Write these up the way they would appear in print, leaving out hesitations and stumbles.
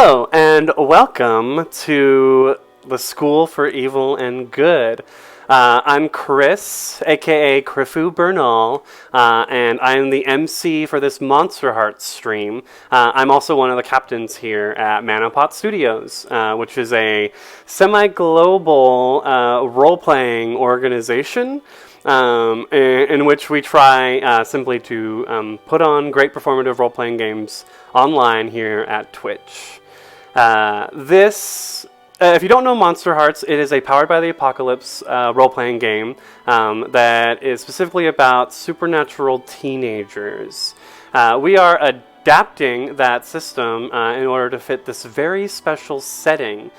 Hello, and welcome to the School for Evil and Good. I'm Chris, aka Crifu Bernal, and I'm the MC for this Monster Hearts stream. I'm also one of the captains here at ManaPot Studios, which is a semi-global role-playing organization in which we try simply to put on great performative role-playing games online here at Twitch. If you don't know Monster Hearts, it is a Powered by the Apocalypse role-playing game that is specifically about supernatural teenagers. We are adapting that system in order to fit this very special setting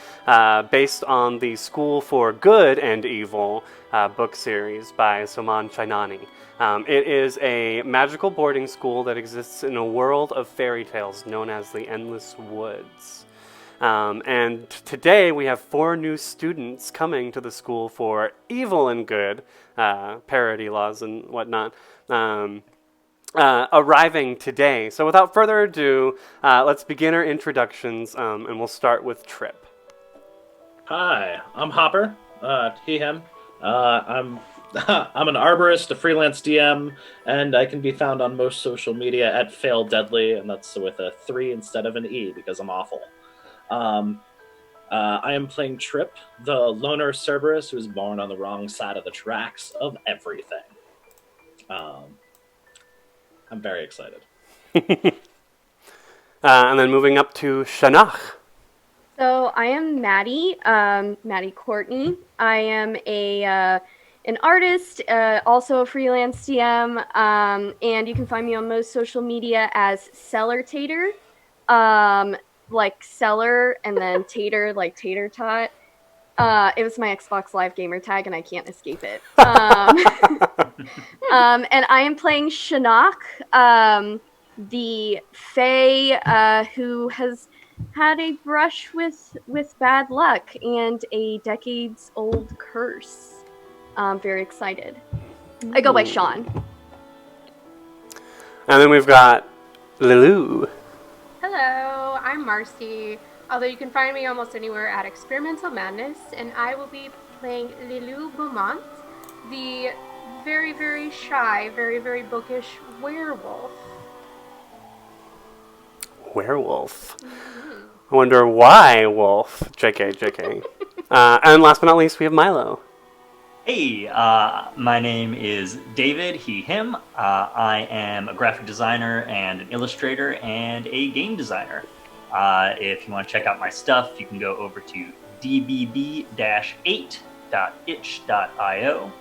based on the School for Good and Evil book series by Soman Chainani. It is a magical boarding school that exists in a world of fairy tales known as the Endless Woods. And today we have 4 new students coming to the School for Evil and Good, parody laws and whatnot, arriving today. So without further ado, let's begin our introductions, and we'll start with Trip. Hi, I'm Hopper, he, him. I'm I'm an arborist, a freelance DM, and I can be found on most social media at Fail Deadly, and that's with a 3 instead of an E because I'm awful. I am playing Trip, the loner Cerberus who was born on the wrong side of the tracks of everything. I'm very excited. And then moving up to Shinnok. So I am Maddie, Maddie Courtney. I am an artist, also a freelance DM, and you can find me on most social media as Cellar Tater, like cellar and then tater like tater tot. It was my Xbox Live gamer tag, and I can't escape it. And I am playing Shinnok, the fae who has had a brush with bad luck and a decades-old curse. I'm very excited. I go by Sean. And then we've got Lilu. Hello, I'm Marcy, although you can find me almost anywhere at Experimental Madness, and I will be playing Lilu Beaumont, the very, very shy, very, very bookish werewolf. Werewolf. Mm-hmm. I wonder why wolf. JK. And last but not least, we have Milo. Hey, my name is David, he, him. I am a graphic designer and an illustrator and a game designer. If you want to check out my stuff, you can go over to dbb-8.itch.io.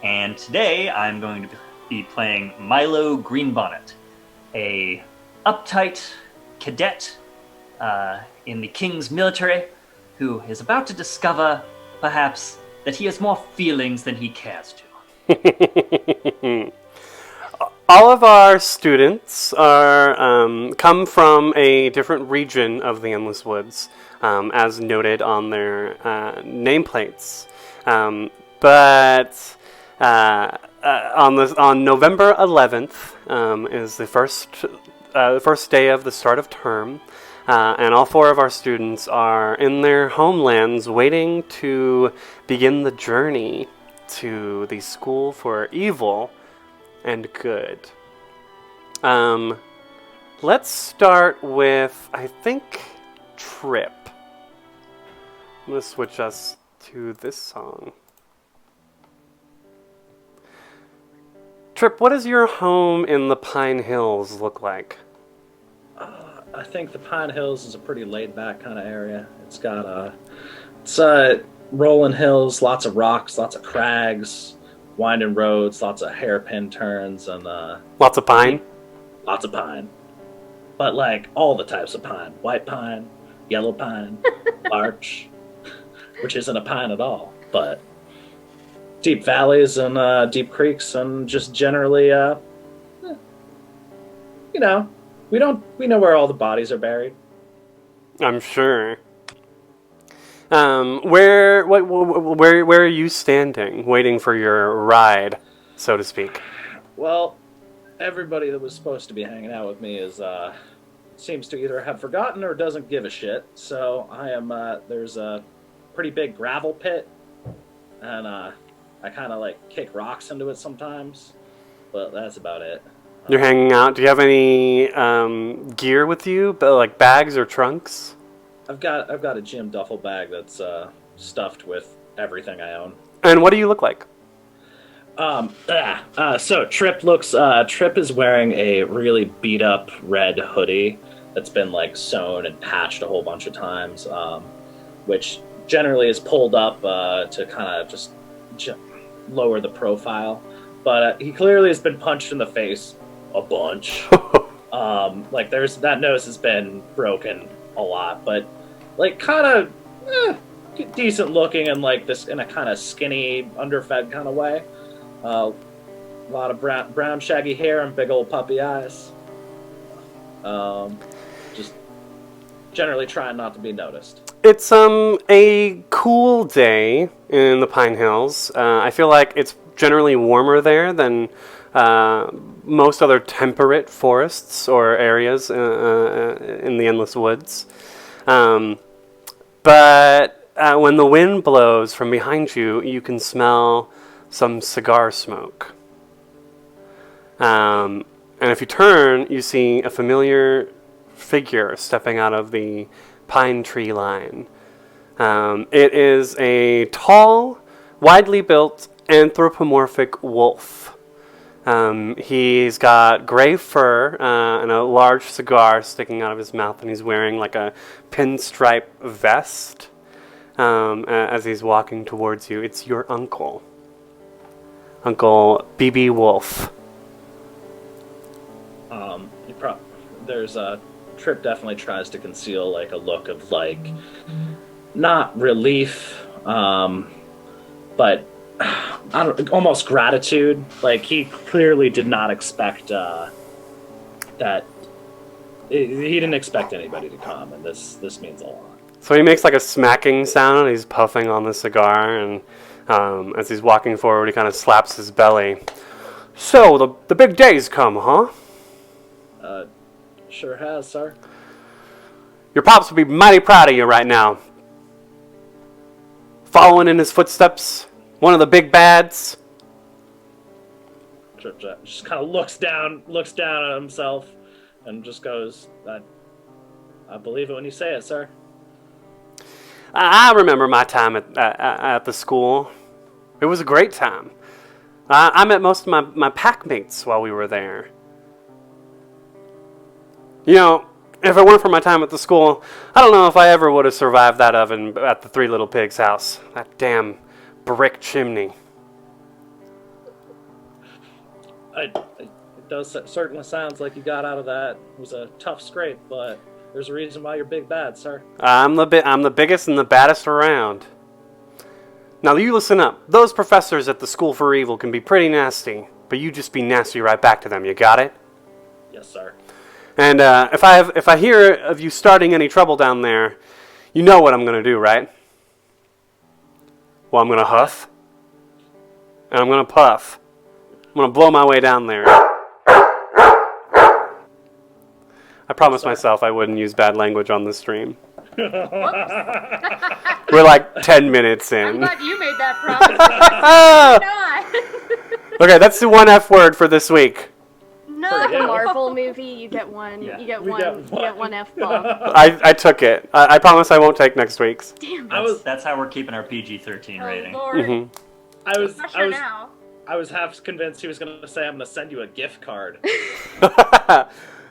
And today I'm going to be playing Milo Greenbonnet, a uptight cadet in the King's military who is about to discover, perhaps, that he has more feelings than he cares to. All of our students come from a different region of the Endless Woods, as noted on their nameplates. But on November 11th is the first day of the start of term. And all 4 of our students are in their homelands waiting to begin the journey to the School for Evil and Good. Let's start with, I think, Trip. I'm going to switch us to this song. Trip, what does your home in the Pine Hills look like? I think the Pine Hills is a pretty laid-back kind of area. It's got rolling hills, lots of rocks, lots of crags, winding roads, lots of hairpin turns, and lots of pine. Lots of pine, but like all the types of pine: white pine, yellow pine, larch, which isn't a pine at all, but deep valleys and deep creeks, and just generally, we know where all the bodies are buried. I'm sure. Where are you standing, waiting for your ride, so to speak? Well, everybody that was supposed to be hanging out with me is seems to either have forgotten or doesn't give a shit. So I am. There's a pretty big gravel pit, and I kind of like kick rocks into it sometimes, but that's about it. You're hanging out. Do you have any gear with you, like bags or trunks? I've got a gym duffel bag that's stuffed with everything I own. And what do you look like? So Trip is wearing a really beat up red hoodie that's been like sewn and patched a whole bunch of times, which generally is pulled up to kind of just lower the profile. But he clearly has been punched in the face a bunch. Like that nose has been broken a lot, but like kind of decent looking and like this in a kind of skinny, underfed kind of way. A lot of brown shaggy hair and big old puppy eyes. Just generally trying not to be noticed. It's a cool day in the Pine Hills. I feel like it's generally warmer there than most other temperate forests or areas in the endless woods. But when the wind blows from behind you, you can smell some cigar smoke. And if you turn, you see a familiar figure stepping out of the pine tree line. It is a tall, widely built, anthropomorphic wolf. He's got gray fur and a large cigar sticking out of his mouth, and he's wearing like a pinstripe vest as he's walking towards you. It's your uncle. Uncle BB Wolf. There's a Trip definitely tries to conceal like a look of like not relief, but I don't almost gratitude. Like he clearly did not expect that. He didn't expect anybody to come, and this means a lot. So he makes like a smacking sound. He's puffing on the cigar, and as he's walking forward, he kind of slaps his belly. So the big day's come, huh? Sure has, sir. Your pops would be mighty proud of you right now. Following in his footsteps, one of the big bads. Trip just kind of looks down at himself, and just goes, "I believe it when you say it, sir." I remember my time at the school. It was a great time. I met most of my pack mates while we were there. You know, if it weren't for my time at the school, I don't know if I ever would have survived that oven at the Three Little Pigs' house. That damn brick chimney. It certainly sounds like you got out of that. It was a tough scrape, but there's a reason why you're big bad, sir. I'm the biggest and the baddest around. Now you listen up. Those professors at the School for Evil can be pretty nasty, but you just be nasty right back to them. You got it? Yes, sir. And if I hear of you starting any trouble down there, you know what I'm gonna do, right? Well, I'm gonna huff, and I'm gonna puff. I'm gonna blow my way down there. I promised myself I wouldn't use bad language on the stream. We're like 10 minutes in. I'm glad you made that promise. Not. Okay, that's the one F word for this week. Like a Marvel movie, you get one. Yeah. You get one F-bomb. I took it. I promise I won't take next week's. Damn. That's how we're keeping our PG-13 Oh, rating. Lord. Mm-hmm. Pressure now. I was half convinced he was going to say, "I'm going to send you a gift card."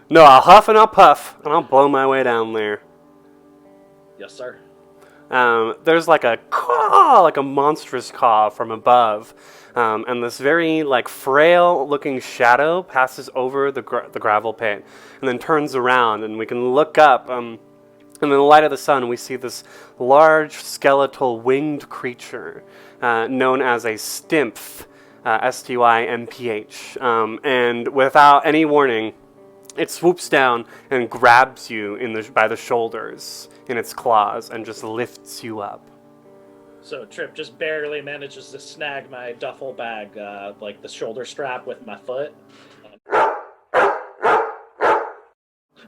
No, I'll huff and I'll puff, and I'll blow my way down there. Yes, sir. There's like a caw, like a monstrous caw from above, and this very like frail-looking shadow passes over the gravel pit, and then turns around, and we can look up. And in the light of the sun, we see this large skeletal winged creature known as a stymph, S-T-Y-M-P-H, and without any warning, it swoops down and grabs you by the shoulders in its claws and just lifts you up. So Trip just barely manages to snag my duffel bag, like the shoulder strap with my foot.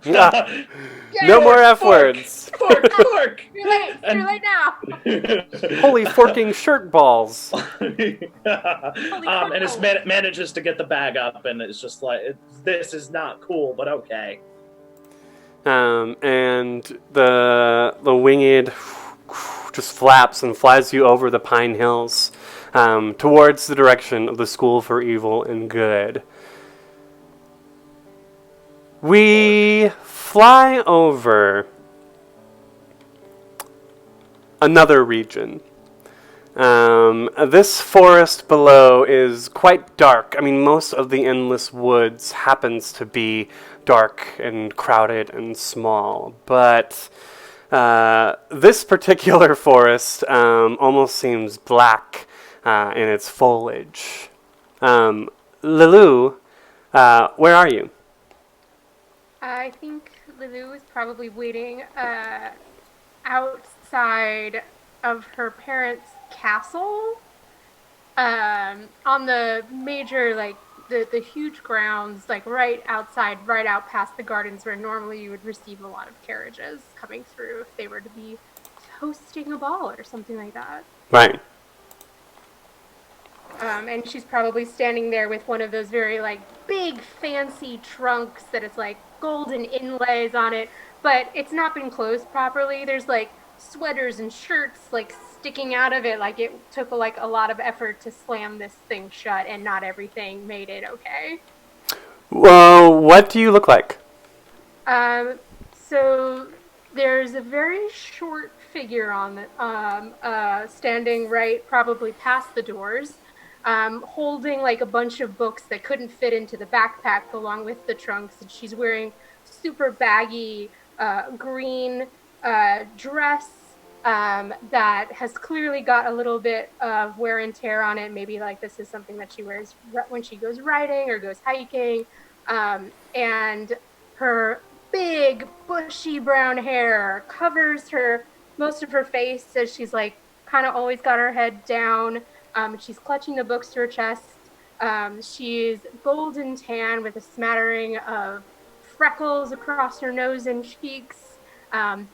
No more F Fork! words. Fork! Too late. It's too late now. Holy forking shirt balls. And it manages to get the bag up, and it's just like, this is not cool, but okay. And the winged just flaps and flies you over the pine hills towards the direction of the School for Evil and Good. We fly over another region. This forest below is quite dark. I mean, most of the endless woods happens to be dark and crowded and small, but this particular forest almost seems black in its foliage. Lilu, where are you? I think Lulu is probably waiting outside of her parents' castle, on the major, like, the huge grounds, like right outside, right out past the gardens where normally you would receive a lot of carriages coming through if they were to be hosting a ball or something like that. Right. And she's probably standing there with one of those very, like, big fancy trunks that is like golden inlays on it, but it's not been closed properly. There's like sweaters and shirts like sticking out of it, like it took like a lot of effort to slam this thing shut, and not everything made it okay. Well, what do you look like? So there's a very short figure on the standing right, probably past the doors, holding like a bunch of books that couldn't fit into the backpack along with the trunks, and she's wearing super baggy green dress that has clearly got a little bit of wear and tear on it. Maybe like this is something that she wears when she goes riding or goes hiking. And her big bushy brown hair covers most of her face, as she's like kind of always got her head down. She's clutching the books to her chest. She's golden tan with a smattering of freckles across her nose and cheeks,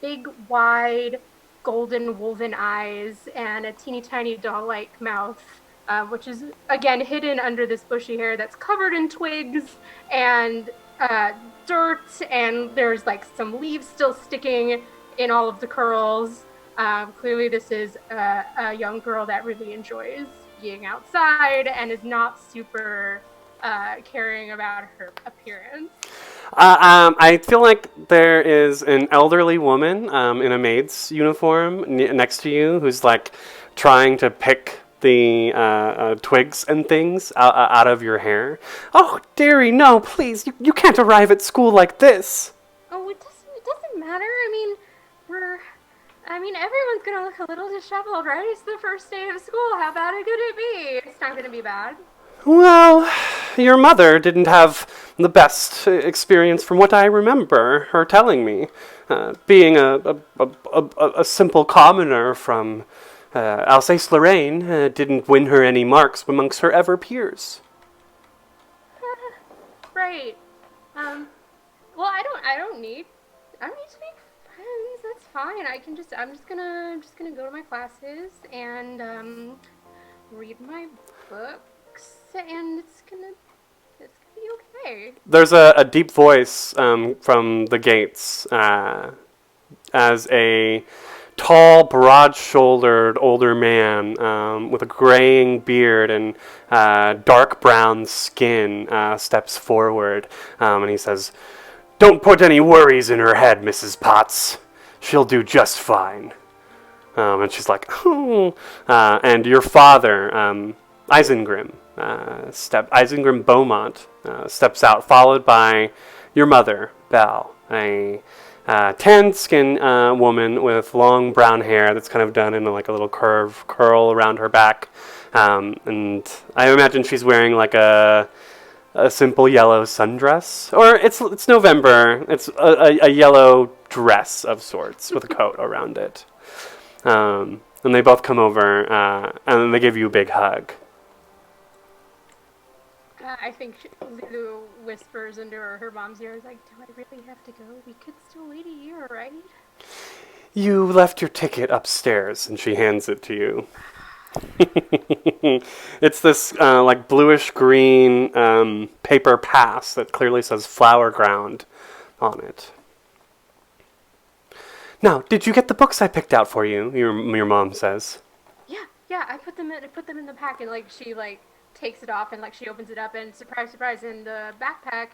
big, wide, golden woven eyes, and a teeny tiny doll-like mouth, which is, again, hidden under this bushy hair that's covered in twigs and dirt, and there's like some leaves still sticking in all of the curls. Clearly this is a young girl that really enjoys being outside and is not super caring about her appearance. I feel like there is an elderly woman in a maid's uniform next to you who's like trying to pick the twigs and things out of your hair. Oh, dearie, no, please, you can't arrive at school like this. Oh, it doesn't matter. I mean, everyone's gonna look a little disheveled, right? It's the first day of school. How bad could it be? It's not gonna be bad. Well, your mother didn't have the best experience from what I remember her telling me. Being a simple commoner from Alsace-Lorraine didn't win her any marks amongst her ever peers. Right. Well, I don't need to make friends. That's fine. I'm just gonna go to my classes and read my books, and it's gonna be okay. There's a deep voice from the gates as a tall, broad-shouldered older man with a graying beard and dark brown skin steps forward, and he says, "Don't put any worries in her head, Mrs. Potts. She'll do just fine." And she's like, "Oh." And your father, Isengrim Beaumont, steps out, followed by your mother, Belle, a tan-skinned woman with long brown hair that's kind of done in like a little curl around her back. And I imagine she's wearing like a simple yellow sundress. Or it's November. It's a yellow dress of sorts with a coat around it. And they both come over and they give you a big hug. I think Lulu whispers into her mom's ear, like, do I really have to go? We could still wait a year, right? You left your ticket upstairs, and she hands it to you. It's this like bluish green paper pass that clearly says Flower Ground on it. Now, did you get the books I picked out for you? Your mom says. Yeah, I put them in the pack, and like she like takes it off and like she opens it up, and surprise, in the backpack,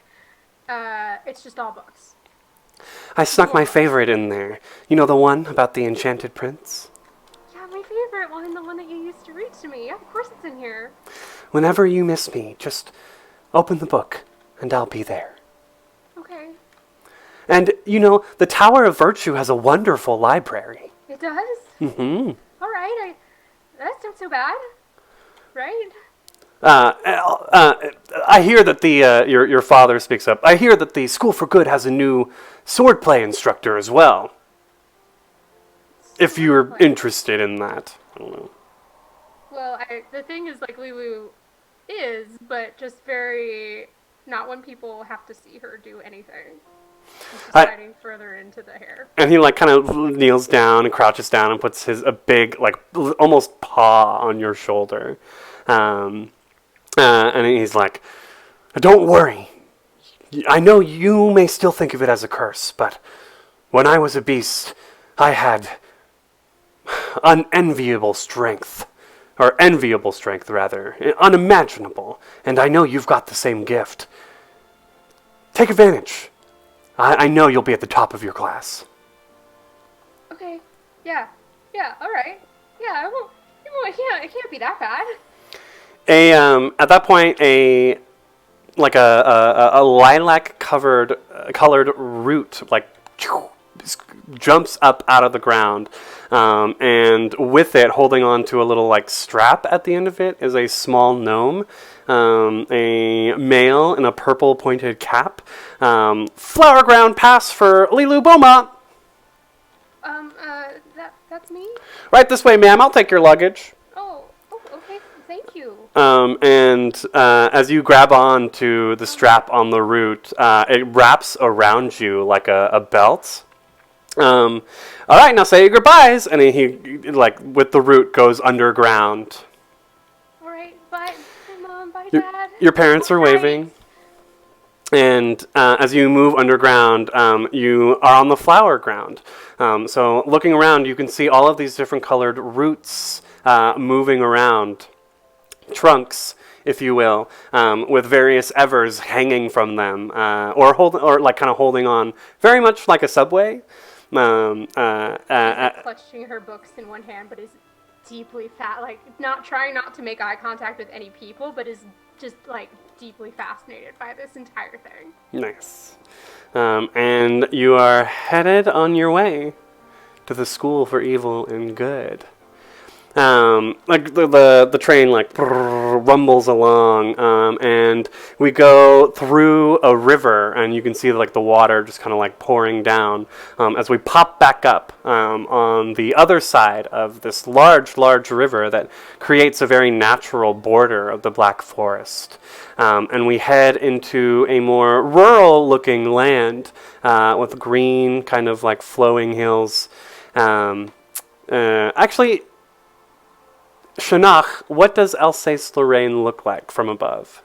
it's just all books. I snuck my favorite in there. You know the one about the enchanted prince? Yeah, my favorite one, the one that you used to read to me. Yeah, of course it's in here. Whenever you miss me, just open the book, and I'll be there. Okay. And, you know, the Tower of Virtue has a wonderful library. It does? Mm-hmm. All right, that's not so bad. Right? I hear that your father speaks up. I hear that the School for Good has a new swordplay instructor as well. If you're interested in that. I don't know. Well, the thing is, like, Lulu is, but just very, not when people have to see her do anything. She's just hiding further into the hair. And he, like, kind of kneels down and crouches down and puts a big, like, almost paw on your shoulder. And he's like, don't worry. I know you may still think of it as a curse, but when I was a beast, I had enviable strength, unimaginable, and I know you've got the same gift. Take advantage. I know you'll be at the top of your class. Okay. Yeah, all right. Yeah, I won't, it can't be that bad. At that point, a lilac colored root jumps up out of the ground, and with it, holding on to a little like strap at the end of it, is a small gnome, a male in a purple pointed cap. Flower Ground pass for Lilu Beaumont. That's me? Right this way, ma'am. I'll take your luggage. Oh, okay. Thank you. And as you grab on to the strap on the root, it wraps around you like a belt. All right, now say your goodbyes. And he like, with the root, goes underground. All right, bye, Mom, bye, Dad. Your parents are waving. And as you move underground, you are on the Flower Ground. So looking around, you can see all of these different colored roots moving around. Trunks, if you will, with various evers hanging from them, or kind of holding on, very much like a subway. She's clutching her books in one hand, but is deeply like trying not to make eye contact with any people, but is just like deeply fascinated by this entire thing. Nice. And you are headed on your way to the School for Evil and Good. Like the train like rumbles along, and we go through a river, and you can see like the water just kind of like pouring down as we pop back up on the other side of this large river that creates a very natural border of the Black Forest, and we head into a more rural-looking land with green kind of like flowing hills. Actually, Shinnok, what does Alsace-Lorraine look like from above?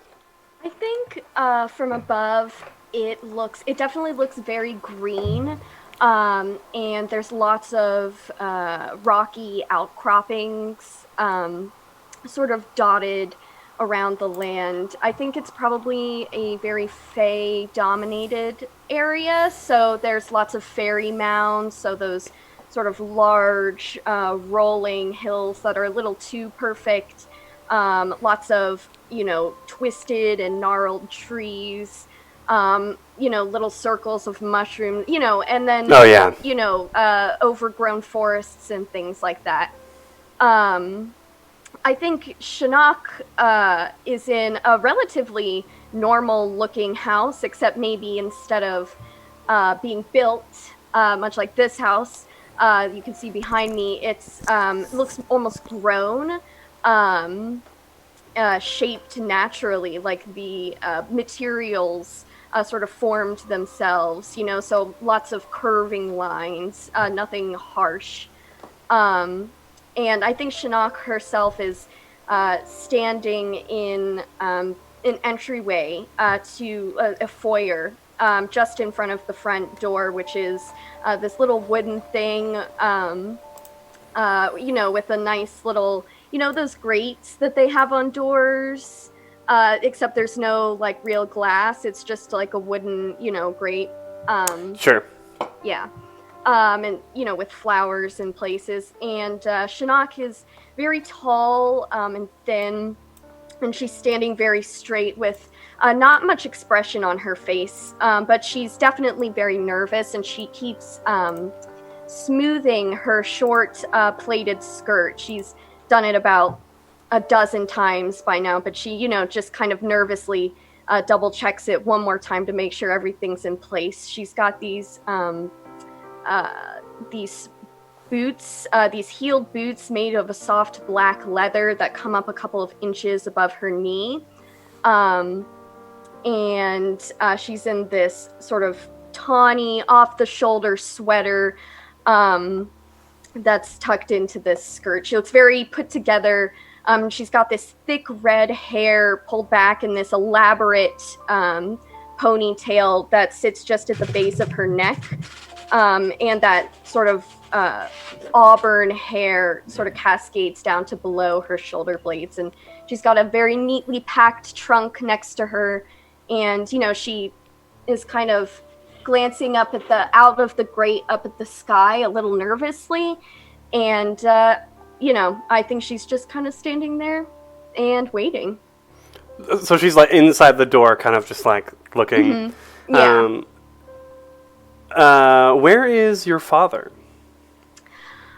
I think from above it definitely looks very green, and there's lots of rocky outcroppings sort of dotted around the land. I think it's probably a very Fae-dominated area, so there's lots of fairy mounds, so those sort of large rolling hills that are a little too perfect. Lots of, twisted and gnarled trees, little circles of mushrooms, and then, overgrown forests and things like that. I think Shinnok is in a relatively normal-looking house, except maybe instead of being built, much like this house, you can see behind me, it looks almost grown. shaped naturally, like the materials sort of formed themselves, so lots of curving lines, nothing harsh. And I think Shinnok herself is standing in an entryway to a foyer just in front of the front door, which is this little wooden thing, with a nice little, those grates that they have on doors, except there's no, like, real glass. It's just, like, a wooden, grate. Sure. Yeah. And, with flowers in places. And Shinnok is very tall and thin, and she's standing very straight with not much expression on her face, but she's definitely very nervous, and she keeps smoothing her short plaited skirt. She's done it about a dozen times by now, but she, just kind of nervously double checks it one more time to make sure everything's in place. She's got these boots, these heeled boots made of a soft black leather that come up a couple of inches above her knee. And she's in this sort of tawny, off-the-shoulder sweater that's tucked into this skirt. She looks very put together. She's got this thick red hair pulled back in this elaborate ponytail that sits just at the base of her neck. And that sort of auburn hair sort of cascades down to below her shoulder blades. And she's got a very neatly packed trunk next to her. And, she is kind of glancing up at out of the grate up at the sky a little nervously. And, I think she's just kind of standing there and waiting. So she's, like, inside the door, kind of just, like, looking. Mm-hmm. Yeah. Where is your father?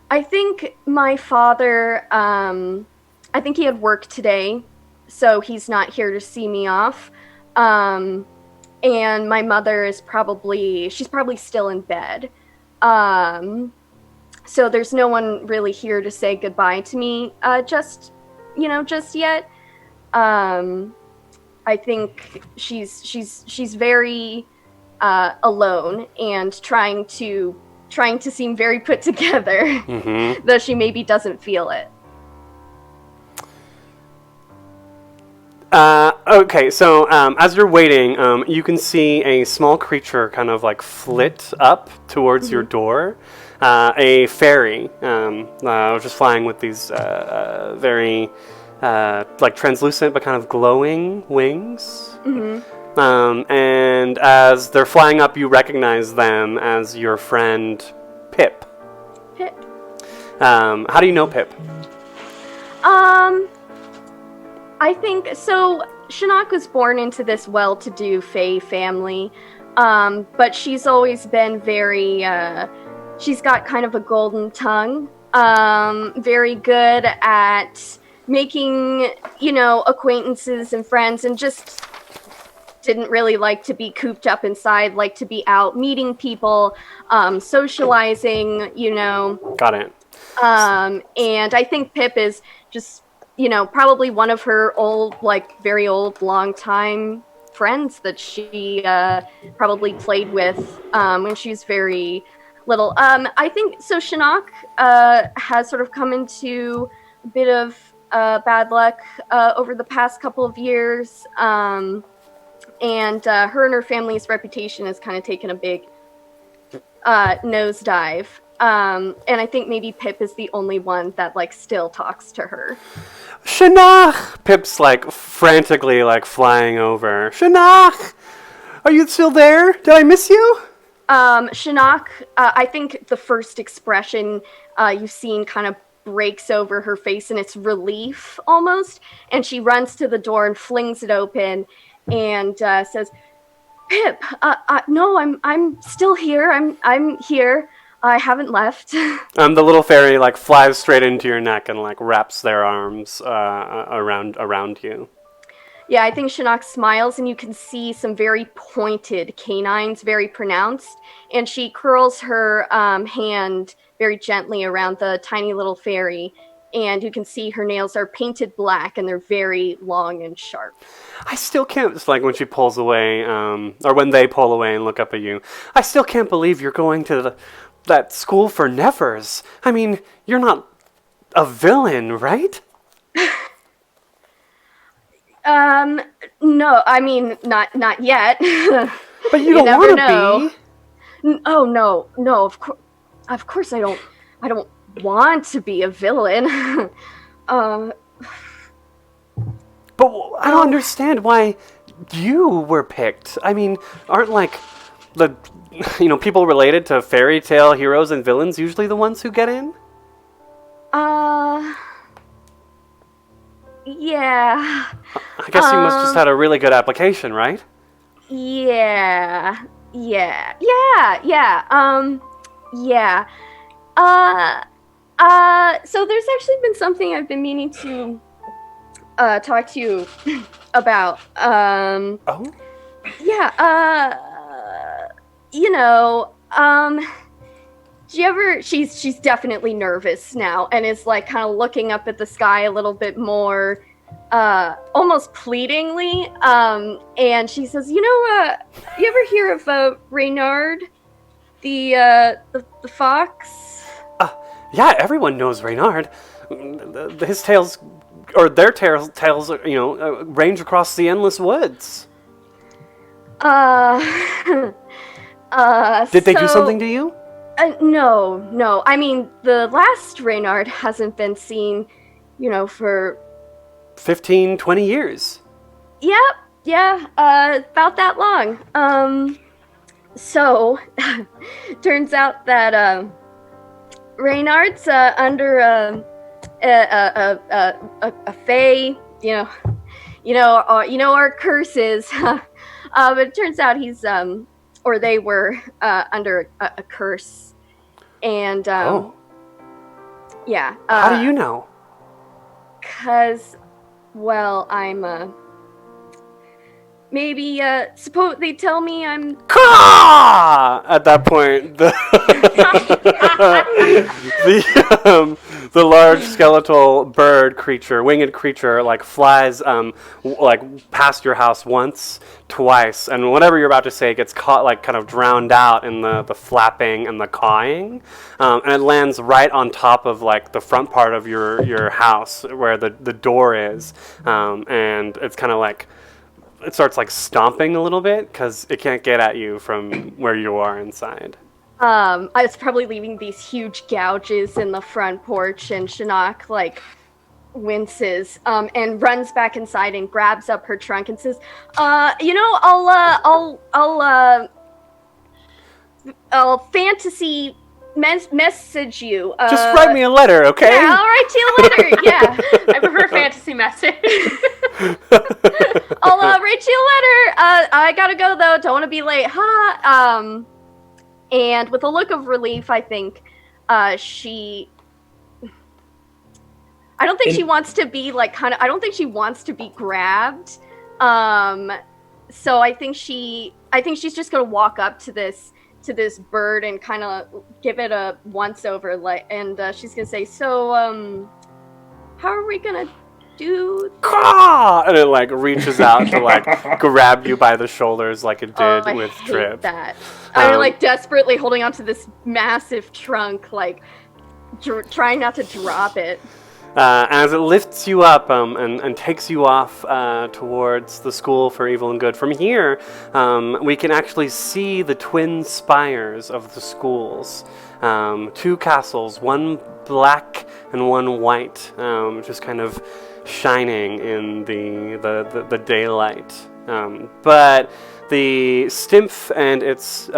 I think my father, I think he had work today, so he's not here to see me off. And my mother is she's probably still in bed. So there's no one really here to say goodbye to me, just yet. I think she's very alone and trying to seem very put together, Mm-hmm. though she maybe doesn't feel it. Okay, so as you're waiting, you can see a small creature kind of like flit up towards your door. A fairy, just flying with these very like translucent but kind of glowing wings. Mm-hmm. And as they're flying up, you recognize them as your friend Pip. Pip. How do you know Pip? I think so. Shinnok was born into this well-to-do Fae family, but she's always been very. She's got kind of a golden tongue. Very good at making, acquaintances and friends, and just didn't really like to be cooped up inside. Like to be out meeting people, socializing. Got it. And I think Pip is just. Probably one of her old, like, very old, long-time friends that she probably played with when she was very little. I think, so Shinnok has sort of come into a bit of bad luck over the past couple of years, and her and her family's reputation has kind of taken a big nosedive. And I think maybe Pip is the only one that, like, still talks to her. Shinnok! Pip's, like, frantically, like, flying over. Shinnok! Are you still there? Did I miss you? Shinnok, I think the first expression you've seen kind of breaks over her face, and it's relief, almost. And she runs to the door and flings it open and says, Pip, no, I'm still here. I'm here. I haven't left. The little fairy like flies straight into your neck and like wraps their arms around you. Yeah, I think Shinnok smiles, and you can see some very pointed canines, very pronounced. And she curls her hand very gently around the tiny little fairy and you can see her nails are painted black, and they're very long and sharp. I still can't, it's like when she pulls away, or when they pull away and look up at you, I still can't believe you're going to that school for nevers. I mean, you're not a villain, right? No, I mean, not yet. But you don't never want know. to be. Oh, no, of course I don't want to be a villain. But I don't understand why you were picked. I mean, aren't like the people related to fairy tale heroes and villains usually the ones who get in? Yeah. I guess you must just had a really good application, right? Yeah. So there's actually been something I've been meaning to talk to you about. Oh? Yeah, do you ever, she's definitely nervous now and is like kind of looking up at the sky a little bit more, almost pleadingly, and she says, you ever hear of Reynard, the fox? Yeah, everyone knows Reynard. His tails, or their tails, range across the endless woods. Did they do something to you? No. I mean, the last Reynard hasn't been seen, for 15, 20 years. Yep, yeah, about that long. So, turns out that, Reynard's, under, a fae, our curses, but it turns out he's, or they were, under a curse, and, yeah. How do you know? 'Cause, well, I'm, maybe, suppose they tell me I'm... Caw! At that point, the large skeletal bird creature, winged creature, flies, past your house once, twice, and whatever you're about to say gets caught, kind of drowned out in the flapping and the cawing, and it lands right on top of, the front part of your house where the door is, and it's kind of it starts stomping a little bit because it can't get at you from where you are inside. I was probably leaving these huge gouges in the front porch, and Shinnok winces, and runs back inside and grabs up her trunk and says, I'll fantasy message you. Just write me a letter, okay? Yeah, I'll write you a letter. Yeah, I prefer fantasy message. I'll write you a letter. I gotta go though. Don't want to be late. And with a look of relief, I think she. I don't think she wants to be I don't think she wants to be grabbed. So I think she's just gonna walk up to this bird and kind of give it a once over, and she's gonna say, "So, how are we gonna do this?" And it reaches out to grab you by the shoulders like it did with Trip. That. I'm desperately holding onto this massive trunk, trying not to drop it. As it lifts you up and takes you off towards the School for Evil and Good. From here, we can actually see the twin spires of the schools. Two castles, one black and one white, just kind of shining in the daylight. But the Stimpf and its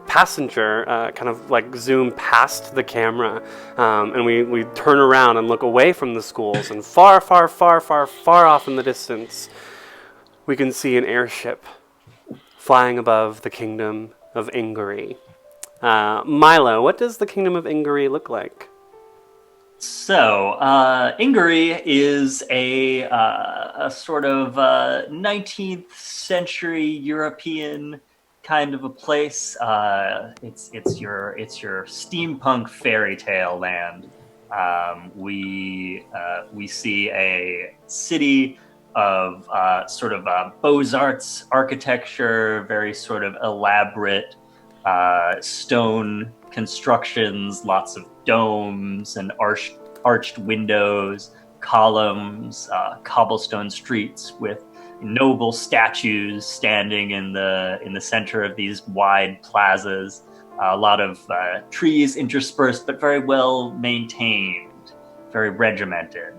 passenger kind of zoom past the camera, and we turn around and look away from the schools, and far off in the distance we can see an airship flying above the kingdom of Ingary. Milo, what does the kingdom of Ingary look like? So, Ingary is a sort of 19th century European kind of a place. It's your steampunk fairy tale land. We see a city of sort of Beaux-Arts architecture, very sort of elaborate stone constructions, lots of domes and arched windows, columns, cobblestone streets with noble statues standing in the center of these wide plazas. A lot of trees interspersed, but very well maintained, very regimented,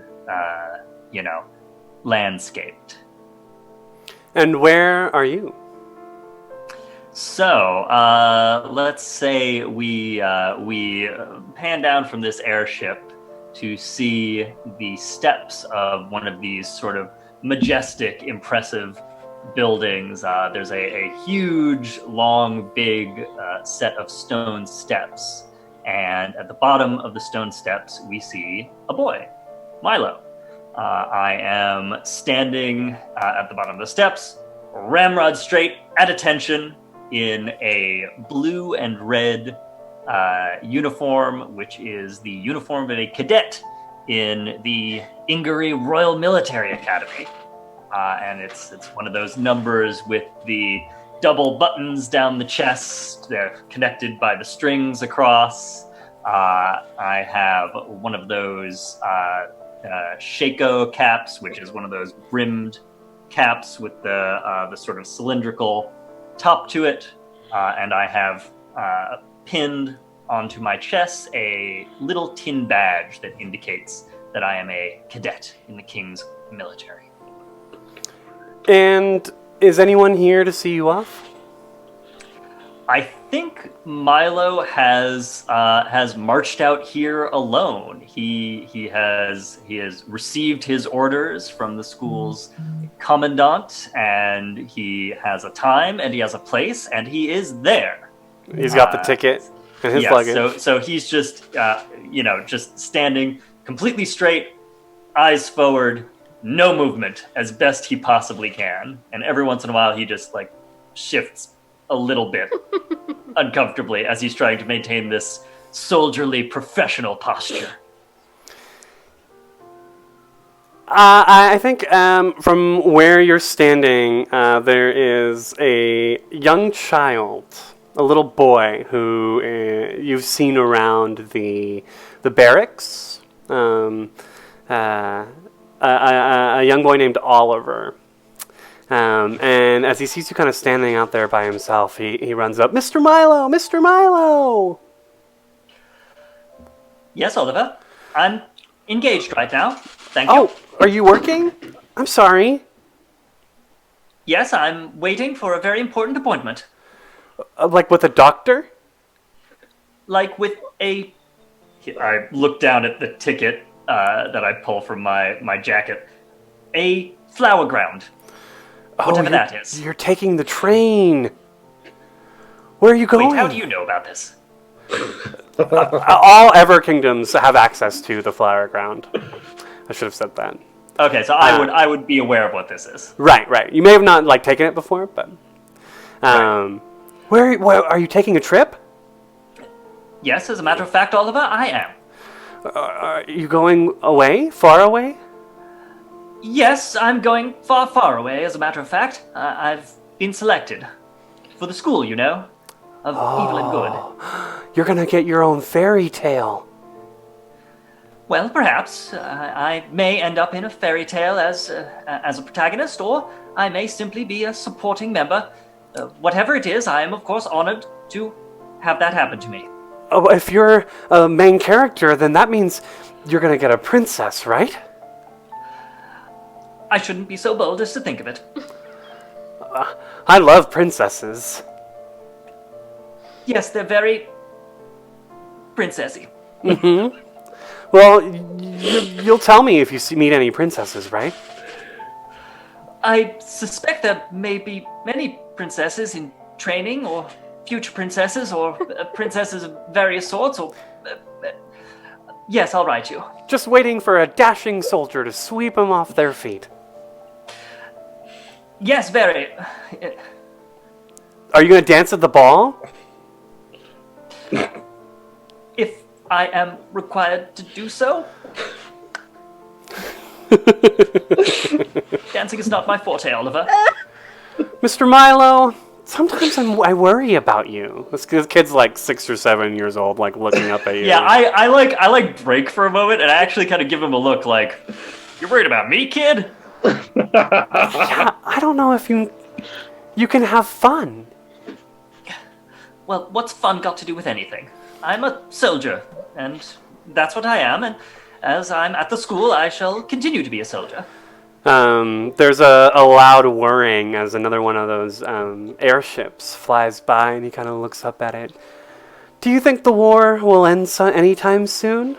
landscaped. And where are you? So, let's say we pan down from this airship to see the steps of one of these sort of majestic, impressive buildings. There's a huge, long, big set of stone steps. And at the bottom of the stone steps, we see a boy, Milo. I am standing at the bottom of the steps, ramrod straight, at attention, in a blue and red uniform, which is the uniform of a cadet in the Ingary Royal Military Academy. And it's one of those numbers with the double buttons down the chest. They're connected by the strings across. I have one of those Shako caps, which is one of those brimmed caps with the sort of cylindrical top to it. And I have pinned onto my chest a little tin badge that indicates that I am a cadet in the King's military. And is anyone here to see you off? I think Milo has marched out here alone. He has received his orders from the school's commandant, and he has a time and he has a place, and he is there. He's got the ticket and his luggage. So he's just just standing completely straight, eyes forward, no movement, as best he possibly can. And every once in a while, he just shifts a little bit uncomfortably as he's trying to maintain this soldierly, professional posture. I think from where you're standing, there is a young child, a little boy who you've seen around the barracks. A young boy named Oliver. And as he sees you kind of standing out there by himself, he runs up, Mr. Milo! Mr. Milo! Yes, Oliver. I'm engaged right now. Thank you. Oh, are you working? I'm sorry. Yes, I'm waiting for a very important appointment. Like with a doctor? Like with a... I look down at the ticket that I pull from my jacket. A flower ground. Whatever that is. You're taking the train. Where are you going? Wait, how do you know about this? All Ever Kingdoms have access to the flower ground. I should have said that. Okay, so I would be aware of what this is. Right. You may have not taken it before, but Right. Where are you taking a trip? Yes, as a matter of fact, Oliver, I am. Are you going away? Far away? Yes, I'm going far, far away, as a matter of fact. I've been selected. For the school, you know, of evil and good. You're gonna get your own fairy tale. Well, perhaps. I may end up in a fairy tale as a protagonist, or I may simply be a supporting member. Whatever it is, I am, of course, honored to have that happen to me. Oh, if you're a main character, then that means you're gonna get a princess, right? I shouldn't be so bold as to think of it. I love princesses. Yes, they're very princessy. Mm-hmm. Well, you'll tell me if you meet any princesses, right? I suspect there may be many princesses in training, or future princesses, or princesses of various sorts, or... yes, I'll write you. Just waiting for a dashing soldier to sweep them off their feet. Yes, very. Are you going to dance at the ball? If I am required to do so. Dancing is not my forte, Oliver. Mr. Milo, sometimes I worry about you. This kid's like 6 or 7 years old, like looking up at you. Yeah, I break for a moment, and I actually kind of give him a look like, "You're worried about me, kid?" Yeah, I don't know if you can have fun. Well, what's fun got to do with anything? I'm a soldier, and that's what I am, and as I'm at the school, I shall continue to be a soldier. There's a loud whirring as another one of those airships flies by, and he kind of looks up at it. Do you think the war will end anytime soon?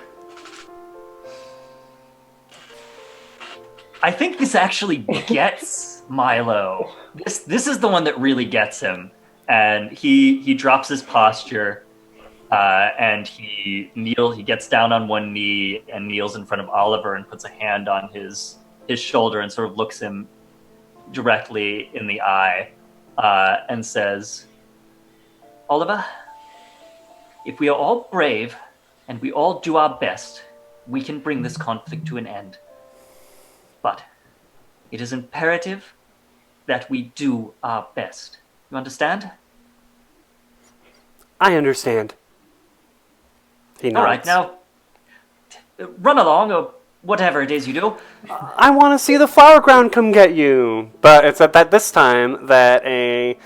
I think this actually gets Milo. This is the one that really gets him, and he drops his posture, and he gets down on one knee and kneels in front of Oliver and puts a hand on his shoulder and sort of looks him directly in the eye, and says, "Oliver, if we are all brave and we all do our best, we can bring this conflict to an end. But it is imperative that we do our best. You understand?" I understand. He nods. All right, now run along, or whatever it is you do. I want to see the flower ground come get you. But it's at this time that a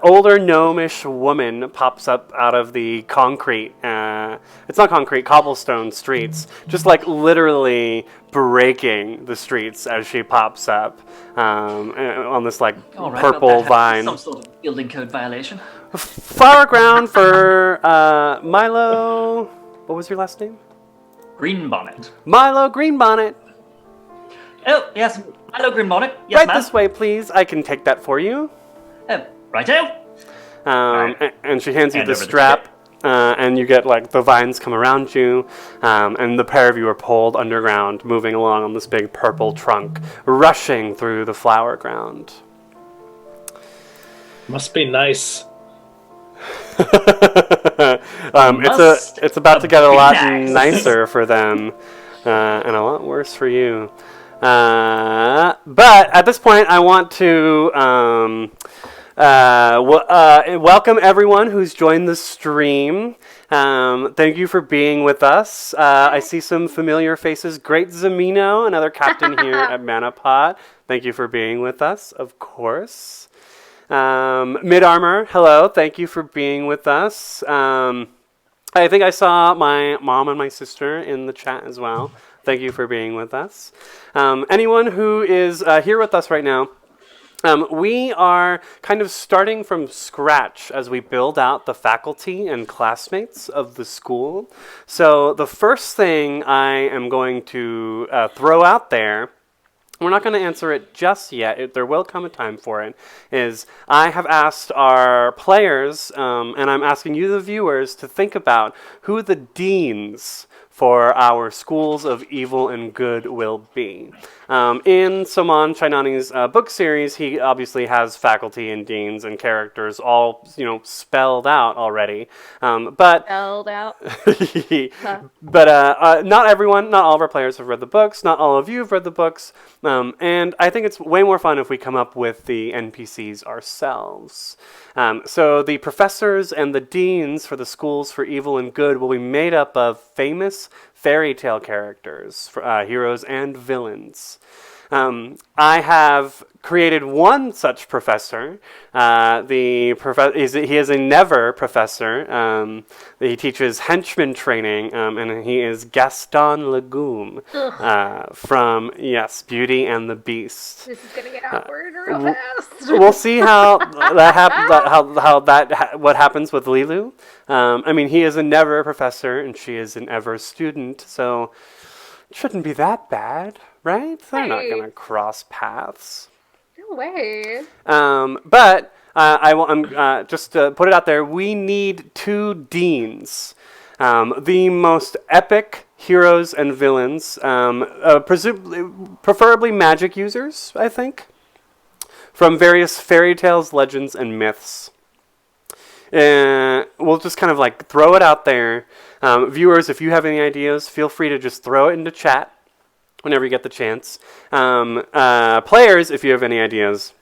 older gnomish woman pops up out of the concrete. It's not concrete, cobblestone streets. Just like literally breaking the streets as she pops up on this like All right, purple well, that vine. some sort of building code violation. Flower ground for Milo. What was your last name? Greenbonnet. Milo Greenbonnet. Oh, yes, hello, Greenbonnet. Yes, Right ma'am. this way, please. I can take that for you. Righto. And she hands you Hand the over the strap, and you get like the vines come around you, and the pair of you are pulled underground, moving along on this big purple trunk, rushing through the flower ground. Must be nice. It's about to get a lot nice. nicer for them, and a lot worse for you. But at this point, I want to welcome everyone who's joined the stream. Thank you for being with us. I see some familiar faces. Great Zamino, another captain here at ManaPot. Thank you for being with us, of course. Mid Armor, hello. Thank you for being with us. I think I saw my mom and my sister in the chat as well. Thank you for being with us. Anyone who is here with us right now, we are kind of starting from scratch as we build out the faculty and classmates of the school. So the first thing I am going to throw out there, we're not going to answer it just yet. There will come a time for it. Is I have asked our players, and I'm asking you, the viewers, to think about who the deans for our schools of evil and good will be. In Saman Chainani's book series, he obviously has faculty and deans and characters all, spelled out already. But Spelled out. But not all of our players have read the books. Not all of you have read the books. And I think it's way more fun if we come up with the NPCs ourselves. So the professors and the deans for the schools for evil and good will be made up of famous fairy tale characters, heroes and villains. I have created one such professor. He is a Never professor. He teaches henchman training, and he is Gaston Legume from Beauty and the Beast. This is gonna get awkward real fast. We'll see how that happens. What happens with Lilu? He is a Never professor, and she is an Ever student, so it shouldn't be that bad, right? They're not Right. gonna cross paths. No way. But I'm just to put it out there. We need 2 deans, the most epic heroes and villains, preferably magic users, I think, from various fairy tales, legends, and myths. We'll just kind of like throw it out there. Viewers, if you have any ideas, feel free to just throw it into chat whenever you get the chance. Players, if you have any ideas,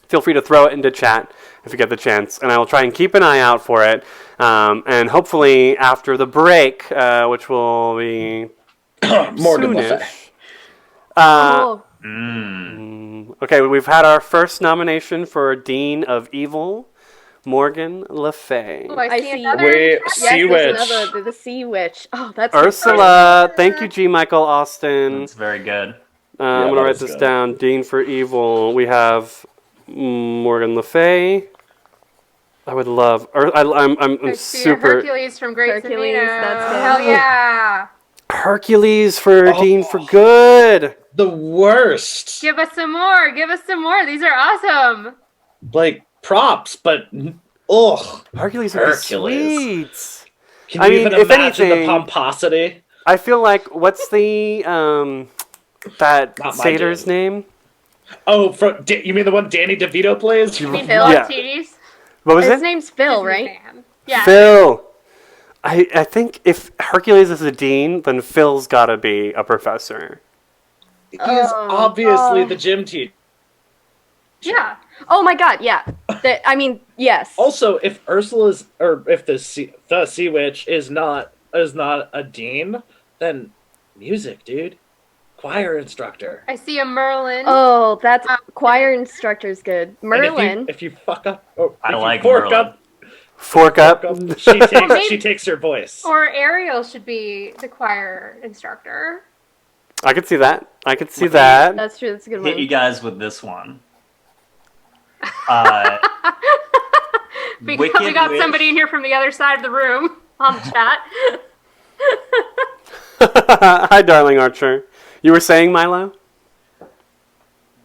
feel free to throw it into chat if you get the chance, and I will try and keep an eye out for it. And hopefully after the break, which will be Morgan Le soonish. Fay. Oh, Okay, we've had our first nomination for Dean of Evil, Morgan Le Fay. Oh, I I see see. another. Wait, yes, Sea there's Witch. another, the Sea Witch. Oh, that's Ursula, thank you, G. Michael Austin. That's very good. I'm going to that write is this good. down. Dean for Evil. We have Morgan Le Fay. I would love. I'm I see a super. Hercules from Great Hercules, Samino. that's good. Hell yeah! Hercules for Oh. Dean for Good. The worst. Give us some more. Give us some more. These are awesome. Like props, but ugh. Hercules would be Hercules. sweet. Can I you mean, even if imagine anything- the pomposity? I feel like what's the that Not my satyr's Dean. name? Oh, you mean the one Danny DeVito plays? Phil. Yeah. Titties. What was His it? name's Phil, Disney right? fan. Yeah. Phil. I think if Hercules is a dean, then Phil's got to be a professor. He's Oh, obviously oh. the gym teacher. Yeah. Oh my God, yeah. I mean, yes. Also, if Ursula's or if the Sea Witch is not a dean, then music, dude, choir instructor. I see a Merlin. Oh, that's choir instructor's good. And Merlin. if you fuck up, or I if you like fork Merlin. up, Fork up. she takes your voice. Or Ariel should be the choir instructor. I could see that. I could see that. That's true. That's a good Hit you one. guys with this one. We Wicked got Witch. somebody in here from the other side of the room on the chat. Hi, darling Archer. You were saying, Milo?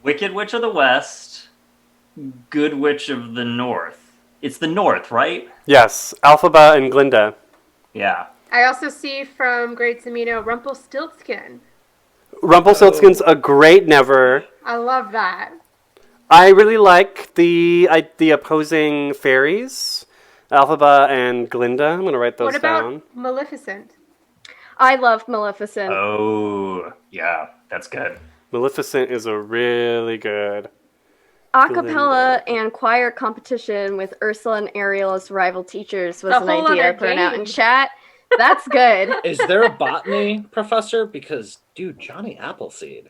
Wicked Witch of the West, Good Witch of the North. It's the North, right? Yes, Alphaba and Glinda. Yeah. I also see from Great Samino Rumpelstiltskin. Rumpelstiltskin's a great never. I love that. I really like the opposing fairies, Alphaba and Glinda. I'm gonna write those What about down. Maleficent? I love Maleficent. Oh, yeah, that's good. Maleficent is a really good. Acapella and choir competition with Ursula and Ariel as rival teachers was A an whole idea other thrown out in game. chat. That's good. Is there a botany professor? Because dude, Johnny Appleseed.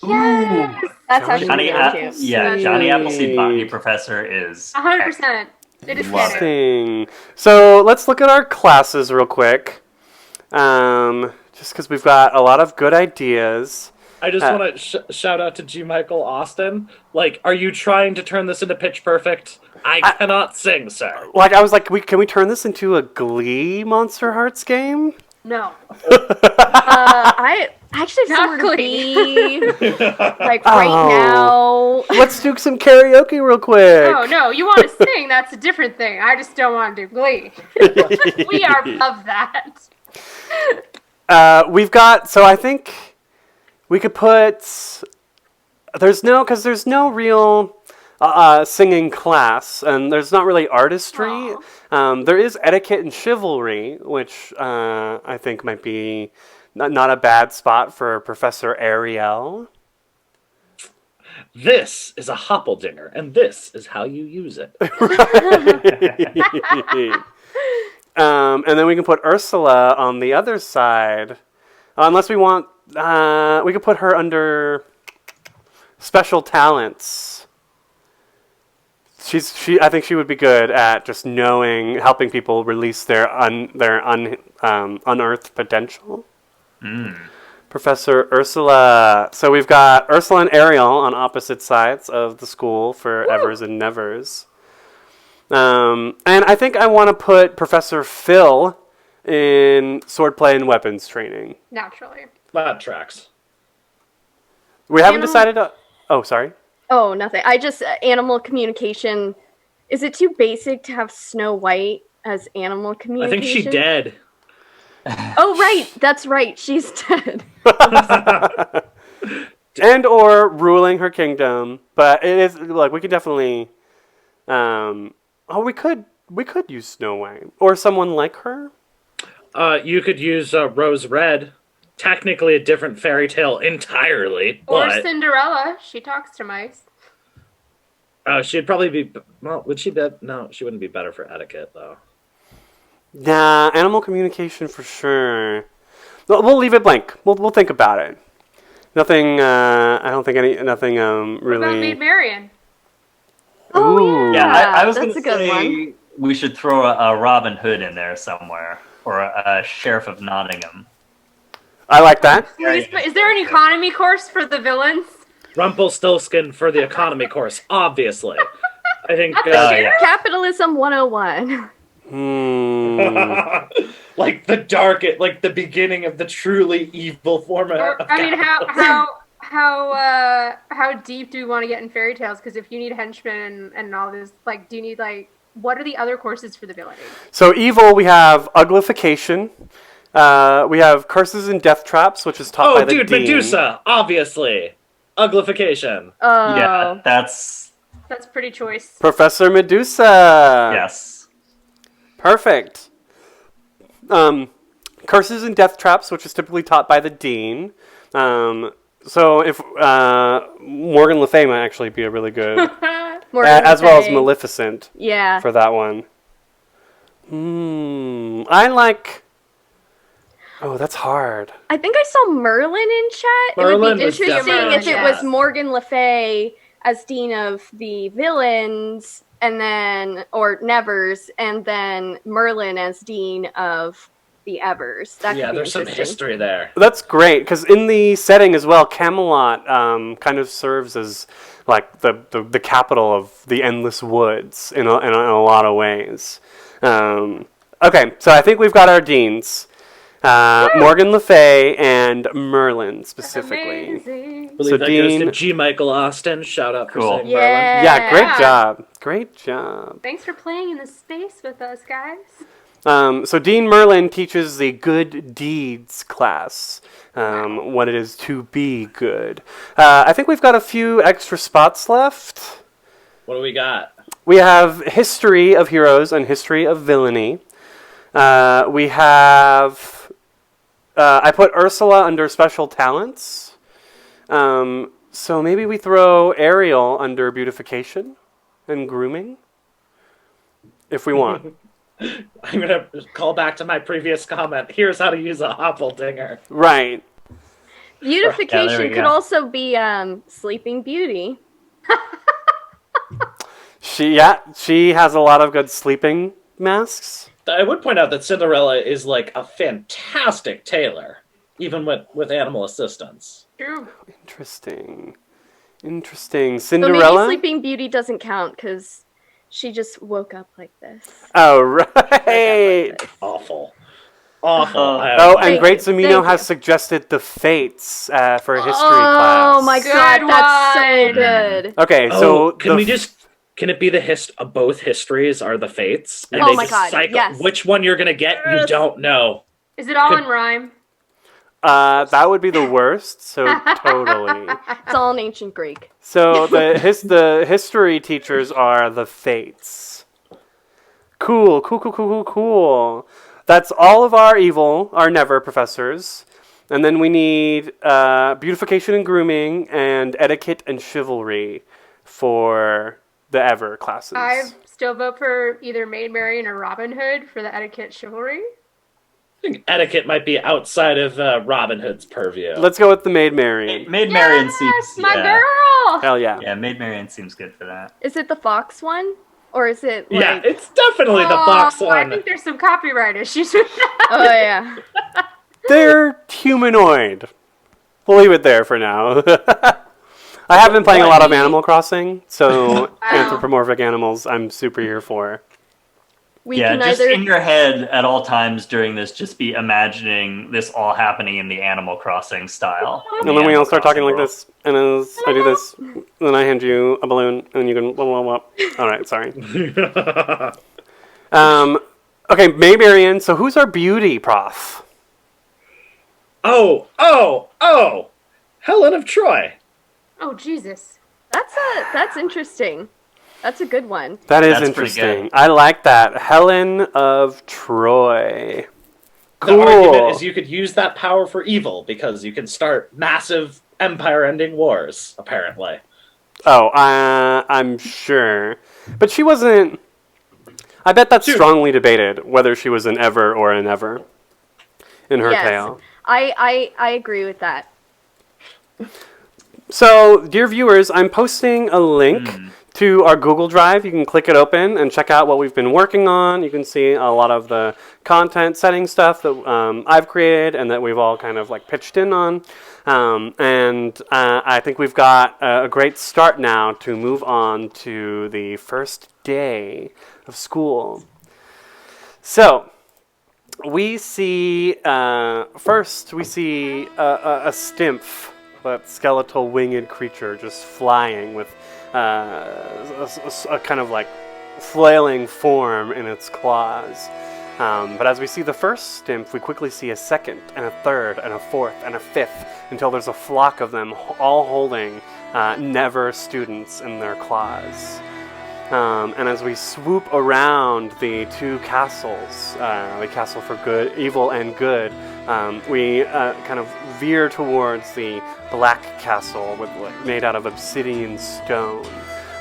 Yes! That's actually Johnny, good too. yeah, Johnny Appleseed Botany Professor is 100%. It is Love it. canon. Interesting. So let's look at our classes real quick. Just because we've got a lot of good ideas. I just want to shout out to G. Michael Austin. Like, are you trying to turn this into Pitch Perfect? I cannot sing, sir. Like I was like, can we turn this into a Glee Monster Hearts game? No. I actually have somewhere to Exactly. be. Like right Oh. now. Let's do some karaoke real quick. Oh, no. You want to sing, that's a different thing. I just don't want to do Glee. We are above that. We've got. So I think we could put. There's no real singing class, and there's not really artistry. There is etiquette and chivalry, which I think might be not a bad spot for Professor Ariel. This is a Hoppeldinger, and this is how you use it. And then we can put Ursula on the other side, unless we want. We could put her under special talents. I think she would be good at just helping people release their unearthed potential. Professor Ursula. So we've got Ursula and Ariel on opposite sides of the school for Evers and Nevers. And I think I want to put Professor Phil in swordplay and weapons training. Naturally. That tracks. We haven't decided. Oh, sorry. Oh, nothing. I just animal communication. Is it too basic to have Snow White as animal I communication? think she dead. Oh, right. That's right. She's dead. And or ruling her kingdom, but it is like we could definitely. We could use Snow White or someone like her. You could use Rose Red. Technically a different fairy tale entirely, Or but Cinderella. She talks to mice. she'd probably be. Well, would she be? No, she wouldn't be better for etiquette though. Nah, animal communication for sure. We'll leave it blank. We'll think about it. Nothing. I don't think nothing. What about Maid Really. Marian? Oh, Ooh. Yeah, I was that's going to a good say one. we should throw a Robin Hood in there somewhere, or a Sheriff of Nottingham. I like that. Please, but is there an economy course for the villains? Rumpelstiltskin for the economy course, obviously. I think Yeah. Capitalism 101. like the dark, like the beginning of the truly evil format. Or, of I mean, capitalism. how deep do we want to get in fairy tales? Because if you need henchmen and all this, like, do you need like what are the other courses for the villainy? So evil, we have uglification. We have curses and death traps, which is taught by Oh, the dude, dean. Medusa, obviously. Uglification. Oh. Yeah, that's That's pretty choice. Professor Medusa. yes. Perfect. Curses and death traps, which is typically taught by the dean. So if Morgan Le Fay might actually be a really good, Morgan as well as Le Fay. Maleficent Yeah. for that one. I like. Oh, that's hard. I think I saw Merlin in chat. Merlin it would be was interesting definitely if it in was chat. Morgan Le Fay as dean of the villains, and then or Nevers, and then Merlin as dean of the Evers. That Yeah, could be there's some interesting. history there. That's great because in the setting as well, Camelot kind of serves as like the capital of the endless woods in a lot of ways. Okay, so I think we've got our deans. Morgan Le Fay and Merlin specifically. Amazing. I believe So that Dean- goes to G. Michael Austin. Shout out for Cool. saying Yeah. Yeah, great job. Great job. Thanks for playing in the space with us, guys. So Dean Merlin teaches the good deeds class, what it is to be good. I think we've got a few extra spots left. Merlin. What do we got? We have history of heroes and history of villainy. We have. I put Ursula under special talents. So maybe we throw Ariel under beautification and grooming, if we want. I'm going to call back to my previous comment. Here's how to use a Hoppeldinger. Right. Beautification Yeah, there we could go. also be Sleeping Beauty. She has a lot of good sleeping masks. I would point out that Cinderella is like a fantastic tailor, even with animal assistance. True. Interesting. But maybe Cinderella? Sleeping Beauty doesn't count because she just woke up like this. Oh, right. Awful. Awful. Oh, and Thank Great you, Zamino thank has you. suggested the Fates for a history class. Oh my Good god, that's so one. good. Okay, so Can it be both histories are the fates? And Oh they my just God, cycle yes. which one you're gonna get, you Yes. don't know. Is it all Could- in rhyme? that would be the worst. So totally. It's all in ancient Greek. So the history teachers are the Fates. Cool. That's all of our evil, our never professors. And then we need beautification and grooming and etiquette and chivalry for the ever classes. I still vote for either Maid Marian or Robin Hood for the etiquette chivalry. I think etiquette might be outside of Robin Hood's purview. Let's go with the Maid Marian. Maid Marian Yes, seems my yeah. girl. Hell yeah. Yeah, Maid Marian seems good for that. Is it the fox one? Or is it like... Yeah, it's definitely the fox Oh, I one. think there's some copyright issues with that. Oh yeah. They're humanoid. We'll leave it there for now. I have been playing a lot of Animal Crossing, so anthropomorphic animals I'm super here for. We Yeah, can just either... in your head at all times during this, just be imagining this all happening in the Animal Crossing style. And then we all start talking like this, and as I do this, then I hand you a balloon, and you can blah, blah, blah. All right, sorry. Okay, Maid Marian, so who's our beauty prof? Oh! Helen of Troy. Oh, Jesus. That's interesting. That's a good one. That is That's pretty interesting. good. I like that. Helen of Troy. Cool. The argument is you could use that power for evil because you can start massive empire-ending wars, apparently. Oh, I'm sure. But she wasn't... I bet that's Dude. strongly debated, whether she was an ever or an ever in her Yes. tale. I agree with that. So, dear viewers, I'm posting a link to our Google Drive. You can click it open and check out what we've been working on. You can see a lot of the content setting stuff that I've created and that we've all kind of like pitched in on. And I think we've got a great start now to move on to the first day of school. So, we see, first we see a stymph, that skeletal winged creature just flying with a kind of like flailing form in its claws. But as we see the first stymph, we quickly see a second, and a third, and a fourth, and a fifth, until there's a flock of them all holding never students in their claws. And as we swoop around the two castles, the castle for good, evil and good, we kind of veer towards the black castle made out of obsidian stone.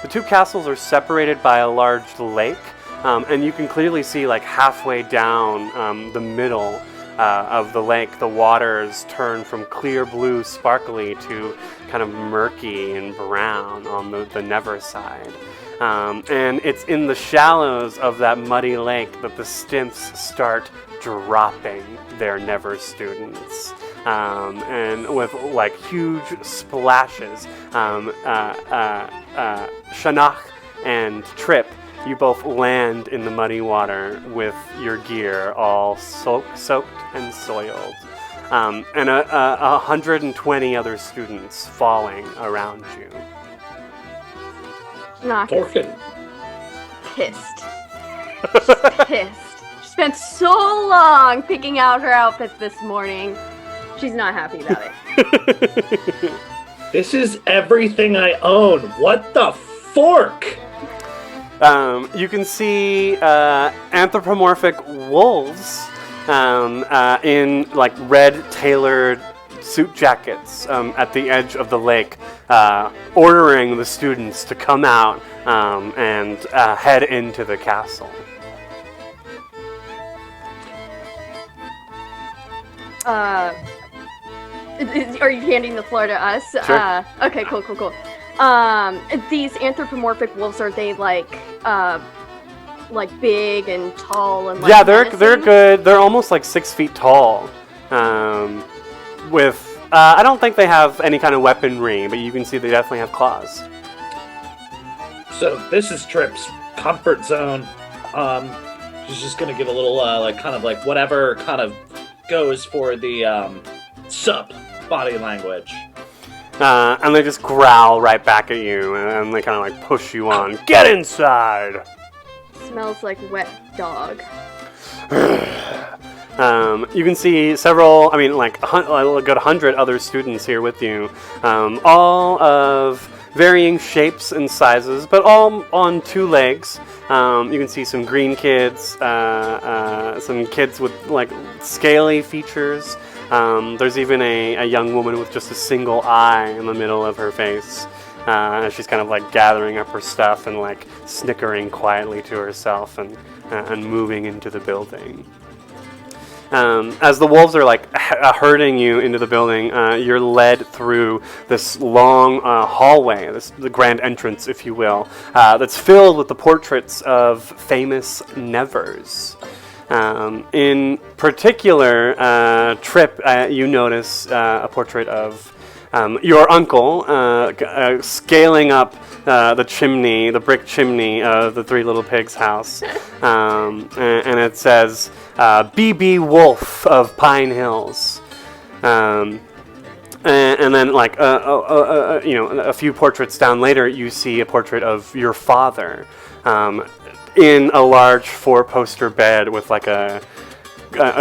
The two castles are separated by a large lake, and you can clearly see like halfway down the middle of the lake, the waters turn from clear blue sparkly to kind of murky and brown on the never side. And it's in the shallows of that muddy lake that the stymphs start dropping their never students. And with like huge splashes, Shinnok and Trip, you both land in the muddy water with your gear all soaked and soiled. And 120 other students falling around you. Shinnok is Forkin. pissed. She's pissed. She spent so long picking out her outfits this morning. She's not happy about it. This is everything I own. What the fork? You can see anthropomorphic wolves in like red tailored suit jackets at the edge of the lake, ordering the students to come out and head into the castle. Are you handing the floor to us? Sure. Okay, cool. These anthropomorphic wolves, are they like big and tall and like Yeah, they're menacing? good. They're almost like 6 feet tall. With I don't think they have any kind of weaponry, but you can see they definitely have claws. So this is Trip's comfort zone. She's just gonna give a little kind of whatever kind of goes for the sup body language. And they just growl right back at you, and they kind of like push you on. Get inside! Smells like wet dog. You can see several, I mean, like a good 100 other students here with you, all of varying shapes and sizes, but all on 2 legs. You can see some green kids, some kids with like scaly features. There's even a young woman with just a single eye in the middle of her face. She's kind of like gathering up her stuff and like snickering quietly to herself and moving into the building. As the wolves are like herding you into the building, you're led through this long hallway, the grand entrance, if you will, that's filled with the portraits of famous nevers. In particular, Trip, you notice a portrait of your uncle scaling up the chimney, the brick chimney of the Three Little Pigs house. And it says, B.B. Wolf of Pine Hills. And then, like, a few portraits down later, you see a portrait of your father in a large 4-poster bed with, like, a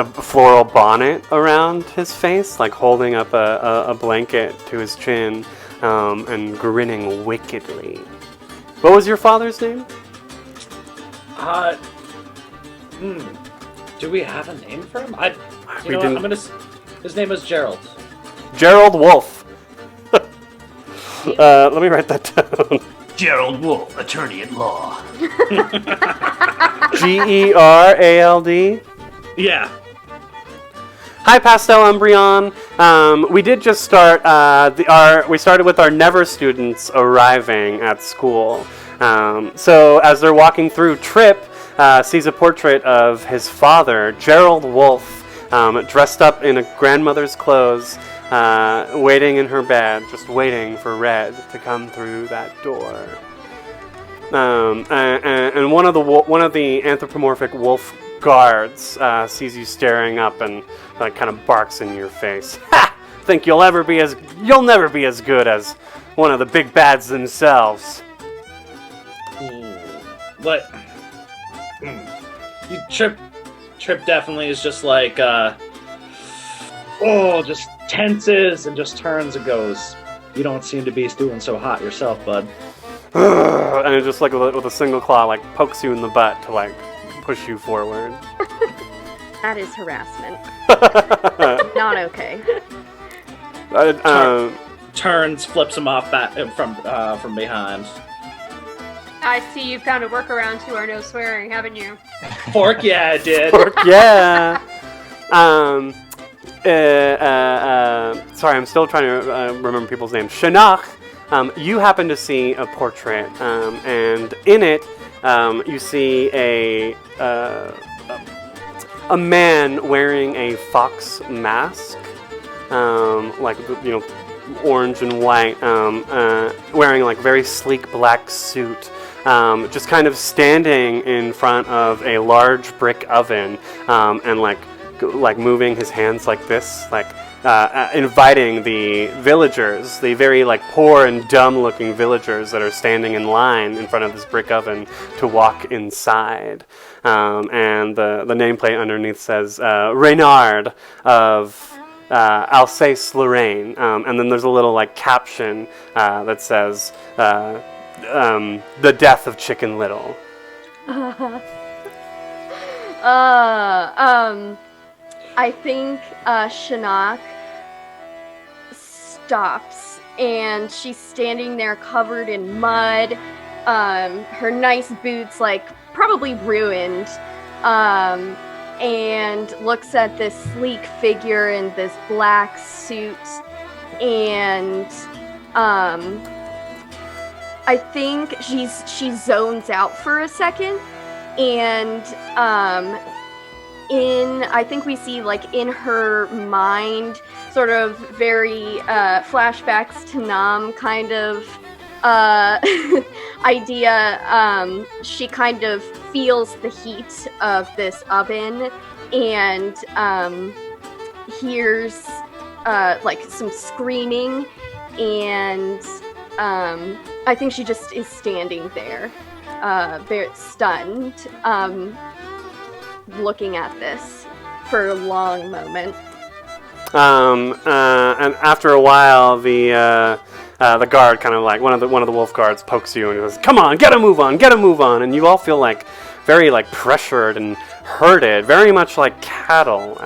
floral bonnet around his face, like holding up a blanket to his chin and grinning wickedly. What was your father's name? Do we have a name for him? You know what? I'm gonna. His name is Gerald. Gerald Wolf. Let me write that down. Gerald Wolf, attorney at law. Gerald. Yeah. Hi, Pastel Umbreon. We did just start. We started with our Never students arriving at school. So as they're walking through, Trip sees a portrait of his father, Gerald Wolf, dressed up in a grandmother's clothes, waiting in her bed, just waiting for Red to come through that door. And one of the anthropomorphic wolf guards sees you staring up and kind of barks in your face. Ha! Think you'll never be as good as one of the big bads themselves. But Trip definitely is just like just tenses and just turns and goes, "You don't seem to be doing so hot yourself, bud." And it just with a single claw pokes you in the butt to push you forward. That is harassment. Not okay. Turns, flips him off back from behind. I see you found a workaround to our no swearing, haven't you? Fork, yeah, I did. Fork, yeah. Sorry, I'm still trying to remember people's names. Shinnok, you happen to see a portrait, and in it, you see a man wearing a fox mask, orange and white, wearing very sleek black suit, just kind of standing in front of a large brick oven, and moving his hands like this, inviting the villagers, the very poor and dumb-looking villagers that are standing in line in front of this brick oven to walk inside. And the nameplate underneath says Reynard of Alsace-Lorraine, and then there's a little caption that says the death of Chicken Little. I think Shinnok stops, and she's standing there covered in mud. Her nice boots, probably ruined, and looks at this sleek figure in this black suit, and I think she zones out for a second, and I think we see in her mind sort of very flashbacks to Nam kind of idea. She kind of feels the heat of this oven and hears some screaming, and I think she just is standing there, very stunned, looking at this for a long moment. And after a while, the guard kind of one of the wolf guards pokes you and goes, "Come on, get a move on, and you all feel very pressured and herded, very much like cattle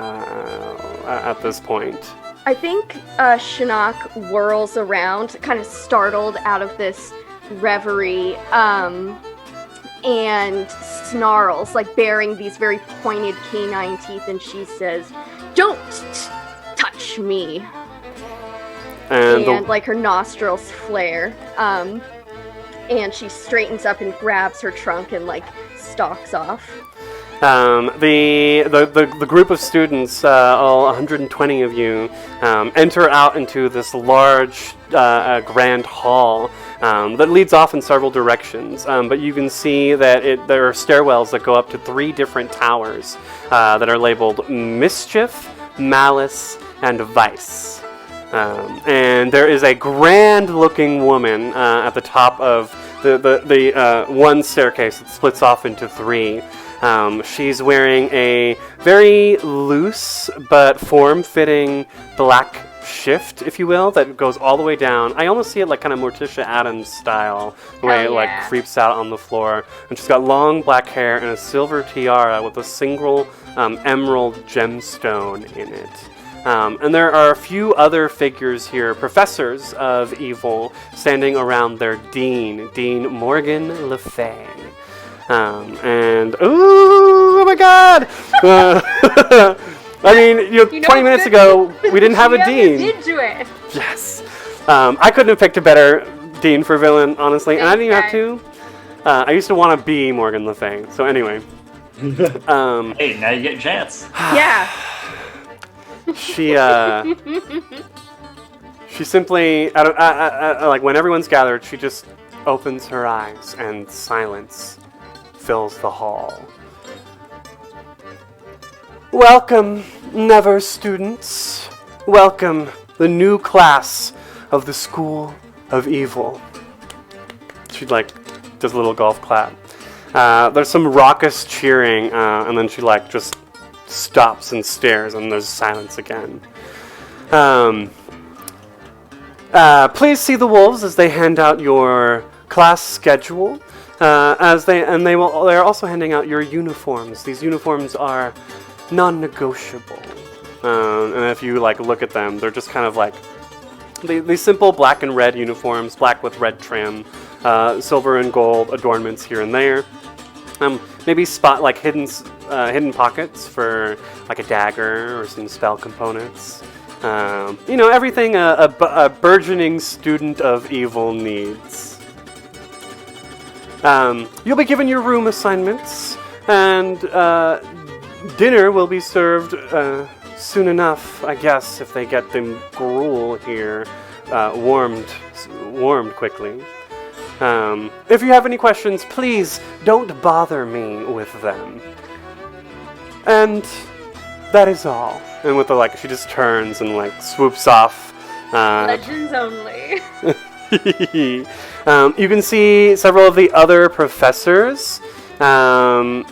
at this point. I think Shinnok whirls around, kind of startled out of this reverie, and snarls, baring these very pointed canine teeth, and she says, "Don't touch me!" And her nostrils flare, and she straightens up and grabs her trunk and stalks off. The group of students, all 120 of you, enter out into this large, grand hall that leads off in several directions. But you can see that there are stairwells that go up to 3 different towers that are labeled Mischief, Malice, and Vice. And there is a grand-looking woman at the top of the one staircase that splits off into 3. She's wearing a very loose but form-fitting black shift, if you will, that goes all the way down. I almost see it like kind of Morticia Adams style, the way it like yeah. creeps out on the floor. And she's got long black hair and a silver tiara with a single emerald gemstone in it. And there are a few other figures here, professors of evil, standing around their dean, Dean Morgan Le Fay. And oh my God! I mean, 20 minutes ago we didn't have a dean. Did do it. Yes. I couldn't have picked a better dean for villain, honestly, and I didn't even have to. I used to want to be Morgan Le Fay. So anyway. Hey, now you get a chance. Yeah. She simply, like when everyone's gathered, she just opens her eyes and silence fills the hall. Welcome, Never students. Welcome, the new class of the School of Evil. She does a little golf clap. There's some raucous cheering, and then she just stops and stares, and there's silence again. Please see the wolves as they hand out your class schedule. They're also handing out your uniforms. These uniforms are non-negotiable. And if you look at them, they're just kind of these simple black and red uniforms, black with red trim, silver and gold adornments here and there. Maybe spot hidden pockets for a dagger or some spell components. Everything a burgeoning student of evil needs. You'll be given your room assignments, and dinner will be served soon enough, I guess, if they get the gruel here warmed quickly. If you have any questions, please don't bother me with them. And that is all. And with she just turns and swoops off. Legends only. You can see several of the other professors. Let's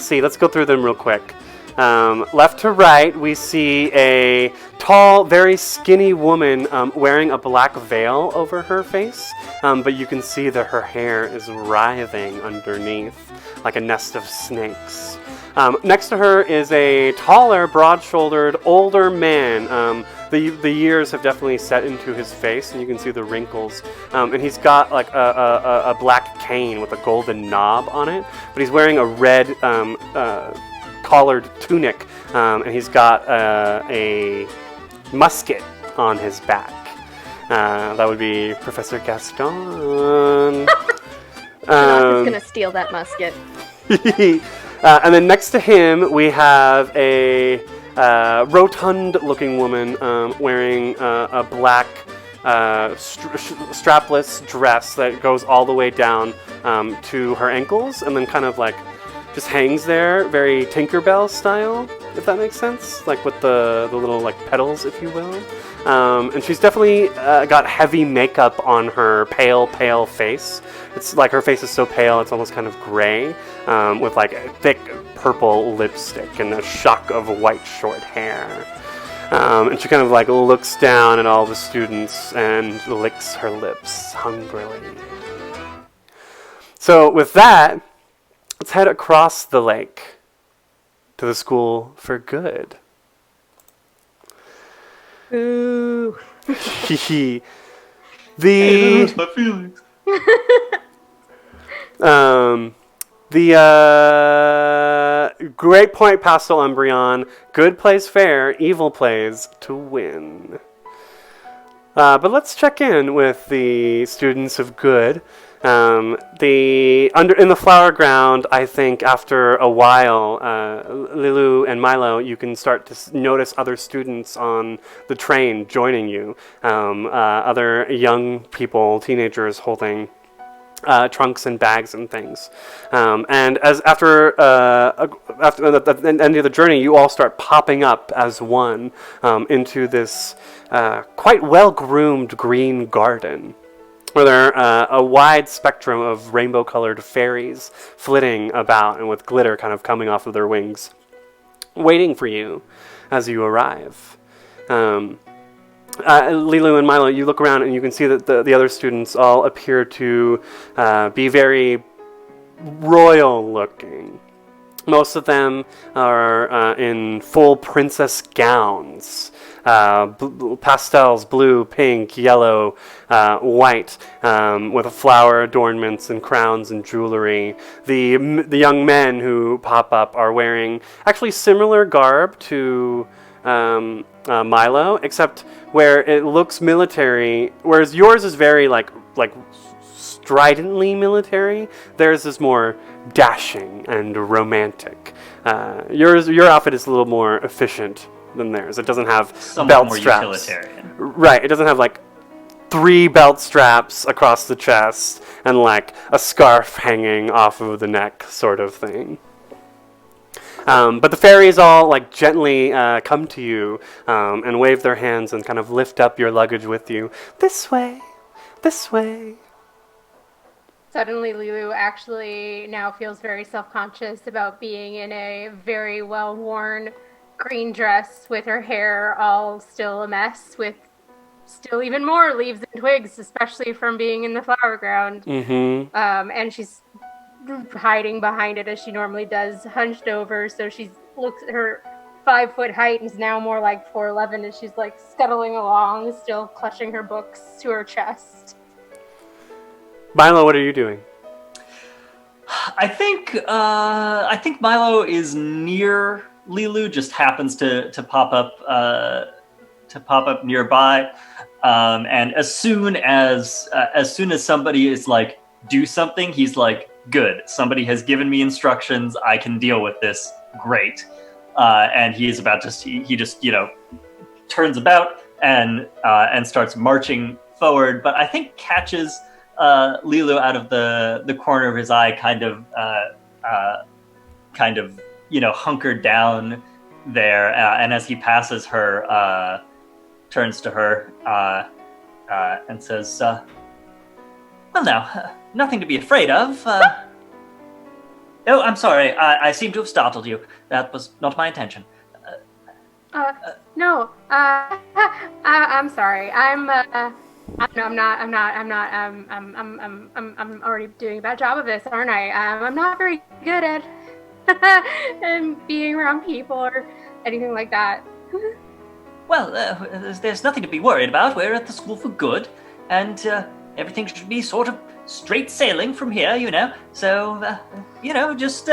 see. Let's go through them real quick. Left to right, we see a tall, very skinny woman wearing a black veil over her face, but you can see that her hair is writhing underneath like a nest of snakes. Next to her is a taller, broad-shouldered, older man. The years have definitely set into his face, and you can see the wrinkles. And he's got a black cane with a golden knob on it, but he's wearing a red collared tunic, and he's got a musket on his back. That would be Professor Gaston. I'm gonna steal that musket. And then next to him, we have a rotund-looking woman wearing a black strapless dress that goes all the way down to her ankles, and then kind of just hangs there, very Tinkerbell style, if that makes sense, with the little petals, if you will. And she's definitely got heavy makeup on her pale face. It's her face is so pale, it's almost kind of gray, with thick purple lipstick and a shock of white short hair. And she kind of looks down at all the students and licks her lips hungrily. So with that, let's head across the lake to the School for Good. Ooh. My feelings. Great Point Pastel Umbreon. Good plays fair, evil plays to win. But let's check in with the students of good. In the flower ground, I think after a while, Lilu and Milo, you can start to notice other students on the train joining you. Other young people, teenagers holding trunks and bags and things. And after the end of the journey, you all start popping up as one into this quite well-groomed green garden, where there are a wide spectrum of rainbow-colored fairies flitting about and with glitter kind of coming off of their wings, waiting for you as you arrive. Lilu and Milo, you look around and you can see that the other students all appear to be very royal looking. Most of them are in full princess gowns, pastels, blue, pink, yellow, white, with flower adornments and crowns and jewelry. The young men who pop up are wearing actually similar garb to Milo, except where it looks military, whereas yours is very like stridently military. Theirs is more dashing and romantic. Your outfit is a little more efficient than theirs. It doesn't have Somewhat belt more straps. utilitarian. Right. It doesn't have like 3 belt straps across the chest and like a scarf hanging off of the neck, sort of thing. But the fairies all like gently come to you and wave their hands and kind of lift up your luggage with you. This way, this way. Suddenly, Lulu actually now feels very self-conscious about being in a very well-worn green dress with her hair all still a mess, with still even more leaves and twigs, especially from being in the flower ground. Mm-hmm. And she's hiding behind it as she normally does, hunched over, so she's looks her 5-foot height is now more like 4'11" as she's like scuttling along, still clutching her books to her chest. Milo, what are you doing? I think Milo is near Lilu, just happens to pop up nearby, and as soon as somebody is like, do something, he's like, good, somebody has given me instructions, I can deal with this, great. And he is about to, he just turns about and starts marching forward, but I think catches Lilu out of the corner of his eye, kind of hunkered down there, and as he passes her, turns to her and says, well now, nothing to be afraid of. Oh, I'm sorry, I seem to have startled you. That was not my intention. No, I'm sorry. I'm already doing a bad job of this, aren't I? I'm not very good at and being around people or anything like that. Well, there's nothing to be worried about. We're at the school for good, and everything should be sort of straight sailing from here, So, just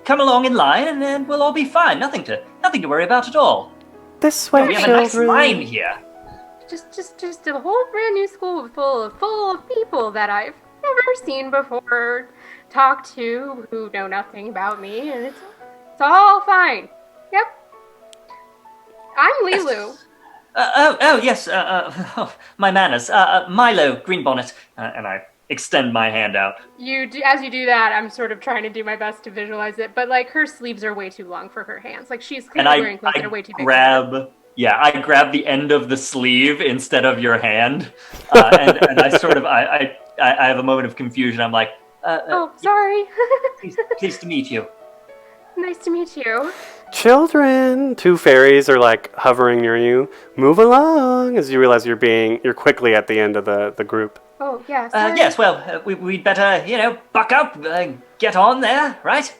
come along in line, and then we'll all be fine. Nothing to worry about at all. This way, We have children. a nice line here. Just a whole brand new school full of people that I've never seen before, talked to, who know nothing about me, and it's all fine. Yep. I'm Lilu. Yes, my manners. Milo Greenbonnet, and I extend my hand out. As you do that, I'm sort of trying to do my best to visualize it, but like her sleeves are way too long for her hands. Like she's clearly wearing clothes that are way too big. I grab the end of the sleeve instead of your hand, and I sort of, I have a moment of confusion. I'm like, sorry. pleased to meet you. Nice to meet you. Children! 2 fairies are like hovering near you. Move along as you realize you're quickly at the end of the group. Oh, yeah, sorry. Yes, well, we'd better, buck up, get on there, right?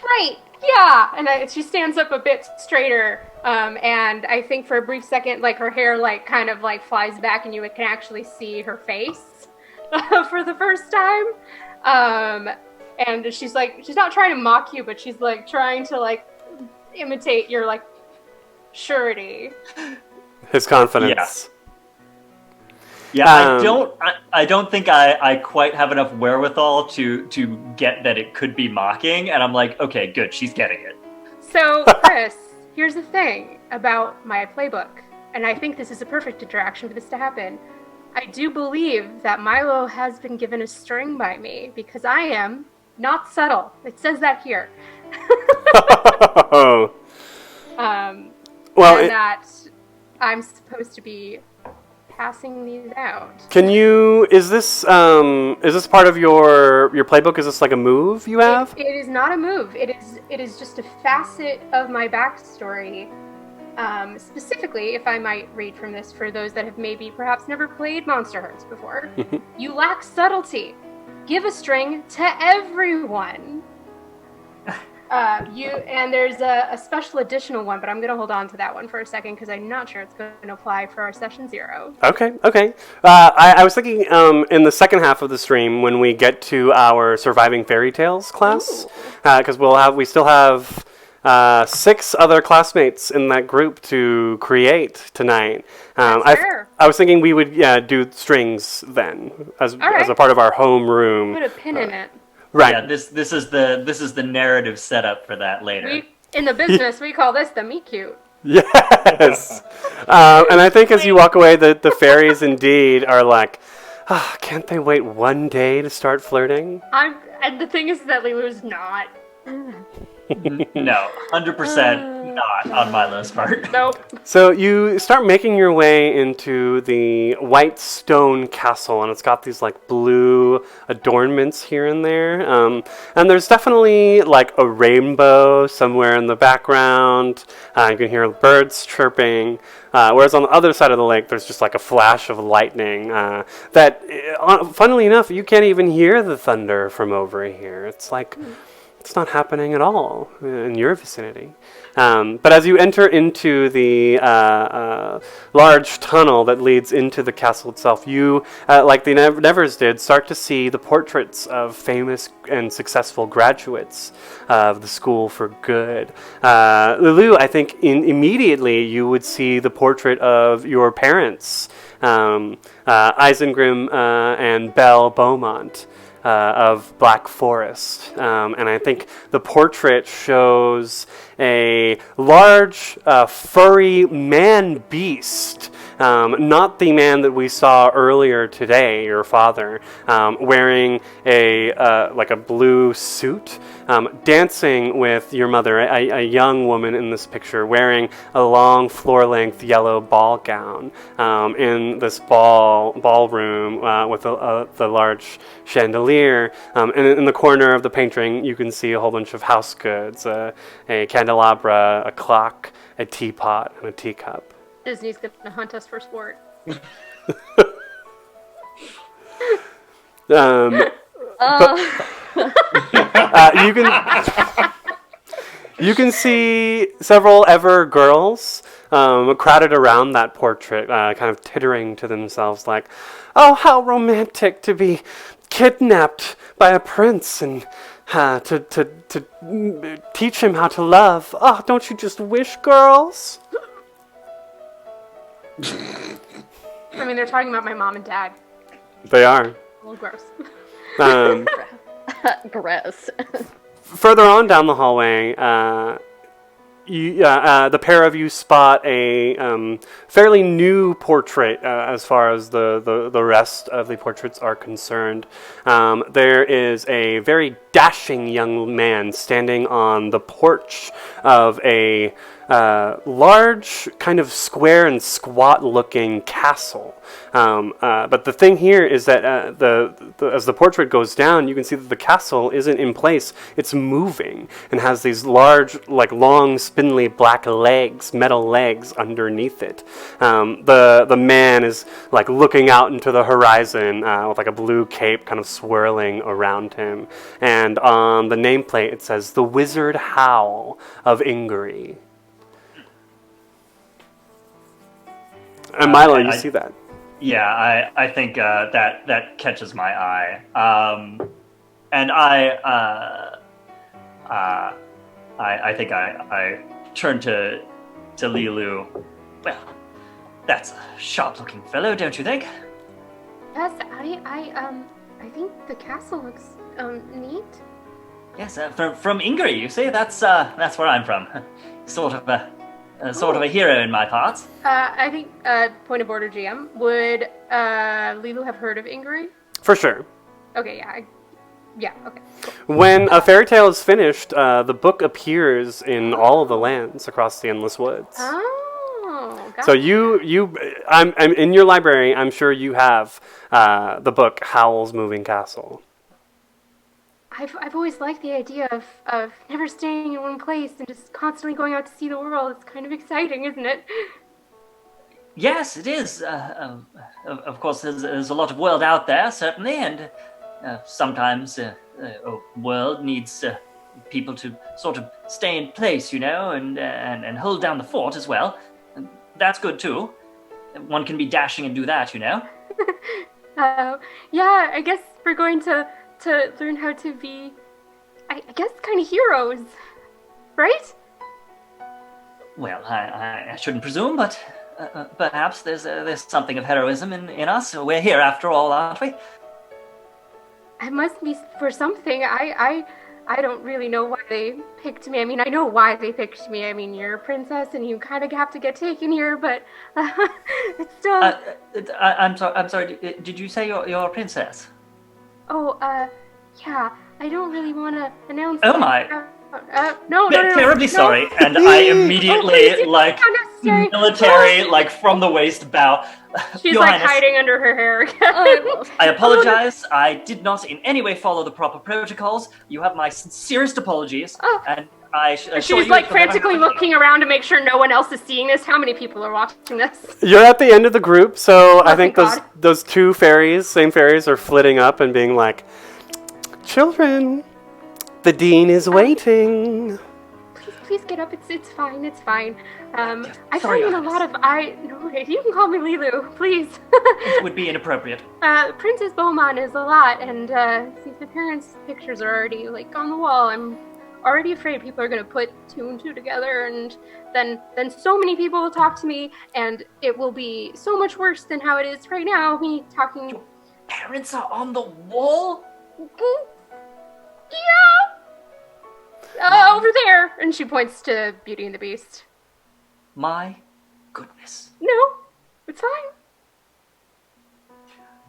Right, yeah. And she stands up a bit straighter, and I think for a brief second, like her hair like kind of like flies back and you can actually see her face for the first time. And she's not trying to mock you, but she's like trying to like imitate your like surety. His confidence. Yeah, I don't think I quite have enough wherewithal to get that it could be mocking, and I'm like, okay, good, she's getting it. So, Chris, here's the thing about my playbook, and I think this is a perfect interaction for this to happen. I do believe that Milo has been given a string by me, because I am not subtle. It says that here. That I'm supposed to be passing these out. Is this part of your playbook? Is this like a move you have? It is not a move. It is just a facet of my backstory Specifically, if I might read from this for those that have maybe perhaps never played Monster Hearts before, you lack subtlety. Give a string to everyone. And there's a special additional one, but I'm going to hold on to that one for a second because I'm not sure it's going to apply for our session 0. Okay. I was thinking in the second half of the stream when we get to our Surviving Fairy Tales class, because we still have 6 other classmates in that group to create tonight. I was thinking we would do strings then as a part of our homeroom. Put a pin in it. Right. Yeah, this is the narrative setup for that later. In the business, we call this the meet cute. Yes. And I think as you walk away, the fairies indeed are like, can't they wait one day to start flirting? And the thing is that Lilu's not. No, 100% not on Milo's part. Nope. So you start making your way into the white stone castle, and it's got these like blue adornments here and there. And there's definitely like a rainbow somewhere in the background. You can hear birds chirping. Whereas on the other side of the lake, there's just like a flash of lightning that, funnily enough, you can't even hear the thunder from over here. It's like... It's not happening at all in your vicinity. But as you enter into the large tunnel that leads into the castle itself, you, like the Nevers did, start to see the portraits of famous and successful graduates of the School for Good. Lulu, I think immediately you would see the portrait of your parents, Isengrim and Belle Beaumont. Of Black Forest. And I think the portrait shows a large, furry man-beast, not the man that we saw earlier today, your father, wearing like a blue suit, dancing with your mother, a young woman in this picture, wearing a long floor-length yellow ball gown in this ballroom with the large chandelier. And in the corner of the painting, you can see a whole bunch of house goods, a candelabra, a clock, a teapot, and a teacup. Disney's going to hunt us for sport. You can see several ever girls crowded around that portrait, kind of tittering to themselves like, "Oh, how romantic to be kidnapped by a prince and to teach him how to love. Oh, don't you just wish, girls?" I mean, they're talking about my mom and dad. They are. A little gross. Gross. Further on down the hallway, the pair of you spot a fairly new portrait as far as the rest of the portraits are concerned. There is a very dashing young man standing on the porch of a large, kind of square and squat-looking castle. But the thing here is that as the portrait goes down, you can see that the castle isn't in place. It's moving and has these large, like long, spindly black legs, metal legs underneath it. The man is like looking out into the horizon with like a blue cape kind of swirling around him. And on the nameplate, it says, "The Wizard Howl of Ingary." And Milo, you see that? Yeah, I think that catches my eye. And I think I turn to Lilu. Well, that's a sharp-looking fellow, don't you think? Yes, I think the castle looks neat. Yes, from Ingary, you see? That's where I'm from. Sort of a hero in my parts. I think, point of order, GM, would Lilu have heard of Ingary? For sure. Okay, yeah, okay. Cool. When a fairy tale is finished, the book appears in all of the lands across the Endless Woods. Oh, gotcha. So I'm in your library. I'm sure you have the book Howl's Moving Castle. I've always liked the idea of never staying in one place and just constantly going out to see the world. It's kind of exciting, isn't it? Yes, it is. Of course, there's a lot of world out there, certainly, and sometimes a world needs people to sort of stay in place, and hold down the fort as well. That's good too. One can be dashing and do that, Yeah, I guess we're going to learn how to be, I guess, kind of heroes, right? Well, I shouldn't presume, but perhaps there's something of heroism in us. We're here after all, aren't we? It must be for something. I don't really know why they picked me. I mean, I know why they picked me. I mean, you're a princess and you kind of have to get taken here, but it's still... I'm sorry. Did you say you're a princess? Oh, yeah. I don't really want to announce... Oh, my. No. Terribly sorry, and I immediately, military, from the waist bow. She's Your Highness, hiding under her hair again. I apologize. I did not in any way follow the proper protocols. You have my sincerest apologies, and I assure She's you frantically looking around to make sure no one else is seeing this. How many people are watching this? You're at the end of the group, so I think thank God. those two same fairies, are flitting up and being like, "Children, the dean is waiting." Please get up. It's fine. It's fine. I Sorry, find in a Agnes. lot of no, you can call me Lilu, please. It would be inappropriate. Princess Beaumont is a lot, and since the parents' pictures are already on the wall, I'm already afraid people are gonna put two and two together, and then so many people will talk to me, and it will be so much worse than how it is right now. Me talking. Your parents are on the wall? Yeah. Over there, and she points to Beauty and the Beast. My goodness. No, it's fine.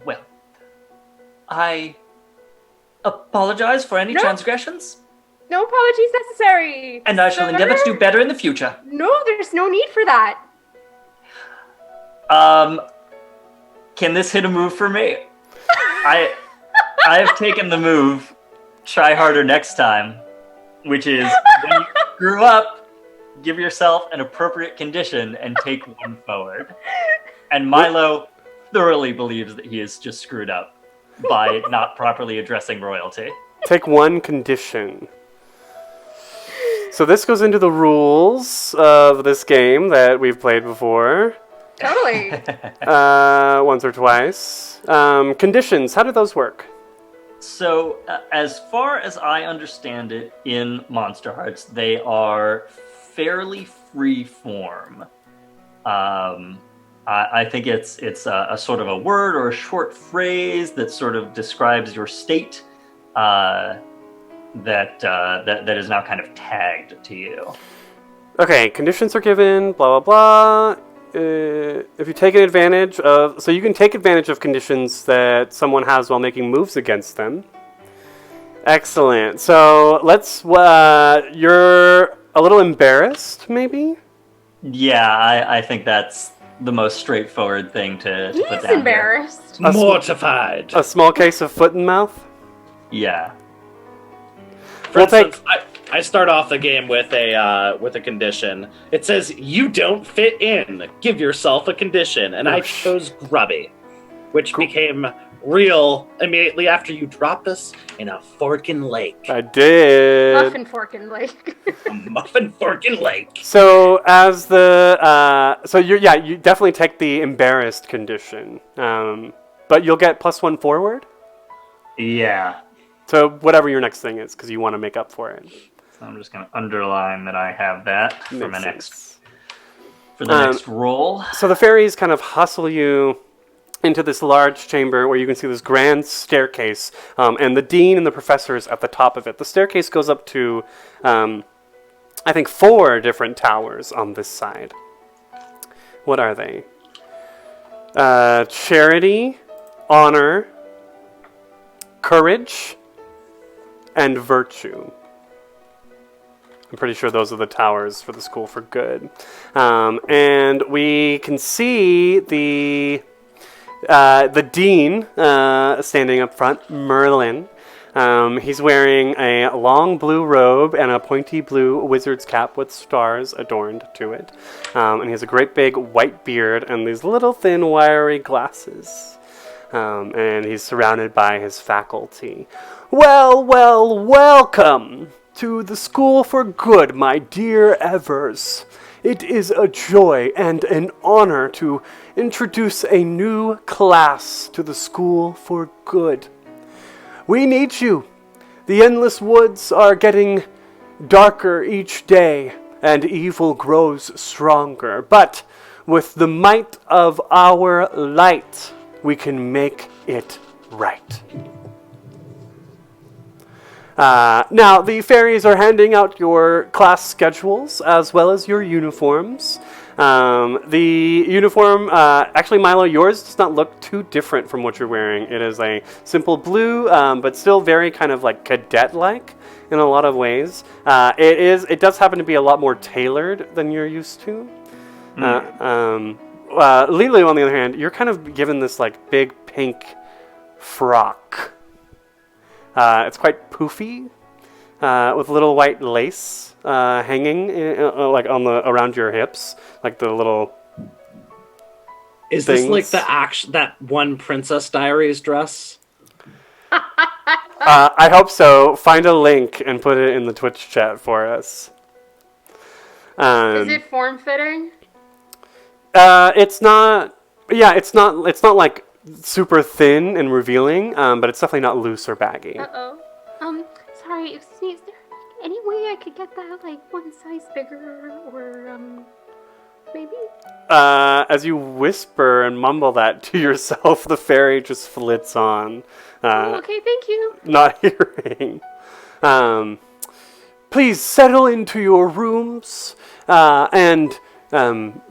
Well, I apologize for any No. transgressions, No apologies necessary. and I shall endeavor to do better in the future. No, there's no need for that. Can this hit a move for me? I have taken the move, try harder next time, which is when you screw up, give yourself an appropriate condition and take one forward. And Milo thoroughly believes that he has just screwed up by not properly addressing royalty. Take one condition. So this goes into the rules of this game that we've played before. Totally. Once or twice. Conditions, how do those work? So, as far as I understand it in Monster Hearts, they are fairly free form. I think it's a sort of a word or a short phrase that sort of describes your state that is now kind of tagged to you. Okay, conditions are given, blah, blah, blah. If you take advantage of... So you can take advantage of conditions that someone has while making moves against them. Excellent. So let's... you're a little embarrassed, maybe? Yeah, I think that's the most straightforward thing to put He's down embarrassed. Mortified. A small case of foot and mouth? Here. Yeah. For instance, I start off the game with a condition. It says, "You don't fit in. Give yourself a condition." And I chose grubby, which became real immediately after you dropped us in a forkin lake. I did. Muffin forkin lake. A muffin forkin lake. So as the... so you definitely take the embarrassed condition. But you'll get +1 forward? Yeah. So whatever your next thing is, because you want to make up for it. So I'm just going to underline that I have that for Makes my sense. for the next roll. So the fairies kind of hustle you into this large chamber where you can see this grand staircase, and the dean and the professor is at the top of it. The staircase goes up to, I think, 4 different towers on this side. What are they? Charity, honor, courage, and virtue. I'm pretty sure those are the towers for the School for Good. And we can see the dean standing up front, Merlin. He's wearing a long blue robe and a pointy blue wizard's cap with stars adorned to it. And he has a great big white beard and these little thin wiry glasses. And he's surrounded by his faculty. Well, welcome to the School for Good, my dear Evers. It is a joy and an honor to introduce a new class to the School for Good. We need you. The endless woods are getting darker each day, and evil grows stronger. But with the might of our light, we can make it right. Now, the fairies are handing out your class schedules as well as your uniforms. The uniform, actually, Milo, yours does not look too different from what you're wearing. It is a simple blue, but still very kind of like cadet-like in a lot of ways. It does happen to be a lot more tailored than you're used to. Lulu, on the other hand, you're kind of given this like big pink frock. It's quite poofy, with little white lace hanging like around your hips, like the little. Is things. this like that one Princess Diaries dress? I hope so. Find a link and put it in the Twitch chat for us. Is it form-fitting? It's not. Yeah, it's not. It's not like super thin and revealing, but it's definitely not loose or baggy. Uh-oh. Sorry, excuse me, is there any way I could get that, like, one size bigger, or, maybe? As you whisper and mumble that to yourself, the fairy just flits on. Okay, thank you. Not hearing. Please settle into your rooms, and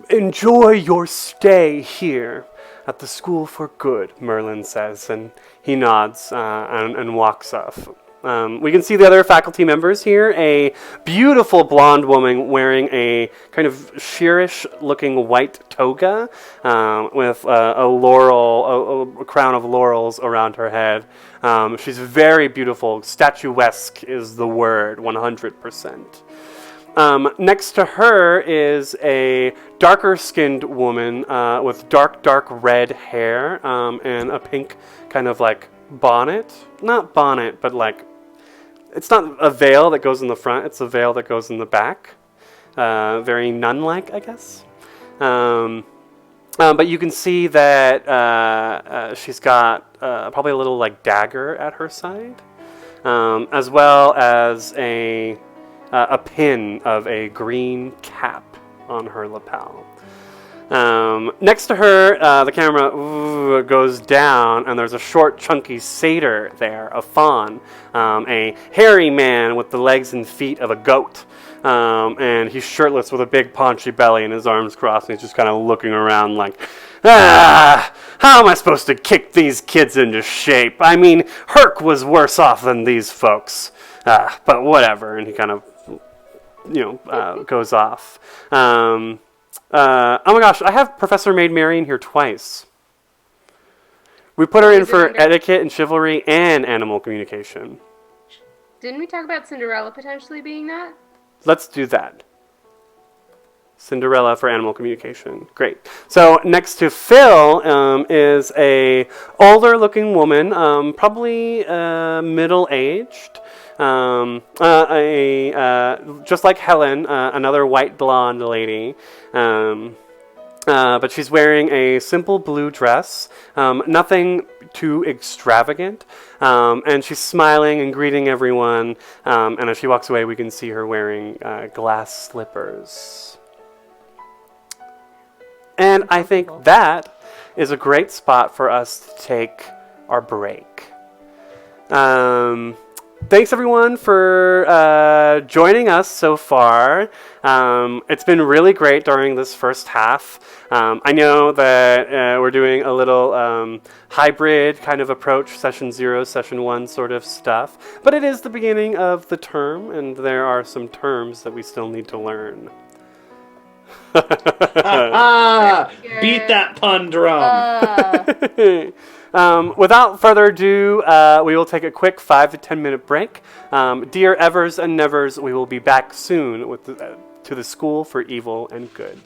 enjoy your stay here at the School for Good, Merlin says, and he nods and walks off. We can see the other faculty members here. A beautiful blonde woman wearing a kind of shearish-looking white toga with a crown of laurels around her head. She's very beautiful. Statuesque is the word, 100%. Next to her is a darker-skinned woman with dark red hair and a pink kind of like bonnet. Not bonnet, but like, it's not a veil that goes in the front, it's a veil that goes in the back. Very nun-like, I guess. But you can see that she's got probably a little like dagger at her side, as well as a pin of a green cap on her lapel. Next to her, the camera goes down, and there's a short, chunky satyr there, a faun, a hairy man with the legs and feet of a goat. And he's shirtless with a big paunchy belly and his arms crossed, and he's just kind of looking around like, how am I supposed to kick these kids into shape? I mean, Herc was worse off than these folks. But whatever, and he kind of goes off. Oh my gosh, I have Professor Maid Marian here twice. We put her in for etiquette and chivalry and animal communication. Didn't we talk about Cinderella potentially being that? Let's do that. Cinderella for animal communication. Great. So next to Phil is a older looking woman, probably middle-aged. Just like Helen, another white blonde lady, but she's wearing a simple blue dress, nothing too extravagant, and she's smiling and greeting everyone, and as she walks away we can see her wearing glass slippers. And I think that is a great spot for us to take our break. Thanks everyone for joining us so far. It's been really great during this first half. I know that we're doing a little hybrid kind of approach, session 0, session 1 sort of stuff. But it is the beginning of the term, and there are some terms that we still need to learn. Beat that pun drum. Without further ado, we will take a quick 5 to 10 minute break. Dear Evers and Nevers, we will be back soon with to the School for Evil and Good.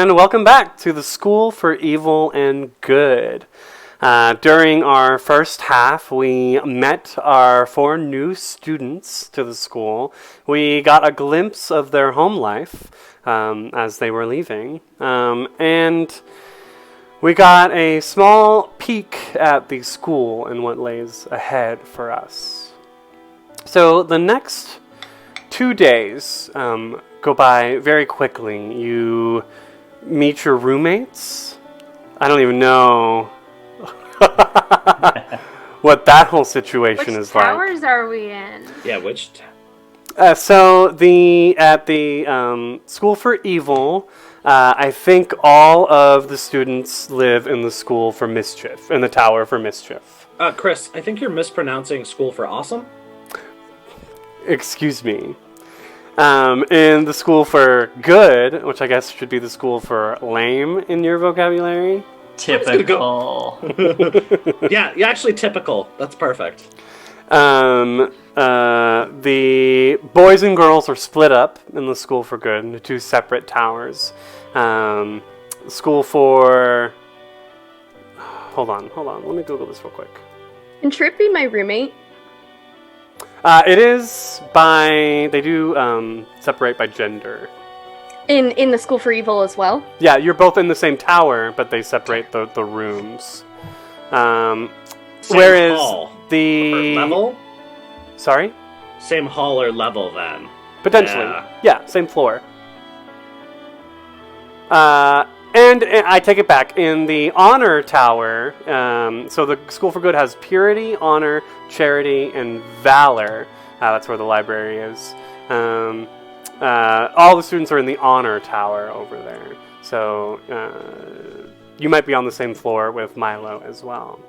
and welcome back to the School for Evil and Good. During our first half, we met our 4 new students to the school. We got a glimpse of their home life as they were leaving, and we got a small peek at the school and what lays ahead for us. So the next 2 days go by very quickly. You meet your roommates. I don't even know what that whole situation is like. Which towers are we in? Yeah, which... So at the School for Evil, I think all of the students live in the School for Mischief, in the Tower for Mischief. Chris, I think you're mispronouncing School for Awesome. Excuse me. In the School for Good, which I guess should be the School for Lame in your vocabulary. Typical. Yeah, actually typical. That's perfect. The boys and girls are split up in the School for Good into 2 separate towers. School for... Hold on. Let me Google this real quick. Can Trip be my roommate? It is by... They do separate by gender. In the School for Evil as well? Yeah, you're both in the same tower, but they separate the rooms. Same Whereas hall. the... Or level? Sorry? Same hall or level then. Potentially. Yeah, same floor. And I take it back. In the Honor Tower, so the School for Good has Purity, Honor, Charity, and Valor. That's where the library is. All the students are in the Honor Tower over there. So you might be on the same floor with Milo as well.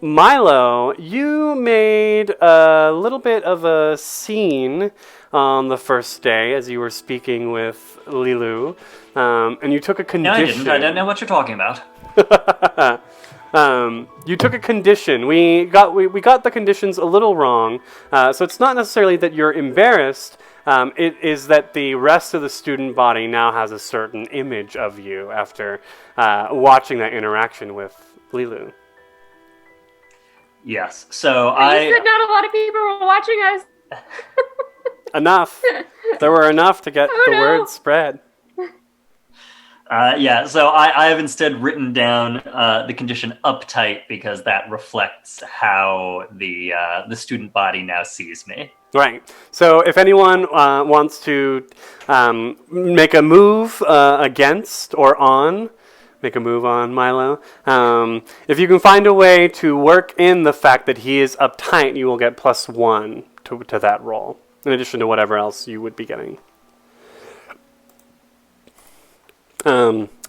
Milo, you made a little bit of a scene on the first day as you were speaking with Lilu, and you took a condition. No, I didn't. I don't know what you're talking about. You took a condition. We got the conditions a little wrong, so it's not necessarily that you're embarrassed. It is that the rest of the student body now has a certain image of you after watching that interaction with Lilu. Yes. So You said not a lot of people were watching us. Enough. There were enough to get the word spread. Yeah, so I have instead written down the condition uptight because that reflects how the student body now sees me. Right. So if anyone wants to make a move against or on, make a move on Milo, if you can find a way to work in the fact that he is uptight, you will get +1 to that roll, in addition to whatever else you would be getting.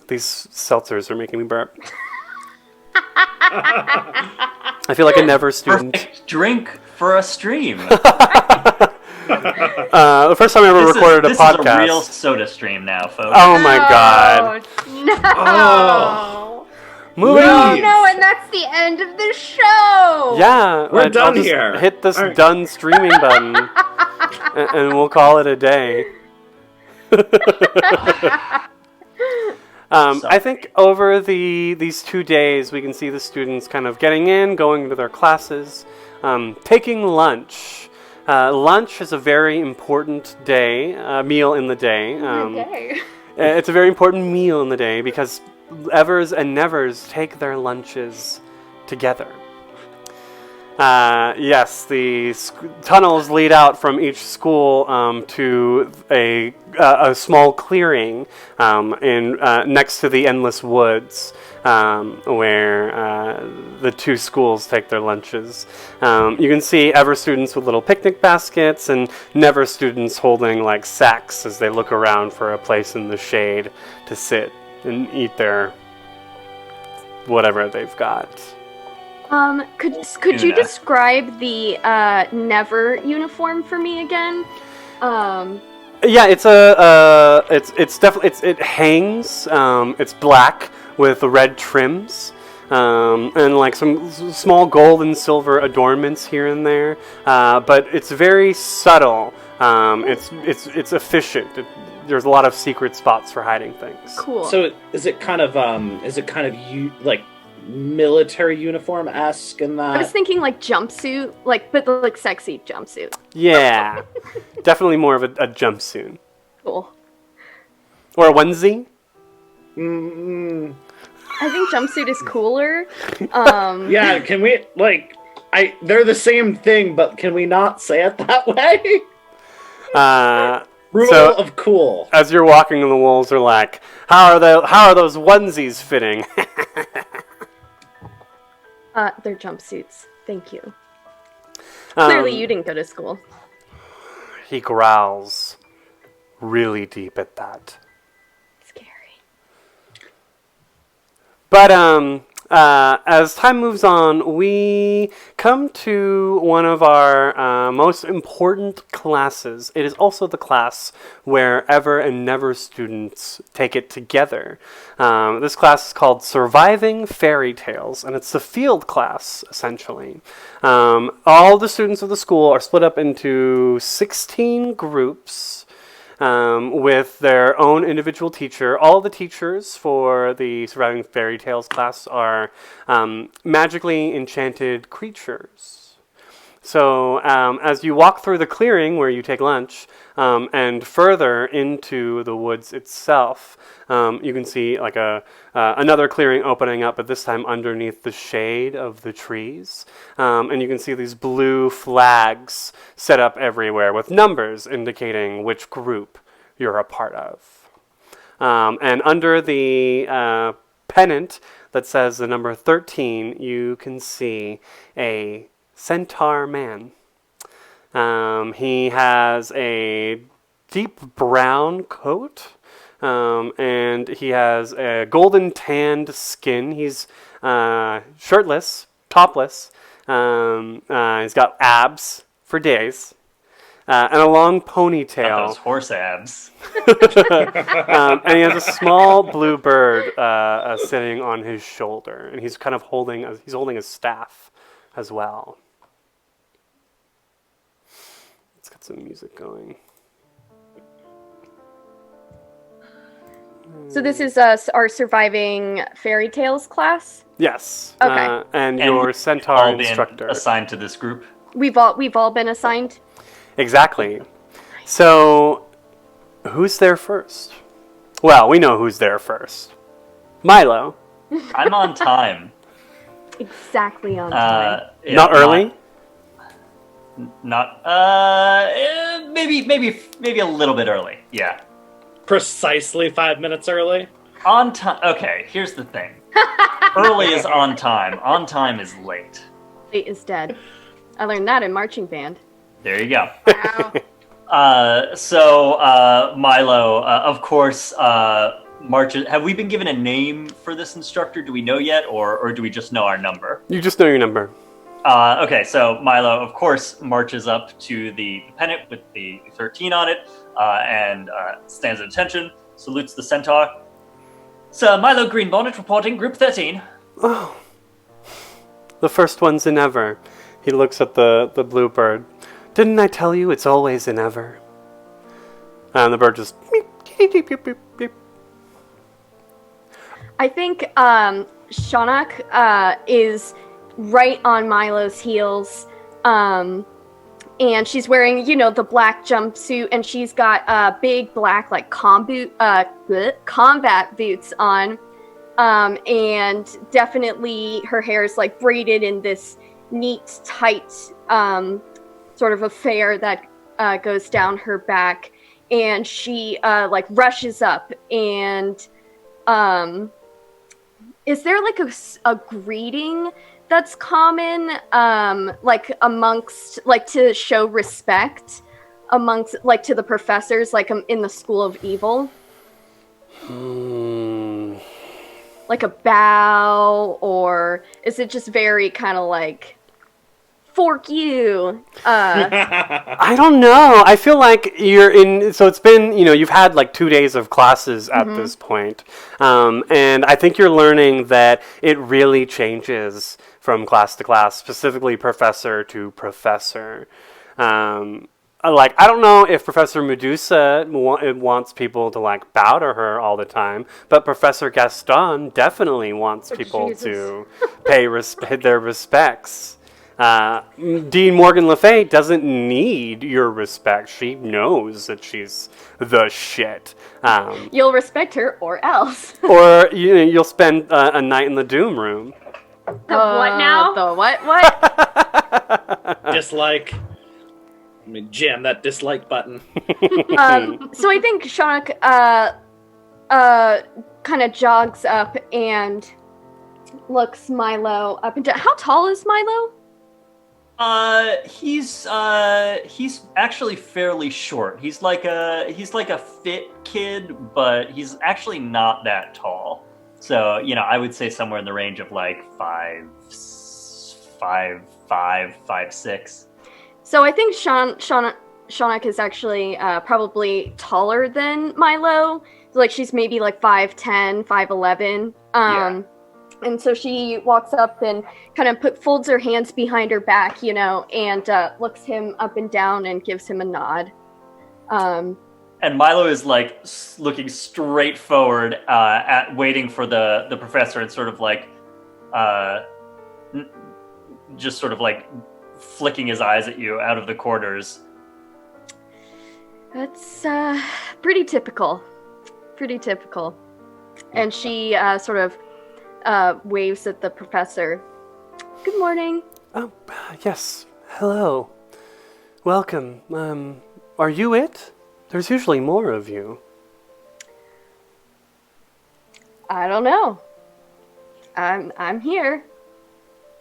These seltzers are making me burp. I feel like a never student. Perfect drink for a stream. The first time I ever recorded a podcast. This is a real soda stream now, folks. Oh my god. No. Oh. Moving on. No, and that's the end of the show. Yeah, We're I'll done just here. Hit this Alright. done streaming button, and we'll call it a day. I think over these 2 days, we can see the students kind of getting in, going to their classes, taking lunch. Lunch is a very important meal in the day. It's a very important meal in the day because Evers and Nevers take their lunches together. Yes, the tunnels lead out from each school to a small clearing next to the Endless Woods, where the 2 schools take their lunches. You can see Ever students with little picnic baskets and Never students holding like sacks as they look around for a place in the shade to sit and eat their whatever they've got. Could you describe the Never uniform for me again? Yeah, it's definitely it hangs. It's black with red trims, and like some small gold and silver adornments here and there. But it's very subtle. It's efficient. There's a lot of secret spots for hiding things. Cool. So is it kind of like military uniform-esque in that? I was thinking like jumpsuit, but like sexy jumpsuit. Yeah, definitely more of a jumpsuit Cool. or a onesie. I think jumpsuit is cooler. Yeah, can we they're the same thing, but can we not say it that way? Rule of cool. As you're walking, the wolves are like, "How are those onesies fitting?" They're jumpsuits. Thank you. Clearly, you didn't go to school. He growls really deep at that. Scary. But as time moves on, we come to one of our most important classes. It is also the class where Ever and Never students take it together. This class is called Surviving Fairy Tales, and it's the field class, essentially. All the students of the school are split up into 16 groups. With their own individual teacher. All the teachers for the Surviving Fairy Tales class are magically enchanted creatures. So as you walk through the clearing where you take lunch and further into the woods itself, you can see like another clearing opening up, but this time underneath the shade of the trees. And you can see these blue flags set up everywhere with numbers indicating which group you're a part of. And under the pennant that says the number 13, you can see a centaur man. He has a deep brown coat, and he has a golden tanned skin. He's shirtless, topless. He's got abs for days, and a long ponytail. Those horse abs. And he has a small blue bird sitting on his shoulder, and he's kind of holding a staff as well. Let's get some music going. So this is our Surviving Fairy Tales class. Yes. Okay. And your centaur all been instructor. assigned to this group. We've all been assigned. Exactly. So, who's there first? Well, we know who's there first. Milo. I'm on time. Exactly on time. Yeah, Not early? Maybe a little bit early. Yeah. Precisely 5 minutes early. On time. Okay, here's the thing. Early is on time. On time is late. Late is dead. I learned that in marching band. There you go. Wow. So Milo, of course, marches. Have we been given a name for this instructor? Do we know yet, or do we just know our number? You just know your number. Okay, so Milo, of course, marches up to the pennant with the 13 on it, and stands at attention, salutes the centaur. Sir Milo Greenbonnet reporting, Group 13. Oh. The first one's in Ever. He looks at the blue bird. Didn't I tell you it's always in Ever? And the bird just... beep, beep, beep, beep, beep. I think Shinnok is right on Milo's heels, and she's wearing, the black jumpsuit, and she's got big black combat boots on, and definitely her hair is braided in this neat, tight sort of affair that goes down her back, and she rushes up and is there a greeting that's common amongst to show respect amongst to the professors in the School of Evil? Like a bow, or is it just very kind of fork you? I don't know. I feel like you're in... So it's been, you've had 2 days of classes at this point. And I think you're learning that it really changes from class to class, specifically professor to professor. like, I don't know if Professor Medusa wants people to like bow to her all the time, but Professor Gaston definitely wants people Jesus. to pay their respects. Dean Morgan Le Fay doesn't need your respect. She knows that she's the shit. You'll respect her or else. Or you'll spend a night in the Doom Room. The what now? The what? What? Dislike. Let me jam that dislike button. So I think Shinnok kind of jogs up and looks Milo up and down. How tall is Milo? He's actually fairly short. He's like a fit kid, but he's actually not that tall. So, I would say somewhere in the range of like 5'5", 5'6". So I think Shinnok is actually probably taller than Milo. Like she's maybe like 5'10", 5'11". Yeah. And so she walks up and kind of folds her hands behind her back, and looks him up and down and gives him a nod. And Milo is like looking straight forward, at waiting for the professor, and sort of like, just sort of like flicking his eyes at you out of the corners. That's pretty typical. Pretty typical. And she sort of waves at the professor. Good morning. Oh, yes. Hello. Welcome. Are you it? There's usually more of you. I don't know. I'm here.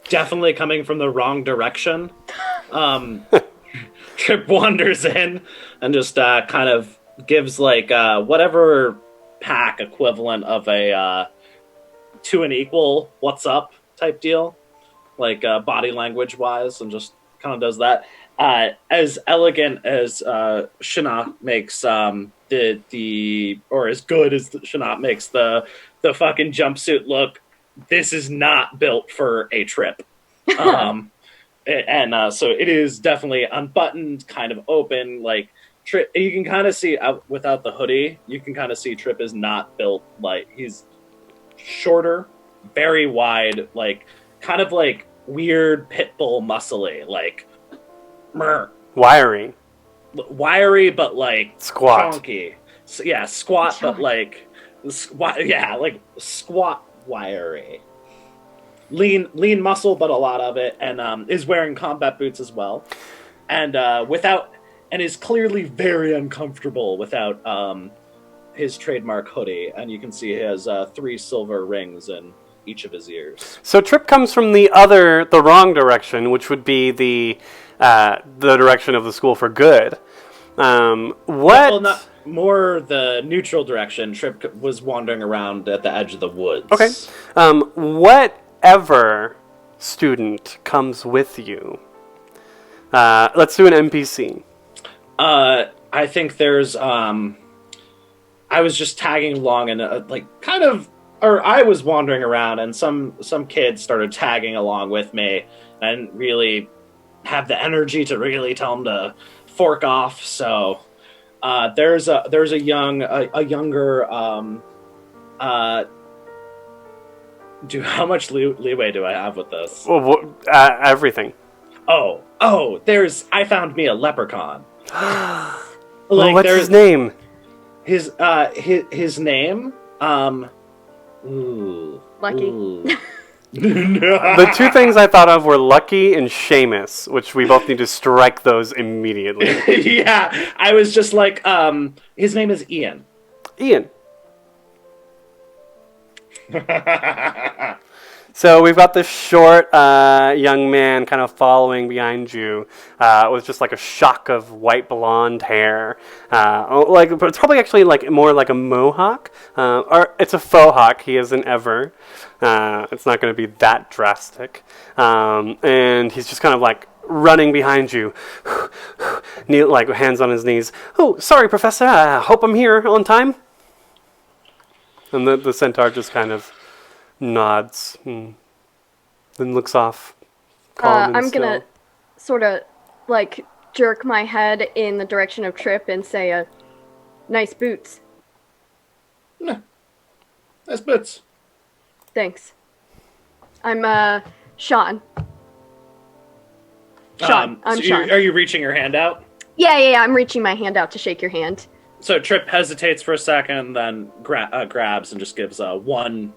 Definitely coming from the wrong direction. Trip wanders in and just kind of gives like whatever pack equivalent of a to an equal what's up type deal, like body language wise, and just kind of does that. As elegant as Shinnok makes the or as good as Shinnok makes the fucking jumpsuit look, this is not built for a trip. So it is definitely unbuttoned, kind of open. Like Trip, you can kind of see without the hoodie, you can kind of see Trip is not built like he's shorter, very wide, like kind of like weird pit bull muscly, like Wiry. wiry, but like Squat. chonky. So, yeah, squat, but like like squat wiry. Lean muscle, but a lot of it, and is wearing combat boots as well, and is clearly very uncomfortable without his trademark hoodie, and you can see he has 3 silver rings in each of his ears. So Trip comes from the wrong direction, which would be the direction of the school for good. What? Well, not more the neutral direction. Trip was wandering around at the edge of the woods. Okay. Whatever student comes with you. Let's do an NPC. I think there's I was just tagging along and I was wandering around and some kids started tagging along with me and really have the energy to really tell them to fork off. So there's a younger how much leeway do I have with this? Well, everything. I found me a leprechaun. Well, what's his name? His name? Lucky. Ooh. The 2 things I thought of were Lucky and Seamus, which we both need to strike those immediately. Yeah, I was just like, his name is Ian. Ian. So we've got this short young man kind of following behind you with just like a shock of white blonde hair. But it's probably actually like more like a mohawk. Or it's a faux hawk. He isn't ever. It's not going to be that drastic. And he's just kind of like running behind you, like hands on his knees. Oh, sorry, Professor. I hope I'm here on time. And the centaur just kind of nods and then looks off. I'm gonna sort of like jerk my head in the direction of Trip and say, nice boots. Nice boots. Thanks. I'm, Sean. Sean. I'm so Sean. Are you reaching your hand out? Yeah, I'm reaching my hand out to shake your hand. So Trip hesitates for a second, then grabs and just gives one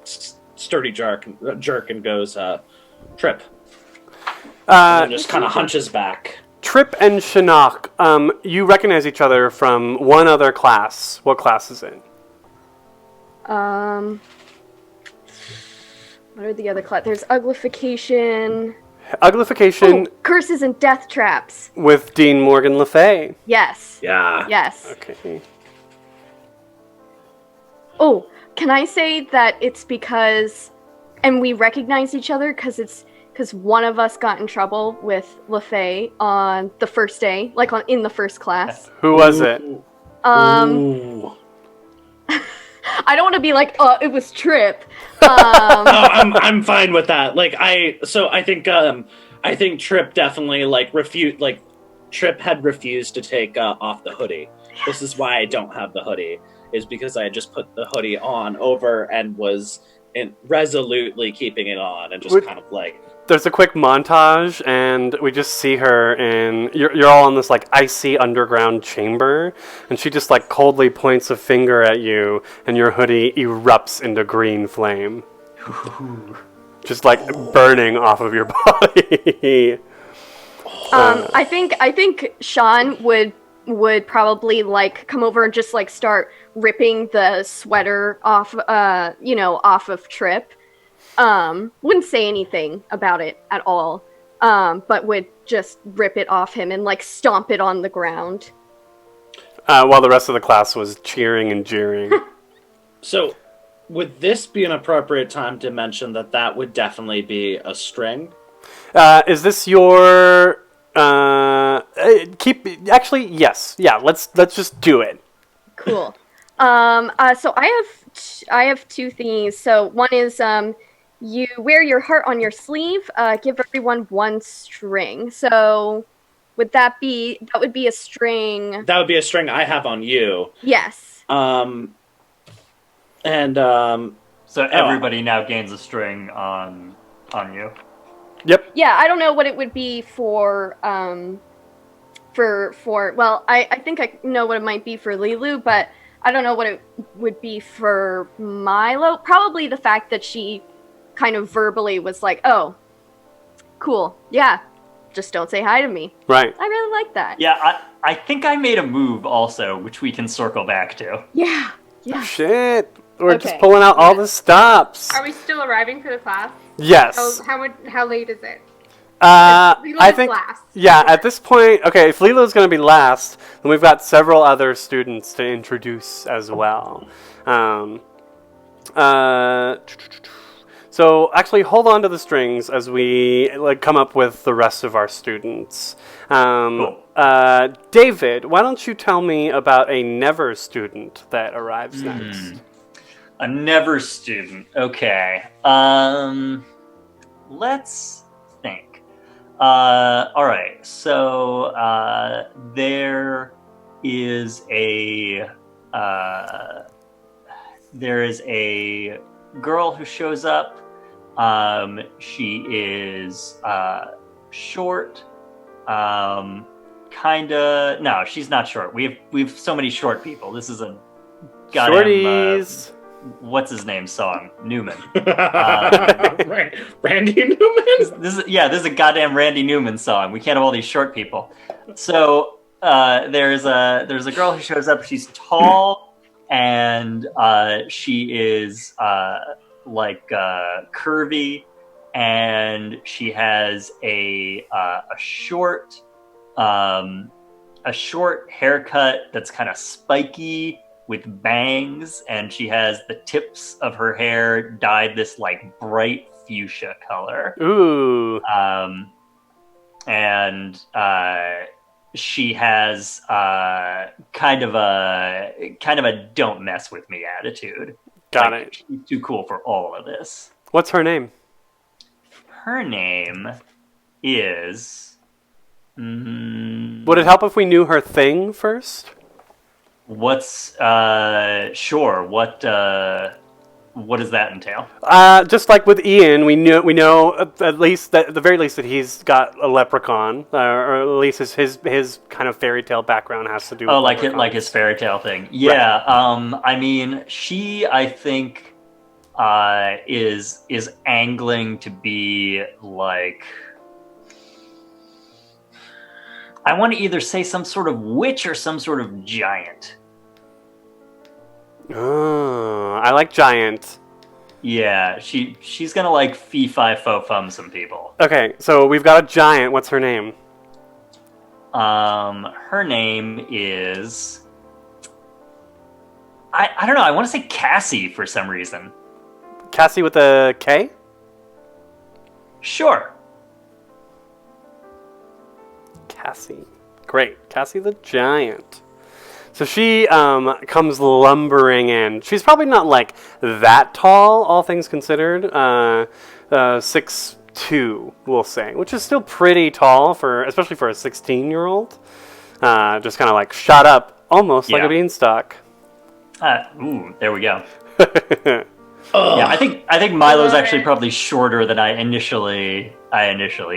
sturdy jerk and goes, Trip. And then just kind of hunches back. Trip and Shinnok, you recognize each other from one other class. What class is it? What are the other class? There's Uglification. Uglification. Oh, Curses and Death Traps. With Dean Morgan Le Fay. Yes. Yeah. Yes. Okay. Oh, can I say that it's because, and we recognize each other because one of us got in trouble with Le Fay on the first day, like in the first class. Who was it? Ooh. I don't want to be like, it was Trip. I'm fine with that. I think Trip definitely Trip had refused to take off the hoodie. Yes. This is why I don't have the hoodie, is because I had just put the hoodie on over and was resolutely keeping it on and just kind of like. There's a quick montage, and we just see her, and you're all in this like icy underground chamber, and she just like coldly points a finger at you, and your hoodie erupts into green flame, just like burning off of your body. I think Sean would probably like come over and just like start ripping the sweater off, off of Trip. Wouldn't say anything about it at all, but would just rip it off him and like stomp it on the ground. While the rest of the class was cheering and jeering. So, would this be an appropriate time to mention that would definitely be a string? Is this your Actually, yes. Yeah, let's just do it. Cool. So I have two things. So one is you wear your heart on your sleeve. Give everyone one string. So would that would be a string? That would be a string I have on you. Yes. So everybody now gains a string on you. Yep. Yeah, I don't know what it would be for well, I think I know what it might be for Lilu, but I don't know what it would be for Milo. Probably the fact that she kind of verbally was like, "Oh, cool. Yeah. Just don't say hi to me." Right. I really like that. Yeah, I think I made a move also, which we can circle back to. Yeah. Oh, shit. We're Okay. just pulling out all the stops. Are we still arriving for the class? Yes. How late is it? I think, last. yeah, at this point, okay, if Lilo's going to be last, then we've got several other students to introduce as well. So actually, hold on to the strings as we come up with the rest of our students. Cool. David, why don't you tell me about a never student that arrives next? A never student. Okay. Let's think. All right. So there is a girl who shows up. She is short. Kinda. No, she's not short. We've so many short people. This is a goddamn Shorties. What's his name song? Newman. Randy Newman? This is a goddamn Randy Newman song. We can't have all these short people. So there's a girl who shows up. She's tall and she is curvy, and she has a short haircut that's kind of spiky with bangs, and she has the tips of her hair dyed this like bright fuchsia color. Ooh. And she has kind of a don't mess with me attitude. Got it. She's too cool for all of this. What's her name? Her name is Mm, Would it help if we knew her thing first? what's sure? What does that entail? Just like with Ian, we know at least that at the very least that he's got a leprechaun, or at least his kind of fairy tale background has to do with Oh, like leprechauns. his fairy tale thing. Yeah. I mean, she, I think, is angling to be like. I want to either say some sort of witch or some sort of giant. Oh, I like giant. Yeah, she's gonna like fee fi fo fum some people. Okay, so we've got a giant. What's her name? Her name is I don't know. I want to say Cassie for some reason. Cassie with a K? Sure. Cassie. Great. Cassie the giant. So she comes lumbering in. She's probably not like that tall, all things considered. 6'2", we'll say, which is still pretty tall especially for a 16-year-old. Just kind of like shot up, almost like Yeah. a beanstalk. There we go. Yeah, I think Milo's actually probably shorter than I initially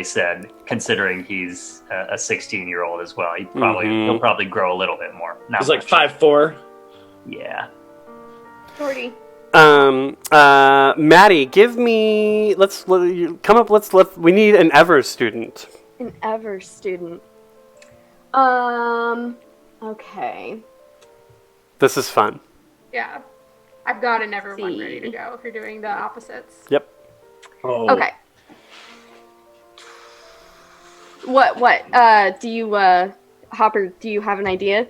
said, considering he's a 16-year-old as well. He'll probably grow a little bit more. Not He's like much. 5'4". Yeah. 40. Maddie, give me. We need an Ever student. An Ever student. Okay. This is fun. Yeah. I've got an ever one See. ready to go if you're doing the opposites. Yep. Oh. Okay. What, do you, Hopper, do you have an idea?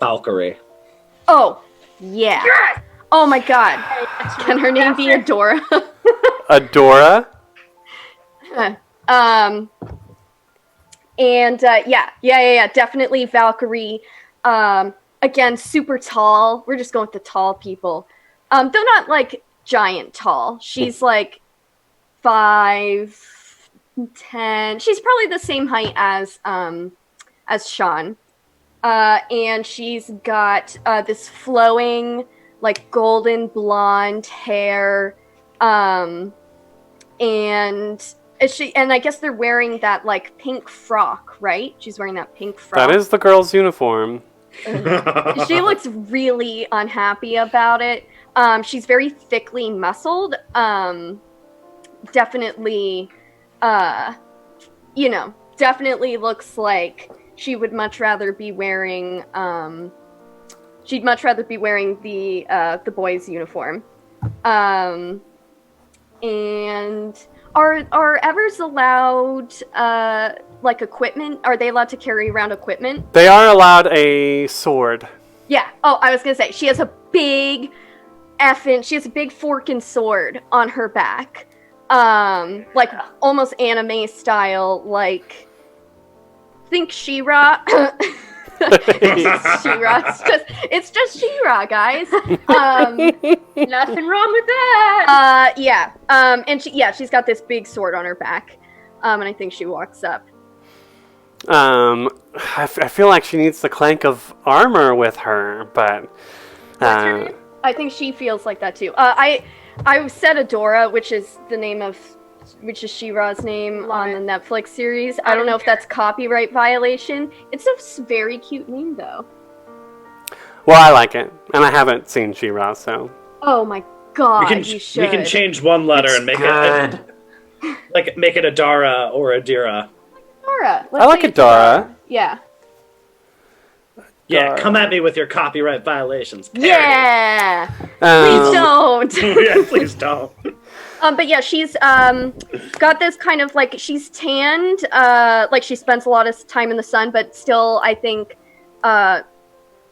Valkyrie. Oh, yeah. Yes! Oh my god. Can her name be Adora? Adora. Yeah, definitely Valkyrie. Again, super tall. We're just going with the tall people. Though not like giant tall. She's like 5'10". She's probably the same height as Sean. And she's got this flowing, like golden blonde hair. And I guess they're wearing that like pink frock, right? She's wearing that pink frock. That is the girl's uniform. She looks really unhappy about it. She's very thickly muscled. Definitely, definitely looks like she would much rather be wearing. She'd much rather be wearing the boys' uniform. And are Evers allowed like equipment? Are they allowed to carry around equipment? They are allowed a sword. Yeah. Oh, I was gonna say she has a big forking sword on her back. Like almost anime style, like think She-Ra. She-Ra. It's just She-Ra, guys. Nothing wrong with that. Yeah. And she's got this big sword on her back. And I think she walks up. I feel like she needs the clank of armor with her, but What's her name? I think she feels like that too. I said Adora, which is She-Ra's name Love on it. the Netflix series. I don't know if that's copyright violation. It's a very cute name though. well, I like it, and I haven't seen She-Ra, so Oh my god, we you should. can change one letter and make Good. it make it Adara or Adira. Adora. I like say it's Adora. Yeah. Yeah, Dara. come at me with your copyright violations. Yeah. Um, Please don't. Yeah, please don't. But yeah, she's got this kind of like she's tanned, like she spends a lot of time in the sun, but still I think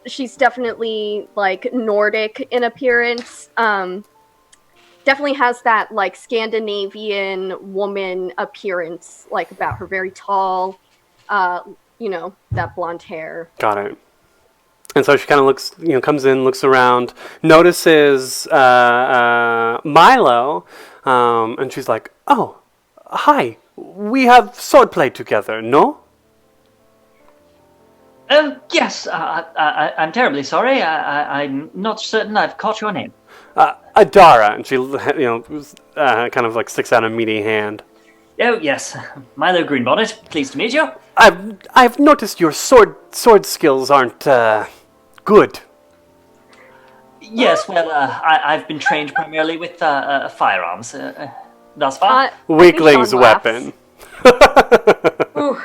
she's definitely like Nordic in appearance. Definitely has that like Scandinavian woman appearance, like about her, very tall, that blonde hair. Got it. And so she kind of looks, comes in, looks around, notices Milo, and she's like, "Oh, hi. We have swordplay together, no?" Yes, I'm terribly sorry. I'm not certain I've caught your name. Adara, and she, kind of like sticks out a meaty hand. Oh, yes. Milo Greenbonnet, pleased to meet you. I've noticed your sword skills aren't good. Yes, well, I've been trained primarily with firearms thus far. I think Weakling's Sean laughs. weapon. Ooh.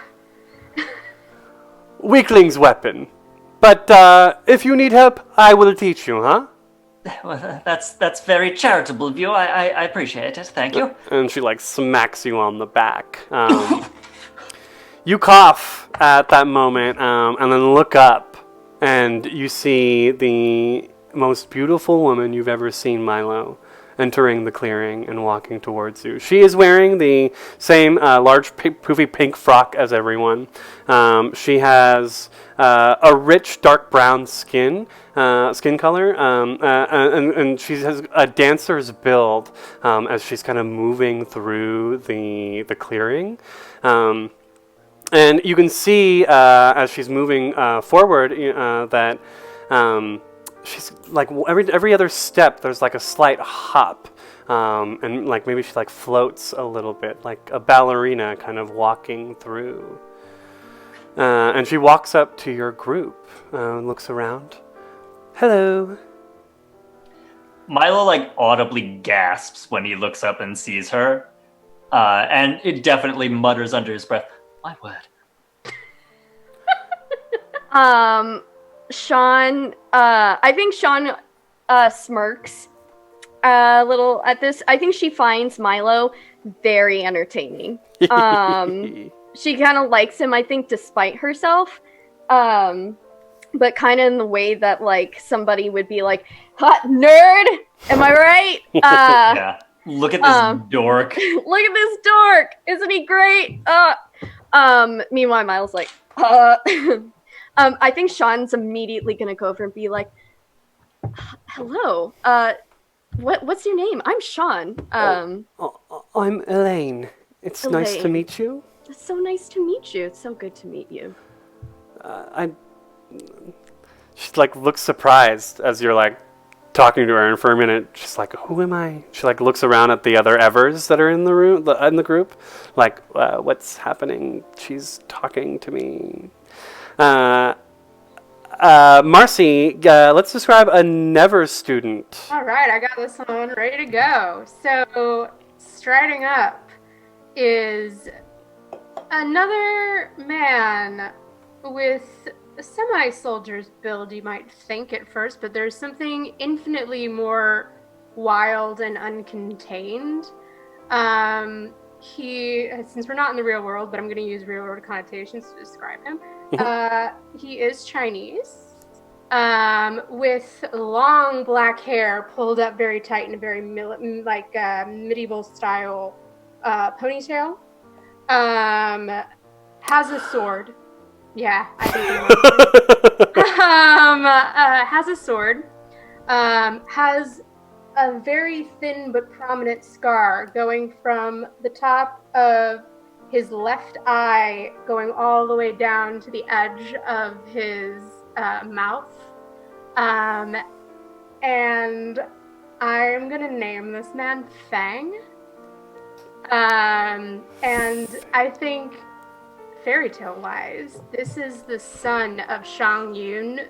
Weakling's weapon. But if you need help, I will teach you, huh? Well, that's very charitable of you. I appreciate it. Thank you. And she like smacks you on the back. You cough at that moment, and then look up, and you see the most beautiful woman you've ever seen, Milo, entering the clearing and walking towards you. She is wearing the same large, poofy pink frock as everyone. She has a rich, dark brown skin color, and she has a dancer's build as she's kind of moving through the clearing. And you can see as she's moving forward that she's like every other step there's like a slight hop, and like maybe she like floats a little bit like a ballerina kind of walking through. And she walks up to your group, looks around. Hello. Milo like audibly gasps when he looks up and sees her, and it definitely mutters under his breath, "My word." Sean, I think Sean smirks a little at this. I think she finds Milo very entertaining. She kind of likes him, I think, despite herself. But kind of in the way that, like, somebody would be like, hot nerd! Am I right? Yeah. Look at this dork. Look at this dork! Isn't he great? Meanwhile, Miles like, I think Sean's immediately gonna go over and be like, hello, what's your name? I'm Sean. I'm Elaine. It's nice to Elaine. meet you. It's so nice to meet you. It's so good to meet you. She like looks surprised as you're like talking to her, and for a minute she's like, "Who am I?" She like looks around at the other Evers that are in the room, in the group, like, "What's happening?" She's talking to me. Marcy, let's describe a never student. All right, I got this one ready to go. So, striding up is another man with a semi-soldier's build, you might think at first, but there's something infinitely more wild and uncontained. Since we're not in the real world, but I'm going to use real world connotations to describe him. He is Chinese, with long black hair pulled up very tight in a very medieval style ponytail. Has a sword. Yeah, I think has a sword. Has a very thin but prominent scar going from the top of his left eye going all the way down to the edge of his mouth. And I'm gonna name this man Fang. And I think fairy tale wise, this is the son of Shang Yun,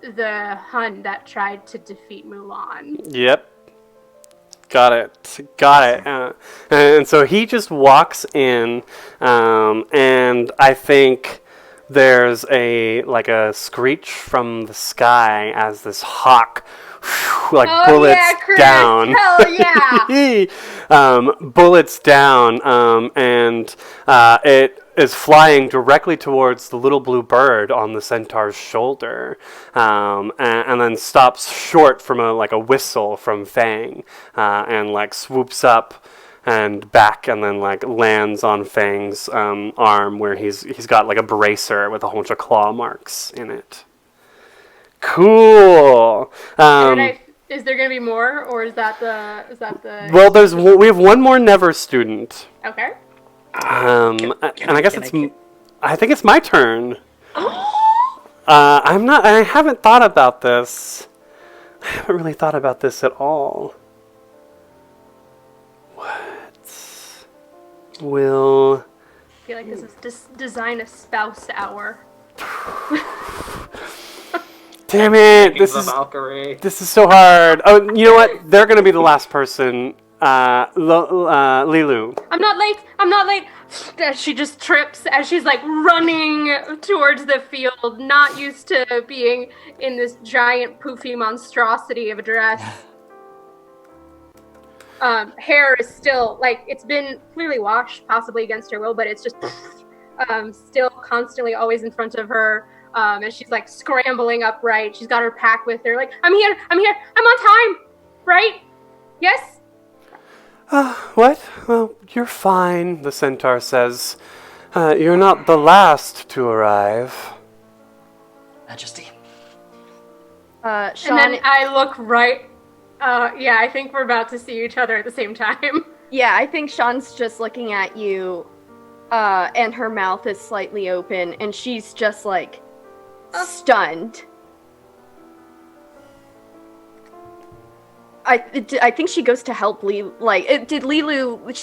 the Hun that tried to defeat Mulan. Yep. Got it. And so he just walks in, and I think there's a screech from the sky as this hawk bullets down. Hell yeah! Bullets down, and it is flying directly towards the little blue bird on the centaur's shoulder, and then stops short from a whistle from Fang, and swoops up and back, and then lands on Fang's arm, where he's got a bracer with a whole bunch of claw marks in it. Cool. Is there gonna be more, or is that the? Well, we have one more never student. Okay. I think it's my turn. I haven't thought about this. I haven't really thought about this at all. What will... I feel like this is design a spouse hour. Damn it! The Valkyrie. This is so hard. Oh, you know what? They're gonna be the last person. Lilu. I'm not late. I'm not late. She just trips as she's like running towards the field, not used to being in this giant poofy monstrosity of a dress. Hair is still like it's been clearly washed, possibly against her will, but it's just still constantly always in front of her. And she's like scrambling upright. She's got her pack with her. Like, I'm here. I'm on time, right? Yes. What? Well, you're fine, the centaur says. You're not the last to arrive. Majesty. Sean, And then I look right. Yeah, I think we're about to see each other at the same time. yeah, I think Sean's just looking at you, and her mouth is slightly open, and she's just like stunned. I think she goes to help Lilu. Like, did Lilu?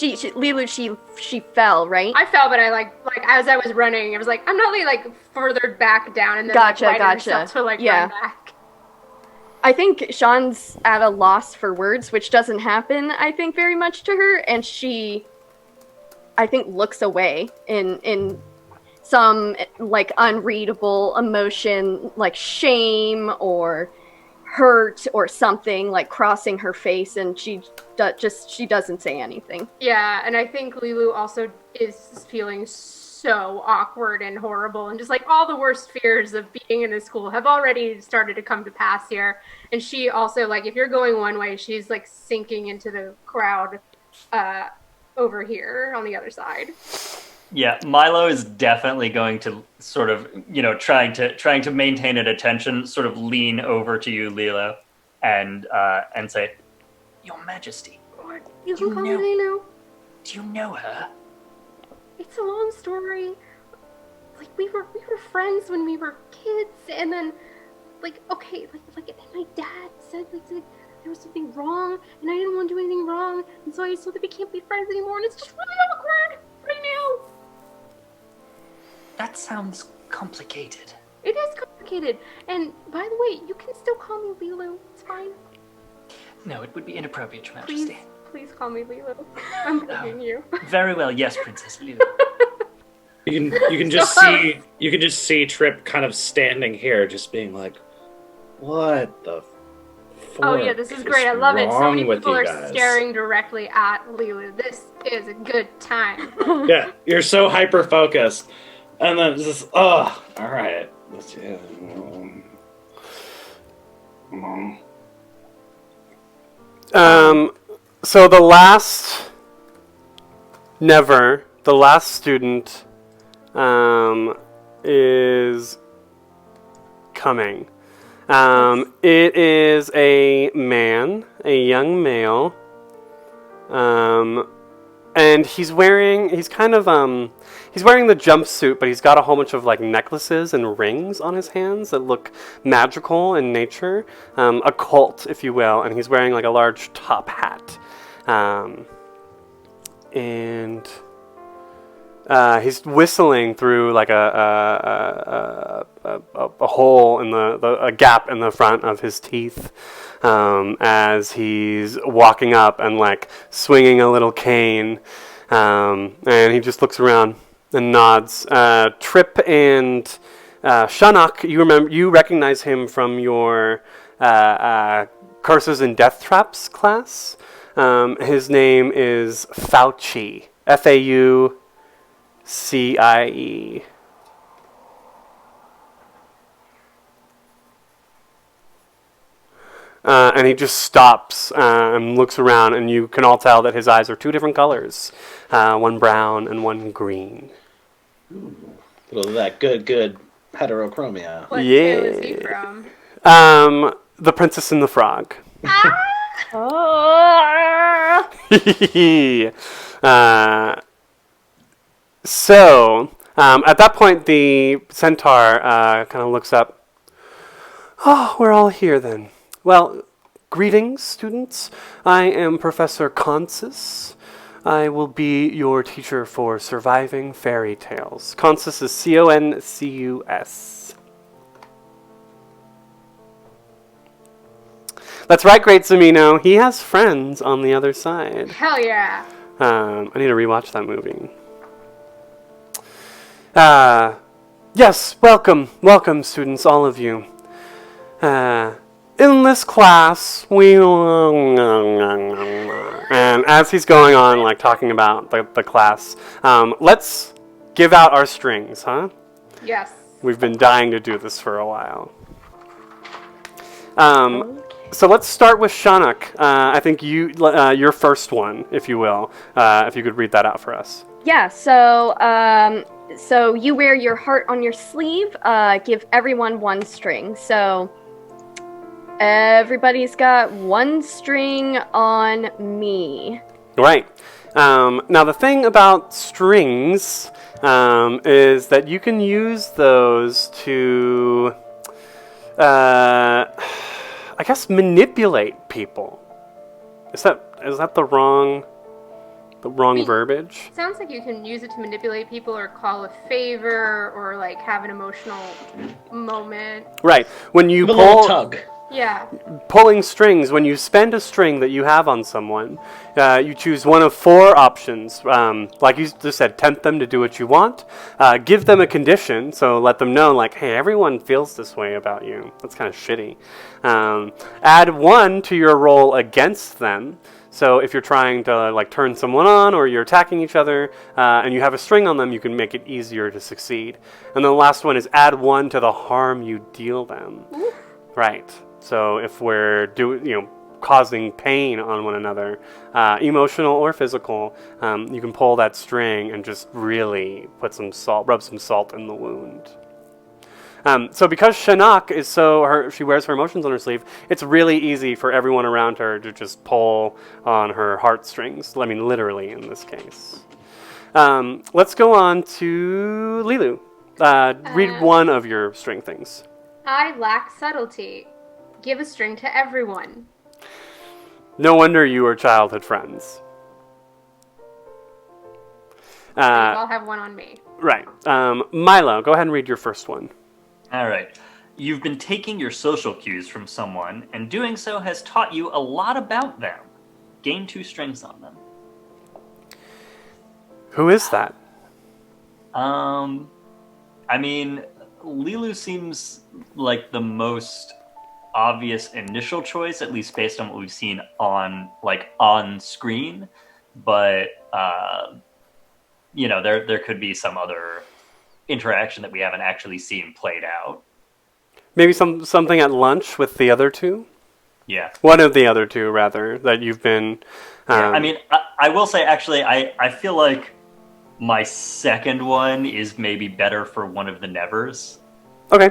She fell, right? I fell, but I like as I was running, it was like I'm not like further back down, and then Gotcha, like, righted gotcha. herself to like Yeah. run back. I think Sean's at a loss for words, which doesn't happen, I think, very much to her, and she, I think, looks away in some like unreadable emotion, like shame or hurt or something, like crossing her face, and she doesn't say anything. Yeah, and I think Lilu also is feeling so awkward and horrible, and just like all the worst fears of being in this school have already started to come to pass here. And she also, like, if you're going one way, she's like sinking into the crowd over here on the other side. Yeah, Milo is definitely going to sort of, trying to maintain an attention, sort of lean over to you, Lilo, and say, "Your Majesty, Or you can call me Lilu. do you know her?" It's a long story. Like we were friends when we were kids, and then and my dad said like there was something wrong, and I didn't want to do anything wrong, and so I told that we can't be friends anymore, and it's just really awkward right now. That sounds complicated. It is complicated, and by the way, you can still call me Lilu. It's fine. No, it would be inappropriate, Your Please, Majesty. please call me Lilu. I'm begging you. Very well, yes, Princess Lilo. You can just see Trip kind of standing here, just being like, "What the? Oh yeah, this is great. I love it. So many people are guys? staring directly at Lilu. This is a good time. Yeah, you're so hyper focused, and then it's just all right. Let's see. So the last student is coming. It is a man, a young male, and he's wearing the jumpsuit, but he's got a whole bunch of like necklaces and rings on his hands that look magical in nature, occult, if you will, and he's wearing like a large top hat, and he's whistling through like a hole in a gap in the front of his teeth, as he's walking up and like swinging a little cane, and he just looks around and nods. Trip and Shinnok, you recognize him from your Curses and Death Traps class. His name is Fauci. Faucie. And he just stops and looks around, and you can all tell that his eyes are two different colors, one brown and one green. Little of that good heterochromia. What tale is he from? The Princess and the Frog. So, At that point, the centaur kind of looks up. Oh, we're all here then. Well, greetings, students. I am Professor Consus. I will be your teacher for surviving fairy tales. Consus is Concus. That's right, Great Zamino. He has friends on the other side. Hell yeah. I need to rewatch that movie. Yes, welcome, students, all of you. In this class, and as he's going on, like talking about the class, let's give out our strings, huh? Yes. We've been dying to do this for a while. So let's start with Shinnok. I think your first one, if you will, if you could read that out for us. Yeah, so you wear your heart on your sleeve, give everyone one string. So everybody's got one string on me. Right. Now the thing about strings is that you can use those to, I guess, manipulate people. Is that the wrong verbiage? Sounds like you can use it to manipulate people or call a favor or like have an emotional moment. Right. When you A little tug. Yeah. pulling strings, when you spend a string that you have on someone, you choose one of four options. Like you just said, tempt them to do what you want. Give them a condition, so let them know, like, hey, everyone feels this way about you. That's kind of shitty. Add one to your roll against them. So if you're trying to like turn someone on or you're attacking each other and you have a string on them, you can make it easier to succeed. And then the last one is add one to the harm you deal them. Ooh. Right. So if we're causing pain on one another, emotional or physical, you can pull that string and just really rub some salt in the wound. So because Shinnok is she wears her emotions on her sleeve, it's really easy for everyone around her to just pull on her heartstrings. I mean, literally in this case. Let's go on to Lilu. Read one of your string things. I lack subtlety. Give a string to everyone. No wonder you were childhood friends. You all have one on me. Right. Milo, go ahead and read your first one. All right. You've been taking your social cues from someone, and doing so has taught you a lot about them. Gain 2 strings on them. Who is that? I mean, Lilu seems like the most obvious initial choice, at least based on what we've seen on screen. But there could be some other interaction that we haven't actually seen played out. Maybe something at lunch with the other two? Yeah. One of the other two, rather, that you've been... Yeah, I mean, I will say, actually, I feel like my second one is maybe better for one of the Nevers. Okay.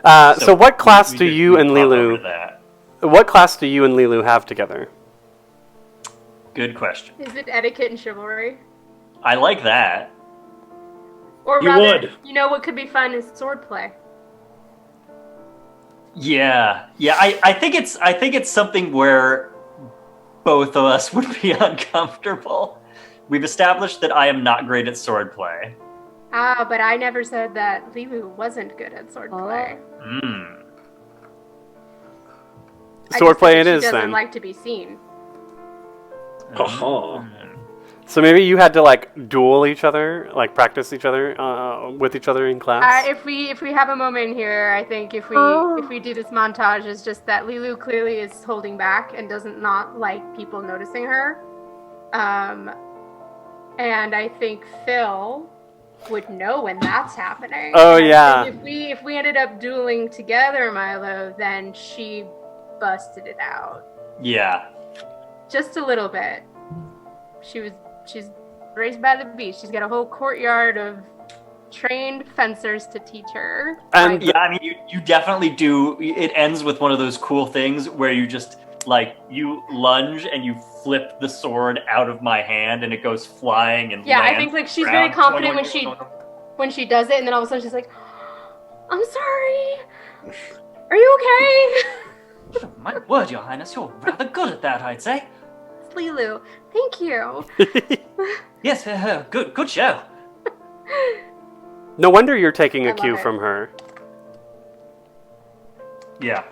So what class do you and Lilu... What class do you and Lilu have together? Good question. Is it etiquette and chivalry? I like that. Or You rather, would. you know what could be fun is swordplay. Yeah. I think it's something where both of us would be uncomfortable. We've established that I am not great at swordplay. Ah, but I never said that Lilu wasn't good at swordplay. Swordplay it is, She doesn't then. like to be seen. Oh. So maybe you had to, like, duel each other, like, practice each other, with each other in class? If we have a moment here, I think if we do this montage, is just that Lilu clearly is holding back and doesn't not like people noticing her. And I think Phil would know when that's happening. Oh, And yeah. If we ended up dueling together, Milo, then she busted it out Yeah. just a little bit. She's raised by the beach. She's got a whole courtyard of trained fencers to teach her. And Yeah, I mean, you definitely do. It ends with one of those cool things where you just, like, you lunge and you flip the sword out of my hand and it goes flying and Yeah, I lands think, like, she's around very confident when she when she does it, and then all of a sudden she's like, I'm sorry. Are you okay? My word, Your Highness, you're rather good at that, I'd say. It's Lilu. Thank you. Yes, good show. No wonder you're taking I a cue love it. from her. Yeah.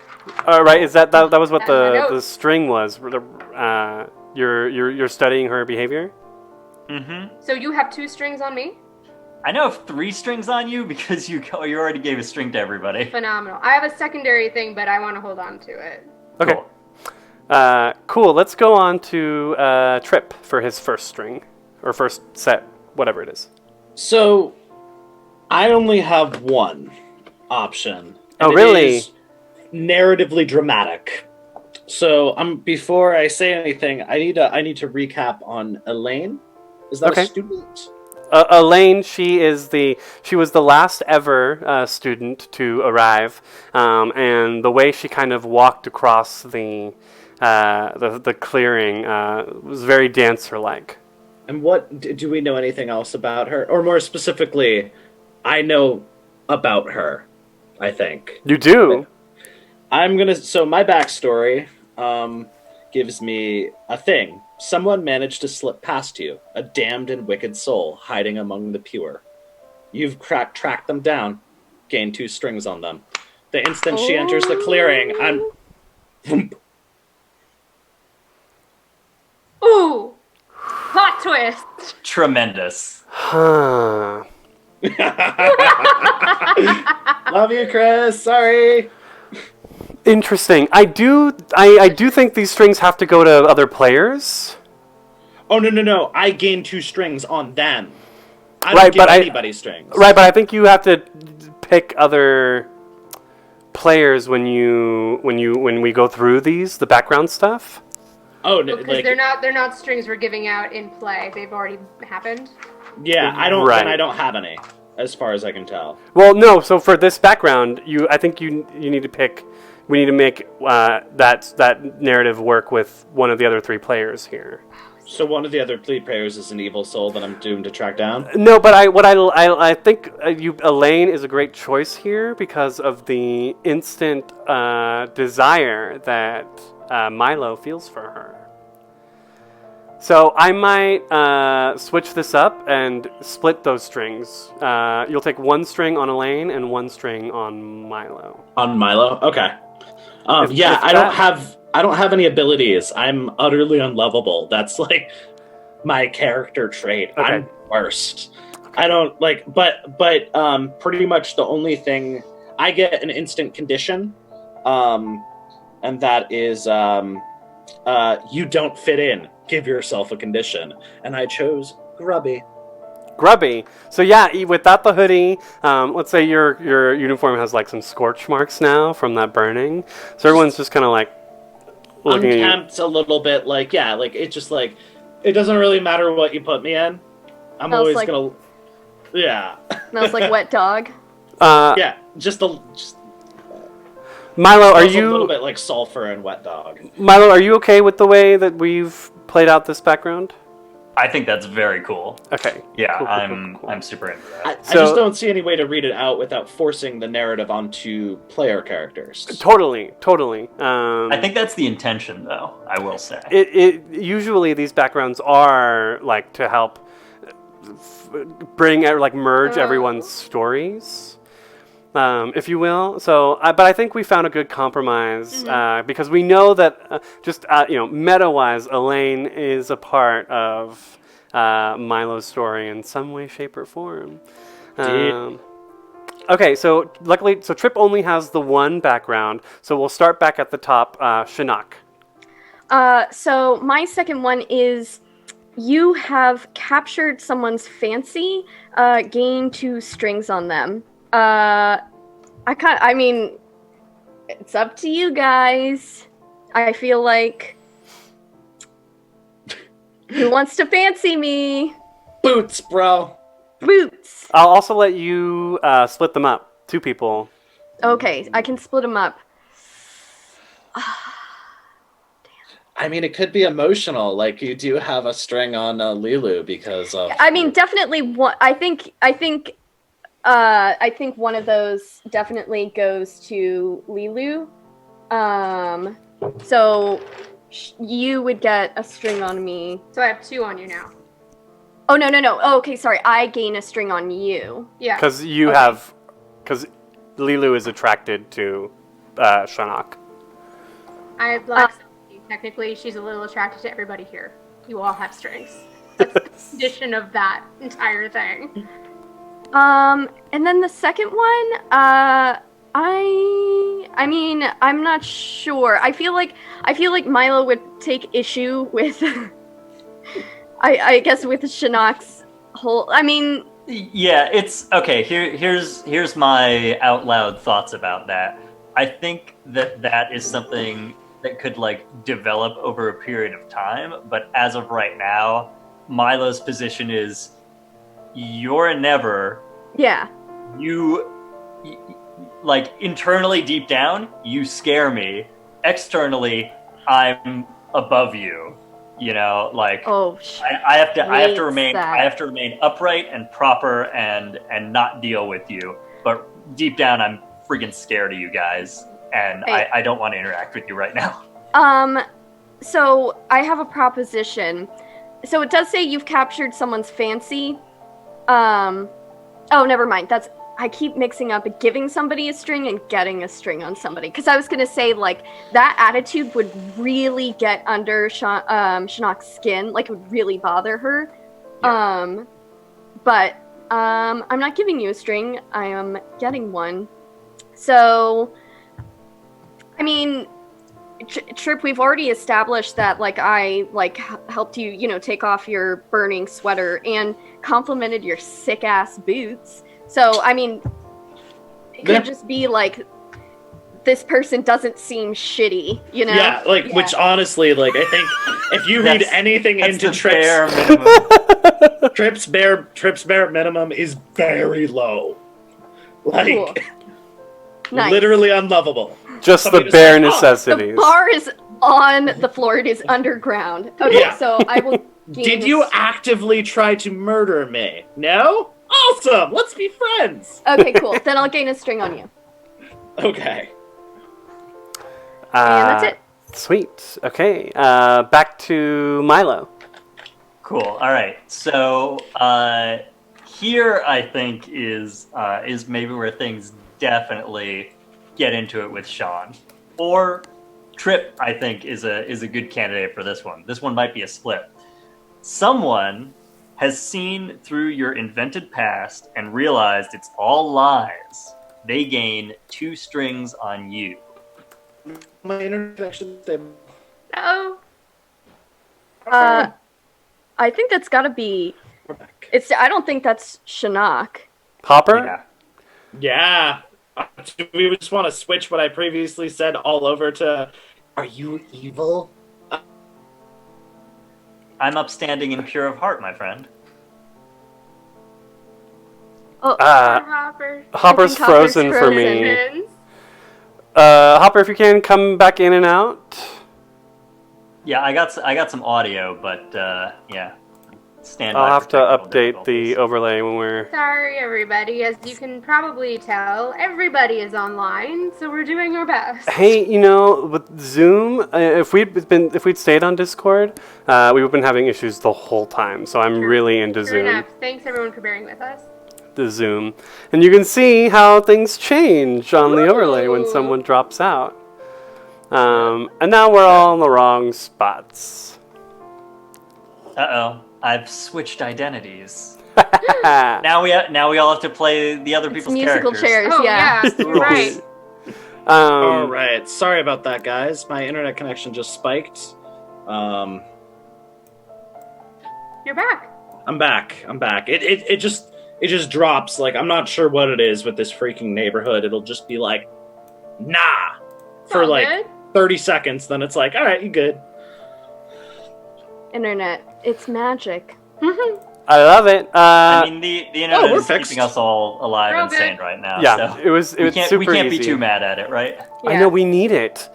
All right, is that was what That's my the notes. string was? You're studying her behavior. Mm-hmm. So you have 2 strings on me? I know of 3 strings on you because you already gave a string to everybody. Phenomenal. I have a secondary thing, but I want to hold on to it. Okay. Cool. Cool. Let's go on to Trip for his first string or first set, whatever it is. So, I only have one option. Oh, and it really? is narratively dramatic. So, before I say anything, I need to recap on Elaine. Is that Okay. a student? Elaine, she was the last ever student to arrive, and the way she kind of walked across the clearing was very dancer-like. And do we know anything else about her? Or more specifically, I know about her, I think. You do? So my backstory gives me a thing. Someone managed to slip past you, a damned and wicked soul hiding among the pure. You've tracked them down, gained 2 strings on them. The instant she enters the clearing, I'm... Ooh! Plot twist! Tremendous. Huh. Love you, Chris. Sorry. Interesting. I do think these strings have to go to other players. Oh, no. I gained 2 strings on them. I Right, don't give but anybody strings. Right, but I think you have to pick other players when we go through the background stuff. Oh, Because like, they're not strings we're giving out in play. They've already happened. yeah, I don't. Right. And I don't have any, as far as I can tell. Well, no. So for this background, I think you need to pick. We need to make that narrative work with one of the other 3 players here. So one of the other lead players is an evil soul that I'm doomed to track down. No, but I think Elaine is a great choice here because of the instant desire that Milo feels for her. So I might switch this up and split those strings. You'll take 1 string on Elaine and 1 string on Milo. On Milo? Okay. If I that- don't have any abilities. I'm utterly unlovable. That's like my character trait. Okay. I'm worst. I don't like but pretty much the only thing I get an instant condition. And that is you don't fit in. Give yourself a condition. And I chose grubby. Grubby. So yeah, without the hoodie, let's say your uniform has like some scorch marks now from that burning. So everyone's just kind of like looking at you. Unkempt a little bit, like it's just like it doesn't really matter what you put me in. I'm Smells always like- gonna, yeah, Smells like wet dog. yeah. Just Milo, are a little you bit like sulfur and wet dog. Milo? Are you okay with the way that we've played out this background? I think that's very cool. Okay. Yeah, Cool. I'm super into that. I So- just don't see any way to read it out without forcing the narrative onto player characters. Totally. I think that's the intention, though. I will say. It usually these backgrounds are like to help bring merge everyone's stories, if you will. So, but I think we found a good compromise because we know that meta-wise, Elaine is a part of Milo's story in some way, shape, or form. Okay, so luckily, Trip only has the 1 background, so we'll start back at the top. Shinnok. So my second one is you have captured someone's fancy, gain 2 strings on them. I mean, it's up to you guys. I feel like who wants to fancy me? Boots, bro. Boots. I'll also let you split them up. 2 people. Okay, I can split them up. I mean, it could be emotional. Like you do have a string on Lilu because of. I mean, definitely one. I think I think one of those definitely goes to Lilu. So you would get a string on me. So I have 2 on you now. Oh, no. Oh, okay, sorry. I gain a string on you. Yeah. Because you have, because Lilu is attracted to Shinnok. I have black sympathy. Technically, she's a little attracted to everybody here. You all have strings. That's the condition of that entire thing. And then the second one, I mean, I'm not sure. I feel like Milo would take issue with, I guess with Shinnok's whole. I mean, Yeah, it's okay. Here's my out loud thoughts about that. I think that is something that could like develop over a period of time, but as of right now, Milo's position is you're a never. yeah. You like internally deep down, you scare me. Externally, I'm above you. You know, like Oh, I have to remain that. I have to remain upright and proper and not deal with you. But deep down, I'm freaking scared of you guys, and Hey. I don't want to interact with you right now. So I have a proposition. So it does say you've captured someone's fancy. Oh, never mind. I keep mixing up giving somebody a string and getting a string on somebody. Because I was going to say, like, that attitude would really get under Shinnok's skin. Like, it would really bother her. Yeah. But I'm not giving you a string. I am getting one. So, I mean, Trip, we've already established that, like, I, like, helped you, you know, take off your burning sweater and complimented your sick-ass boots. So, I mean, it could just be, like, this person doesn't seem shitty, you know? Yeah, like, Yeah. which honestly, like, I think if you read anything That's into the bare Trips, minimum. Trips bare minimum is very low. Like, Cool. Nice. literally unlovable. Just Somebody the just bare like, oh, necessities. The bar is on the floor. It is underground. Okay, Yeah. so I will gain Did a you s- actively try to murder me? No? Awesome! Let's be friends! Okay, cool. Then I'll gain a string on you. Okay. And that's it. Sweet. Okay. Back to Milo. Cool. All right. So here, I think is maybe where things definitely get into it with Sean, or Trip. I think is a good candidate for this one. This one might be a split. Someone has seen through your invented past and realized it's all lies. They gain 2 strings on you. My internet connection is stable. Oh, I think that's gotta be. We're back. I don't think that's Shinnok. Hopper? Yeah. Do we just want to switch what I previously said all over to, are you evil? I'm upstanding and pure of heart, my friend. Oh, Hopper. Hopper's I think Hopper's frozen for me. Friends. Hopper, if you can, come back in and out. Yeah, I got some audio, but yeah. Stand by I'll for have to technical update the difficulties. overlay when we're... Sorry, everybody. As you can probably tell, everybody is online, so we're doing our best. Hey, you know, with Zoom, if we'd stayed on Discord, we've been having issues the whole time. So I'm really into Fair Zoom. enough. Thanks, everyone, for bearing with us. The Zoom, and you can see how things change on the overlay when Ooh. someone drops out. And now we're all in the wrong spots. Uh-oh. I've switched identities. Now we all have to play the other it's people's musical characters. chairs. Oh, yeah. yeah. You're right. All right. Sorry about that, guys. My internet connection just spiked. You're back. I'm back. It just drops. Like, I'm not sure what it is with this freaking neighborhood. It'll just be like, nah, for All like good. 30 seconds. Then it's like, all right, you good. Internet. It's magic. I love it. I mean, the internet we're is fixed. keeping us all alive We're all and sane good. right now. Yeah, so it was we super can't easy. be too mad at it, right? I know we need it.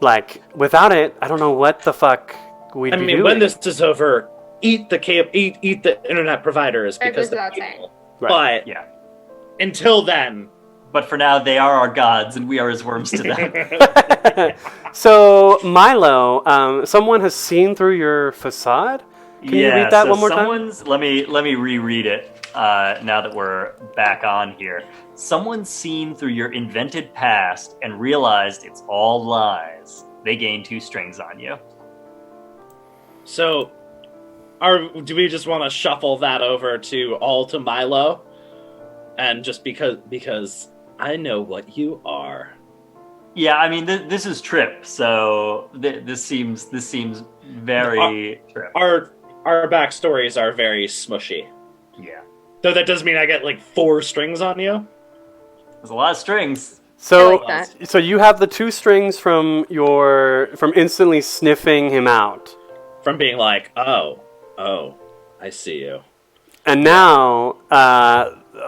Like, without it, I don't know what the fuck we'd I be mean, doing. when this is over, eat the internet providers It because goes they're without saying. evil. Right. But Yeah. Until then. But for now, they are our gods, and we are as worms to them. So, Milo, someone has seen through your facade? Can you read that one more time? Let me reread it now that we're back on here. Someone's seen through your invented past and realized it's all lies. They gain 2 strings on you. So, do we just want to shuffle that over to Milo? And just because I know what you are. Yeah, I mean this is Trip, so this seems very Trip. Our backstories are very smushy. Yeah, Though that does mean I get like 4 strings on you. there's a lot of strings. So, I like that. so you have the 2 strings from instantly sniffing him out, From being like, oh, I see you. and now,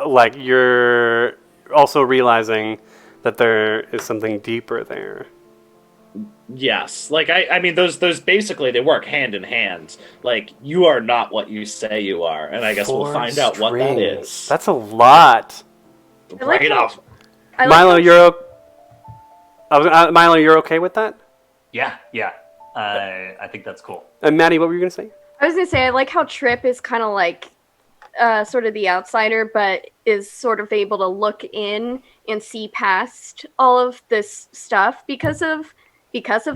like you're also realizing that there is something deeper there. Yes, like I mean those basically they work hand in hand. Like you are not what you say you are, and I guess we'll 4 find out what that strings. is. That's a lot. Break it off. I like Milo, how- Milo, you're okay with that? Yeah. I think that's cool. And Maddie, what were you gonna say? I was gonna say I like how Trip is kind of like sort of the outsider, but is sort of able to look in and see past all of this stuff because of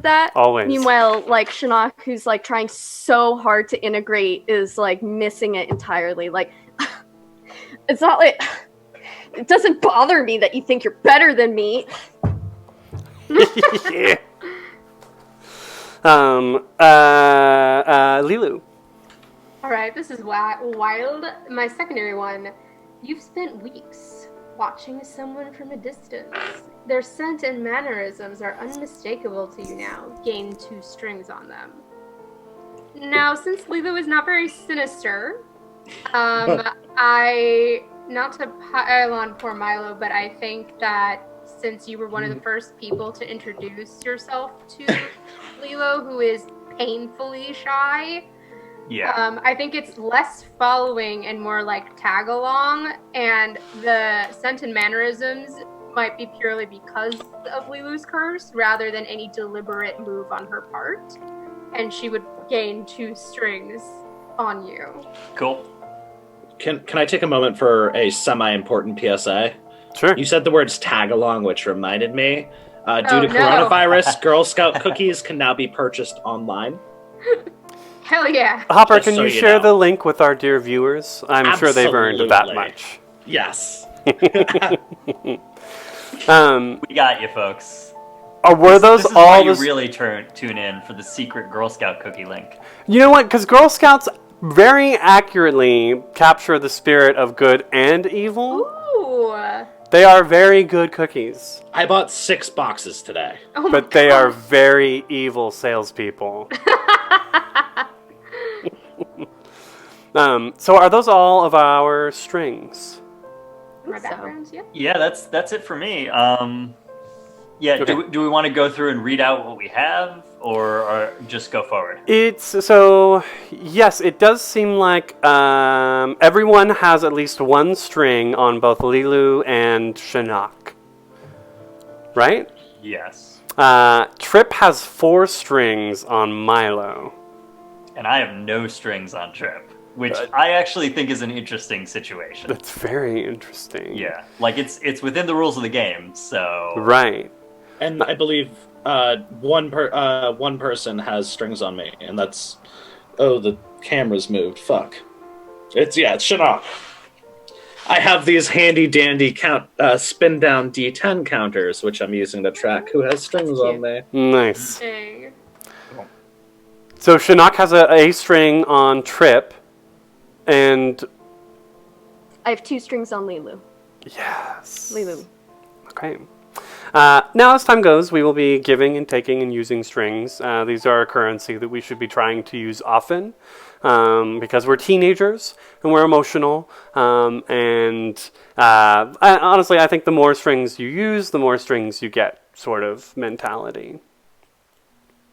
that. Always. Meanwhile, like Shinnok, who's like trying so hard to integrate, is like missing it entirely. Like, it's not like it doesn't bother me that you think you're better than me. Yeah. Lilu. Alright, this is wild. My secondary one. You've spent weeks watching someone from a distance. Their scent and mannerisms are unmistakable to you now. Gain 2 strings on them. Now, since Lilo is not very sinister, not to pile on poor Milo, but I think that since you were one of the first people to introduce yourself to Lilo, who is painfully shy, Yeah. I think it's less following and more like tag along, and the scent and mannerisms might be purely because of Lilu's curse rather than any deliberate move on her part, and she would gain 2 strings on you. Cool. Can I take a moment for a semi-important PSA? Sure. You said the words tag along, which reminded me. Due to no. coronavirus, Girl Scout cookies can now be purchased online. Hell yeah. Hopper, Just can so you you share know. the link with our dear viewers? I'm sure they've earned that Absolutely. much. Yes. We got you, folks. Were those this is all why you the... really tune in for the secret Girl Scout cookie link. You know what? Because Girl Scouts very accurately capture the spirit of good and evil. Ooh. They are very good cookies, I bought 6 boxes today. Oh my but they God. are very evil salespeople. So are those all of our strings? My So. backgrounds, yeah. Yeah, that's it for me. Yeah, Okay. do we want to go through and read out what we have, or just go forward? Yes, it does seem like everyone has at least 1 string on both Lilu and Shinnok. Right? Yes. Trip has 4 strings on Milo. And I have no strings on Trip, which I actually think is an interesting situation. That's very interesting. Yeah, like it's within the rules of the game, so Right. And I believe one person has strings on me, and that's... Oh, the camera's moved. Fuck. It's Shinnok. I have these handy-dandy spin-down D10 counters, which I'm using to track who has strings on me. Nice. Dang. So Shinnok has a string on Trip, and I have 2 strings on Lilu. yes. Lilu. Okay. Now, as time goes, we will be giving and taking and using strings. These are a currency that we should be trying to use often because we're teenagers and we're emotional. Honestly, I think the more strings you use, the more strings you get sort of mentality.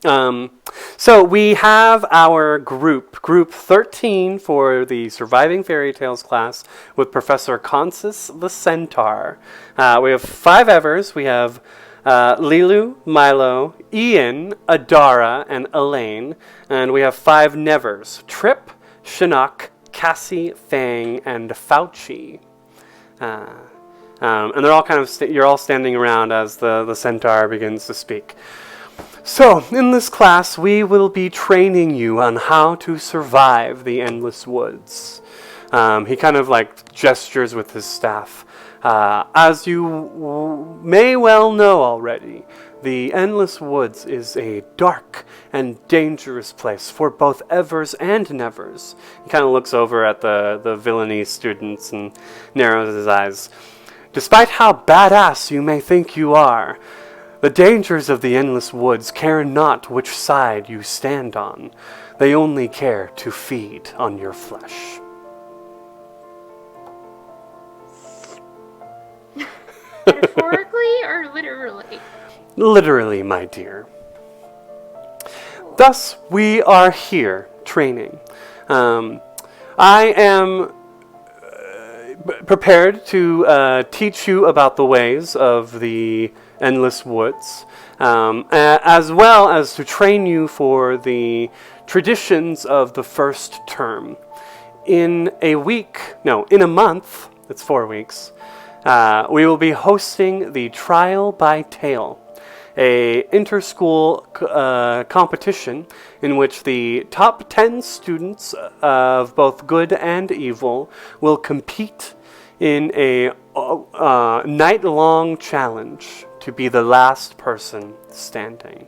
So we have our group 13 for the Surviving Fairy Tales class with Professor Consus the Centaur. We have 5 Evers. We have Lilu, Milo, Ian, Adara, and Elaine. And we have 5 Nevers: Trip, Shinnok, Cassie, Fang, and Fauci. And they're all kind of you're all standing around as the centaur begins to speak. So, in this class, we will be training you on how to survive the endless woods. He kind of like gestures with his staff. As you may well know already, the endless woods is a dark and dangerous place for both Evers and Nevers. He kind of looks over at the villainy students and narrows his eyes. Despite how badass you may think you are, the dangers of the endless woods care not which side you stand on. They only care to feed on your flesh. Metaphorically or literally? Literally, my dear. Thus, we are here training. I am prepared to teach you about the ways of the endless woods, as well as to train you for the traditions of the first term. In a month, it's 4 weeks, we will be hosting the Trial by Tale, a inter-school competition in which the top 10 students of both good and evil will compete in a night-long challenge to be the last person standing.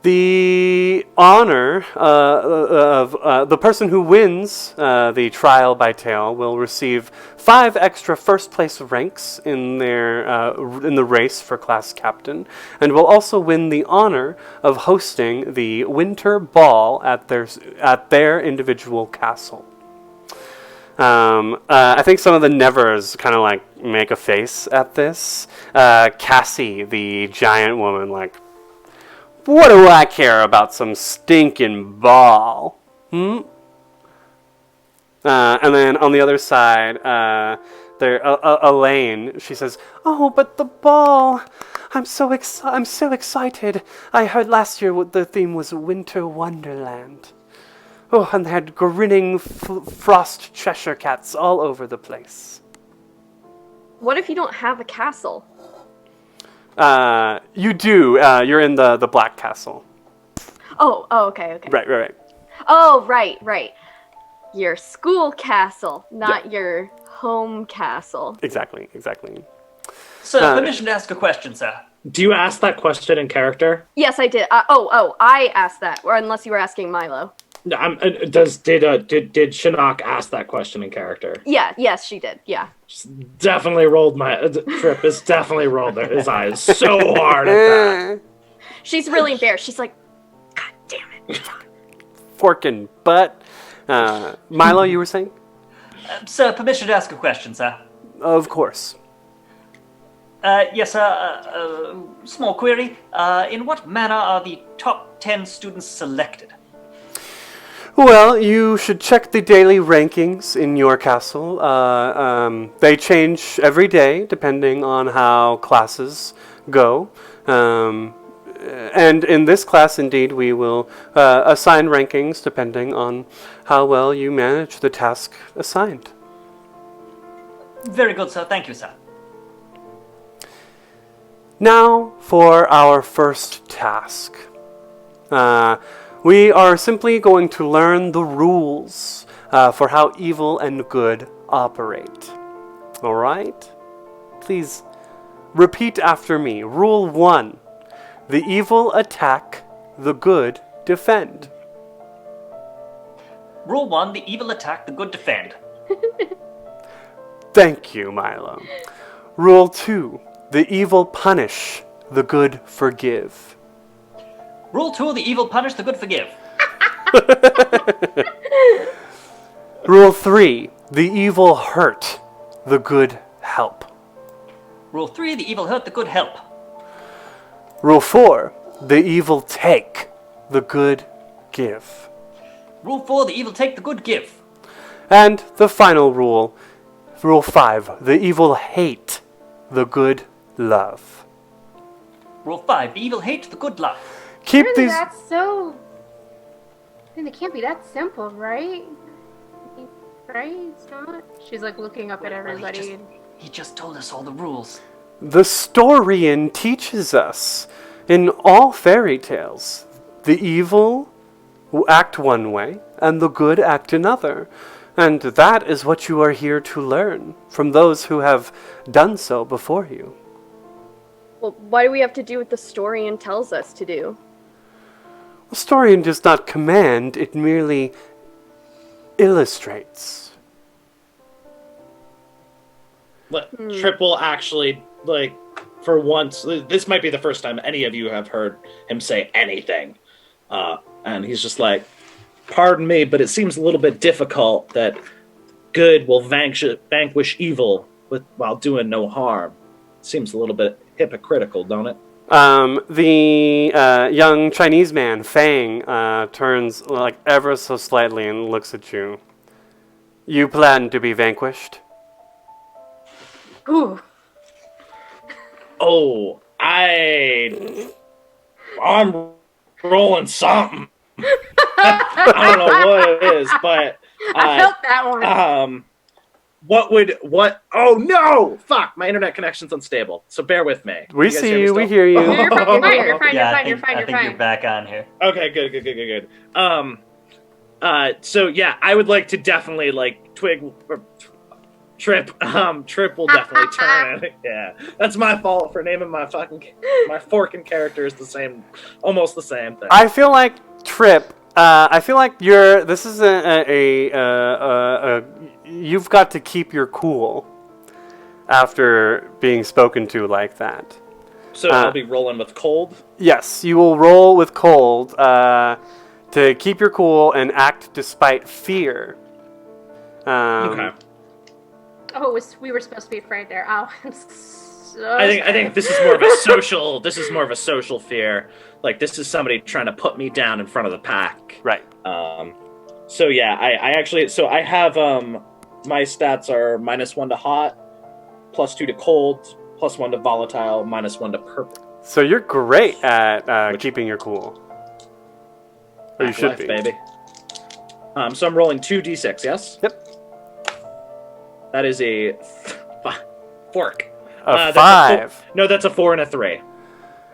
The honor of the person who wins the trial by tale will receive 5 extra first-place ranks in the race for class captain, and will also win the honor of hosting the winter ball at their individual castle. I think some of the Nevers kind of like make a face at this. Cassie, the giant woman, like, what do I care about some stinking ball? And then on the other side, Elaine, she says, "Oh, but the ball! I'm so excited. I heard last year the theme was Winter Wonderland. Oh, and they had grinning frost Cheshire cats all over the place." What if you don't have a castle? You do. You're in the Black Castle. Oh, okay. Right. Oh, right. Your school castle, not your home castle. Exactly. Sir, permission to ask a question, sir. Do you ask that question in character? Yes, I did. I asked that, or unless you were asking Milo. No, did Shinnok ask that question in character? Yeah, yes, she did. Yeah. Definitely rolled Trip has definitely rolled his eyes so hard at that. She's really embarrassed. She's like, God damn it. Forkin' butt. Milo, you were saying? Sir, permission to ask a question, sir. Of course. Yes, small query. In what manner are the top 10 students selected? Well, you should check the daily rankings in your castle. They change every day depending on how classes go. And in this class, indeed, we will assign rankings depending on how well you manage the task assigned. Very good, sir. Thank you, sir. Now for our first task. We are simply going to learn the rules for how evil and good operate. All right? Please repeat after me. Rule 1. The evil attack, the good defend. Rule 1, the evil attack, the good defend. Thank you, Milo. Rule 2. The evil punish, the good forgive. Rule 2, the evil punish, the good forgive. Rule 3. The evil hurt, the good help. Rule 3, the evil hurt, the good help. Rule 4. the evil take, the good give. Rule 4, the evil take, the good give. And the final rule, Rule 5, the evil hate, the good love. Rule 5, the evil hate, the good love. Keep Really, these... that's so. I mean, it can't be that simple, right? Right? It's not. She's like looking up at everybody. He just told us all the rules. The Storian teaches us, in all fairy tales, the evil act one way, and the good act another. And that is what you are here to learn from those who have done so before you. Well, why do we have to do what the Storian tells us to do? The Storian does not command, it merely illustrates. Trip will actually, like, for once, this might be the first time any of you have heard him say anything. And he's just like, pardon me, but it seems a little bit difficult that good will vanquish evil while doing no harm. Seems a little bit hypocritical, don't it? The young Chinese man, Fang, turns like ever so slightly and looks at you. You plan to be vanquished? Ooh. Oh, I'm rolling something. I don't know what it is, but I felt that one. Oh no! Fuck, my internet connection's unstable, so bear with me. We guys see hear me you, still? we hear you. You're fine. You're fine. Yeah, You're fine. I think you're back on here. Okay, good. So yeah, I would like to definitely like Trip will definitely turn it. Yeah, that's my fault for naming my forking character is almost the same thing. I feel like Trip. I feel like this is you've got to keep your cool after being spoken to like that. So I'll be rolling with cold. Yes, you will roll with cold to keep your cool and act despite fear. Okay. Oh, we were supposed to be afraid there. Oh, I'm so I think this is more of a social. This is more of a social fear. Like this is somebody trying to put me down in front of the pack. Right. So yeah, I actually I have my stats are -1 to hot, +2 to cold, +1 to volatile, -1 to purple. So you're great at keeping your cool. Or you should Life, be. baby. So I'm rolling 2d6. Yes. Yep. That is a fork. A That's 5. No, that's a 4 and a 3.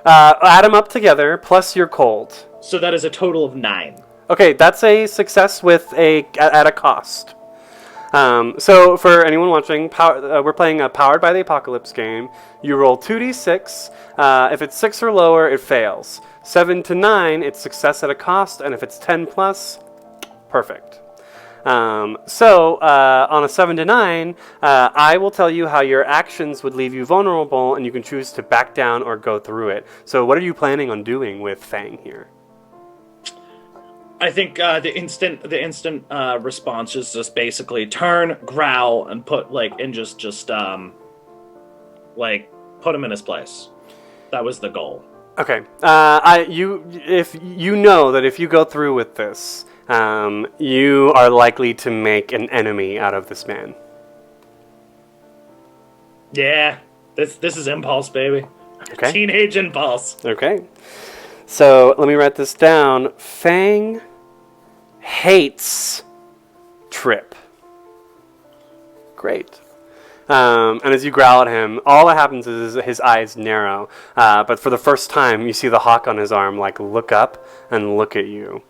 Add them up together, plus your cold. So that is a total of 9. Okay, that's a success with at a cost. So for anyone watching, we're playing a Powered by the Apocalypse game. You roll 2d6. If it's 6 or lower, it fails. 7 to 9, it's success at a cost, and if it's 10 plus, perfect. So on a 7 to 9, I will tell you how your actions would leave you vulnerable, and you can choose to back down or go through it. So what are you planning on doing with Fang here? I think the instant response is just basically turn, growl, and put put him in his place. That was the goal. Okay. If you know that if you go through with this, you are likely to make an enemy out of this man. Yeah, this is impulse, baby. Okay. Teenage impulse. Okay. So let me write this down. Fang hates Trip. Great. And as you growl at him, all that happens is his eyes narrow. But for the first time, you see the hawk on his arm look up and look at you.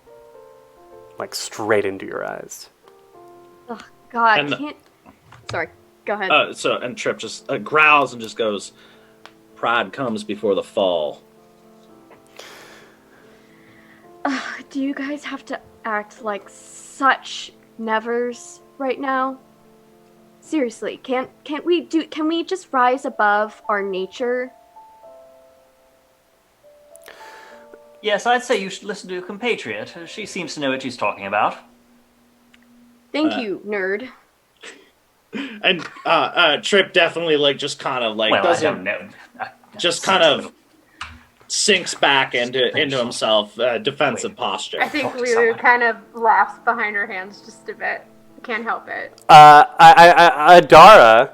Straight into your eyes. Oh, God, And- can't... Sorry, go ahead. And Trip just growls and just goes, "Pride comes before the fall." Do you guys have to act like such nevers right now? Seriously, can we just rise above our nature? Yes, I'd say you should listen to a compatriot. She seems to know what she's talking about. Thank you, nerd. And Trip definitely just kind of Well, I doesn't don't know. just kind of sinks back into himself, defensive posture. I think Focus Lulu on it. kind of laughs behind her hands just a bit. Can't help it. Adara,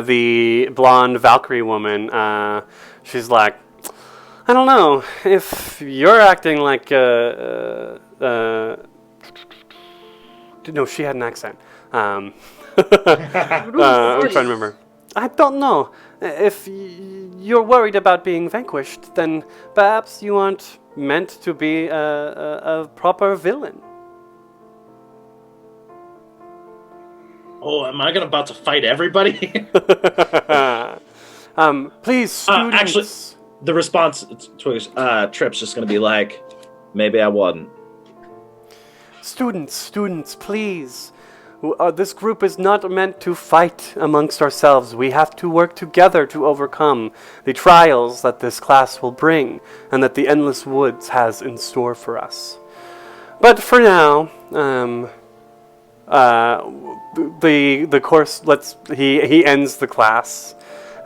the blonde Valkyrie woman, she's like, I don't know if you're acting like no, she had an accent. I'm trying to remember. I don't know. If you're worried about being vanquished, then perhaps you aren't meant to be a proper villain. Oh, am I about to fight everybody? Please, students. Actually, the response to Trip's just going to be like, maybe I wasn't. Students, please. This group is not meant to fight amongst ourselves. We have to work together to overcome the trials that this class will bring and that the Endless Woods has in store for us. But for now, the course, he ends the class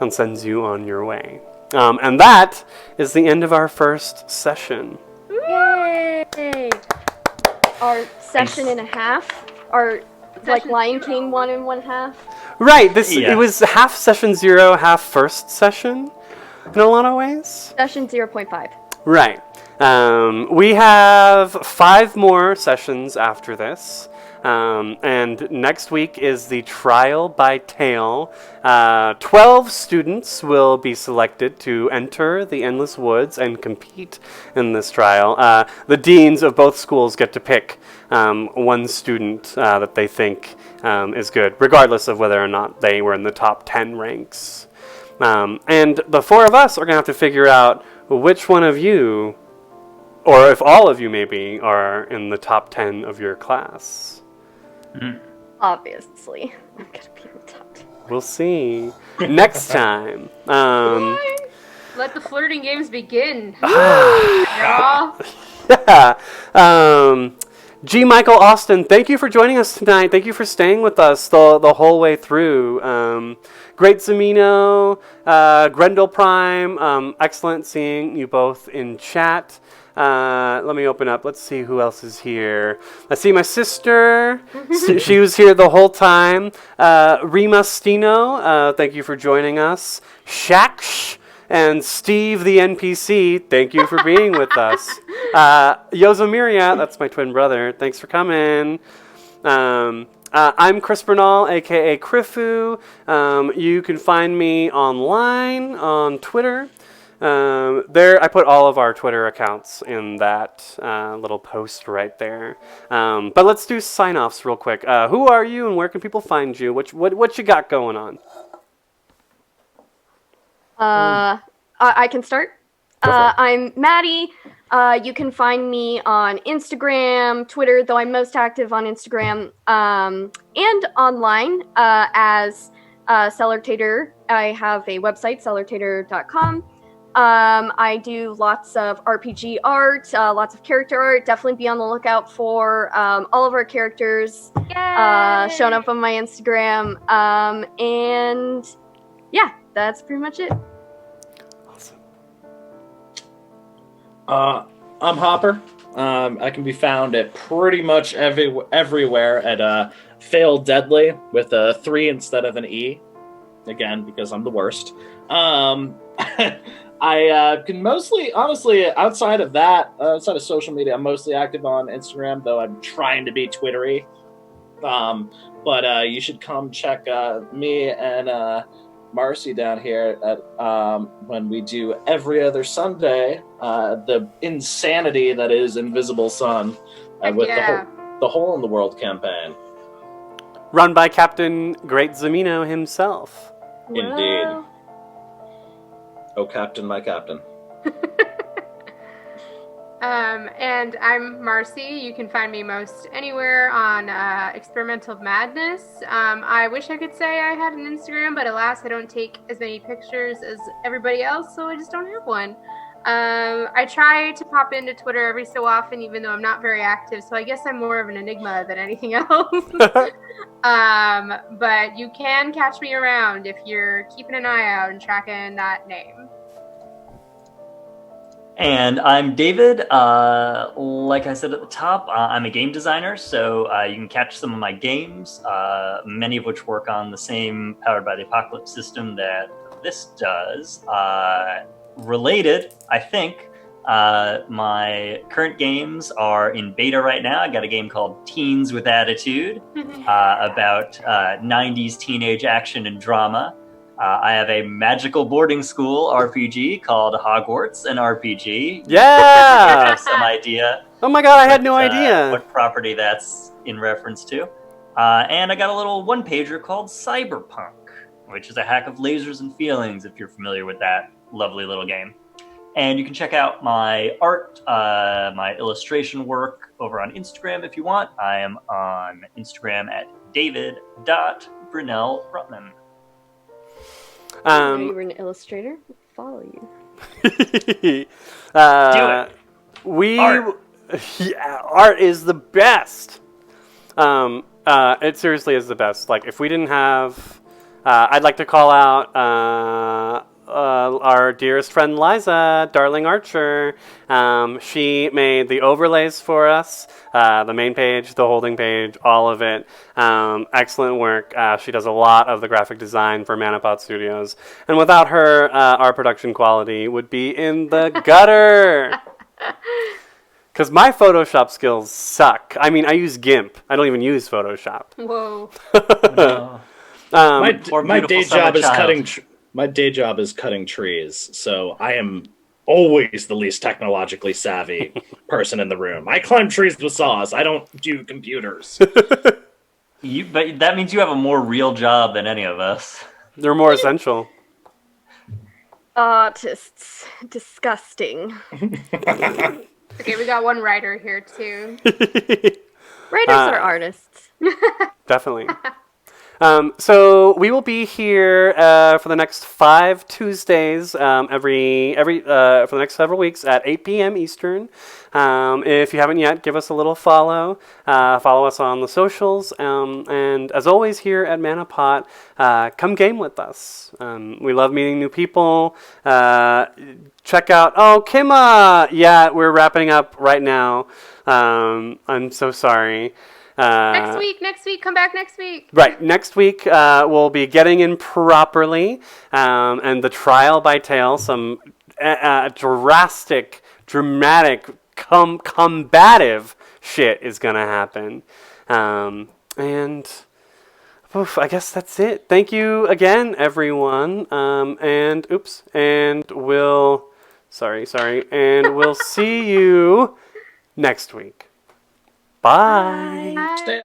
and sends you on your way. And that is the end of our first session. Yay! Our session and a half. Our like Lion King 1 1/2. Right, Yeah. it was half session 0, half first session, in a lot of ways. Session 0.5. Right. We have 5 more sessions after this. And next week is the trial by tale. 12 students will be selected to enter the Endless Woods and compete in this trial. The deans of both schools get to pick one student that they think is good, regardless of whether or not they were in the top 10 ranks. And the 4 of us are going to have to figure out which one of you, or if all of you maybe, are in the top 10 of your class. Obviously. I'm gonna be in the top 10. We'll see. Next time. Let the flirting games begin. Y'all. Yeah. G. Michael Austin, thank you for joining us tonight. Thank you for staying with us the whole way through. Great Zamino, Grendel Prime, excellent seeing you both in chat. Let me open up. Let's see who else is here. I see my sister. She was here the whole time. Rima Stino, thank you for joining us. Shaksh and Steve the NPC, thank you for being with us. Yozamiria, that's my twin brother. Thanks for coming. I'm Chris Bernal, aka Krifu. You can find me online on Twitter. There, I put all of our Twitter accounts in that little post right there. But let's do sign-offs real quick. Who are you, and where can people find you? What you got going on? I can start. I'm Maddie. You can find me on Instagram, Twitter, though I'm most active on Instagram, and online as Cellartator. I have a website, cellartator.com. I do lots of RPG art, lots of character art. Definitely be on the lookout for all of our characters showing up on my Instagram. And yeah, that's pretty much it. Awesome. I'm Hopper. I can be found at pretty much everywhere at Fail Deadly with a 3 instead of an E. Again, because I'm the worst. I can mostly, honestly, outside of social media, I'm mostly active on Instagram, though I'm trying to be Twittery. But you should come check me and Marcy down here at when we do every other Sunday, the insanity that is Invisible Sun with the Hole in the World campaign. Run by Captain Great Zamino himself. Indeed. Oh, Captain, my Captain. And I'm Marcy. You can find me most anywhere on Experimental Madness. I wish I could say I had an Instagram, but alas, I don't take as many pictures as everybody else, so I just don't have one. I try to pop into Twitter every so often, even though I'm not very active, so I guess I'm more of an enigma than anything else. But you can catch me around if you're keeping an eye out and tracking that name. And I'm David. Like I said at the top, I'm a game designer, so you can catch some of my games, many of which work on the same Powered by the Apocalypse system that this does. Related, I think, my current games are in beta right now. I got a game called Teens with Attitude, about 90s teenage action and drama. I have a magical boarding school RPG called Hogwarts, an RPG. Yeah! Have some idea. Oh my god, I had no idea. What property that's in reference to. And I got a little one-pager called Cyberpunk, which is a hack of lasers and feelings, if you're familiar with that lovely little game. And you can check out my art, my illustration work over on Instagram if you want. I am on Instagram at david.brunel-rutman. I know you were an illustrator. I'll follow you. Do it. Art. Yeah, art is the best. It seriously is the best. Like, if we didn't have, I'd like to call out our dearest friend Liza, Darling Archer. She made the overlays for us, the main page, the holding page, all of it. Excellent work. She does a lot of the graphic design for ManaPot Studios. And without her, our production quality would be in the gutter. Because my Photoshop skills suck. I mean, I use GIMP. I don't even use Photoshop. Whoa. My day job is my day job is cutting trees, so I am always the least technologically savvy person in the room. I climb trees with saws. I don't do computers. But that means you have a more real job than any of us. They're more essential. Artists. Disgusting. Okay, we got one writer here too. Writers are artists. Definitely. So we will be here for the next 5 Tuesdays every for the next several weeks at 8 p.m. Eastern. If you haven't yet, give us a little follow. Follow us on the socials. And as always here at ManaPot, come game with us. We love meeting new people. Check out, Kima! Yeah, we're wrapping up right now. I'm so sorry. Next week, come back next week. Right, next week we'll be getting in properly, and the trial by tale, some dramatic, combative shit is gonna happen, and I guess that's it. Thank you again, everyone, and we'll see you next week. Bye. Bye.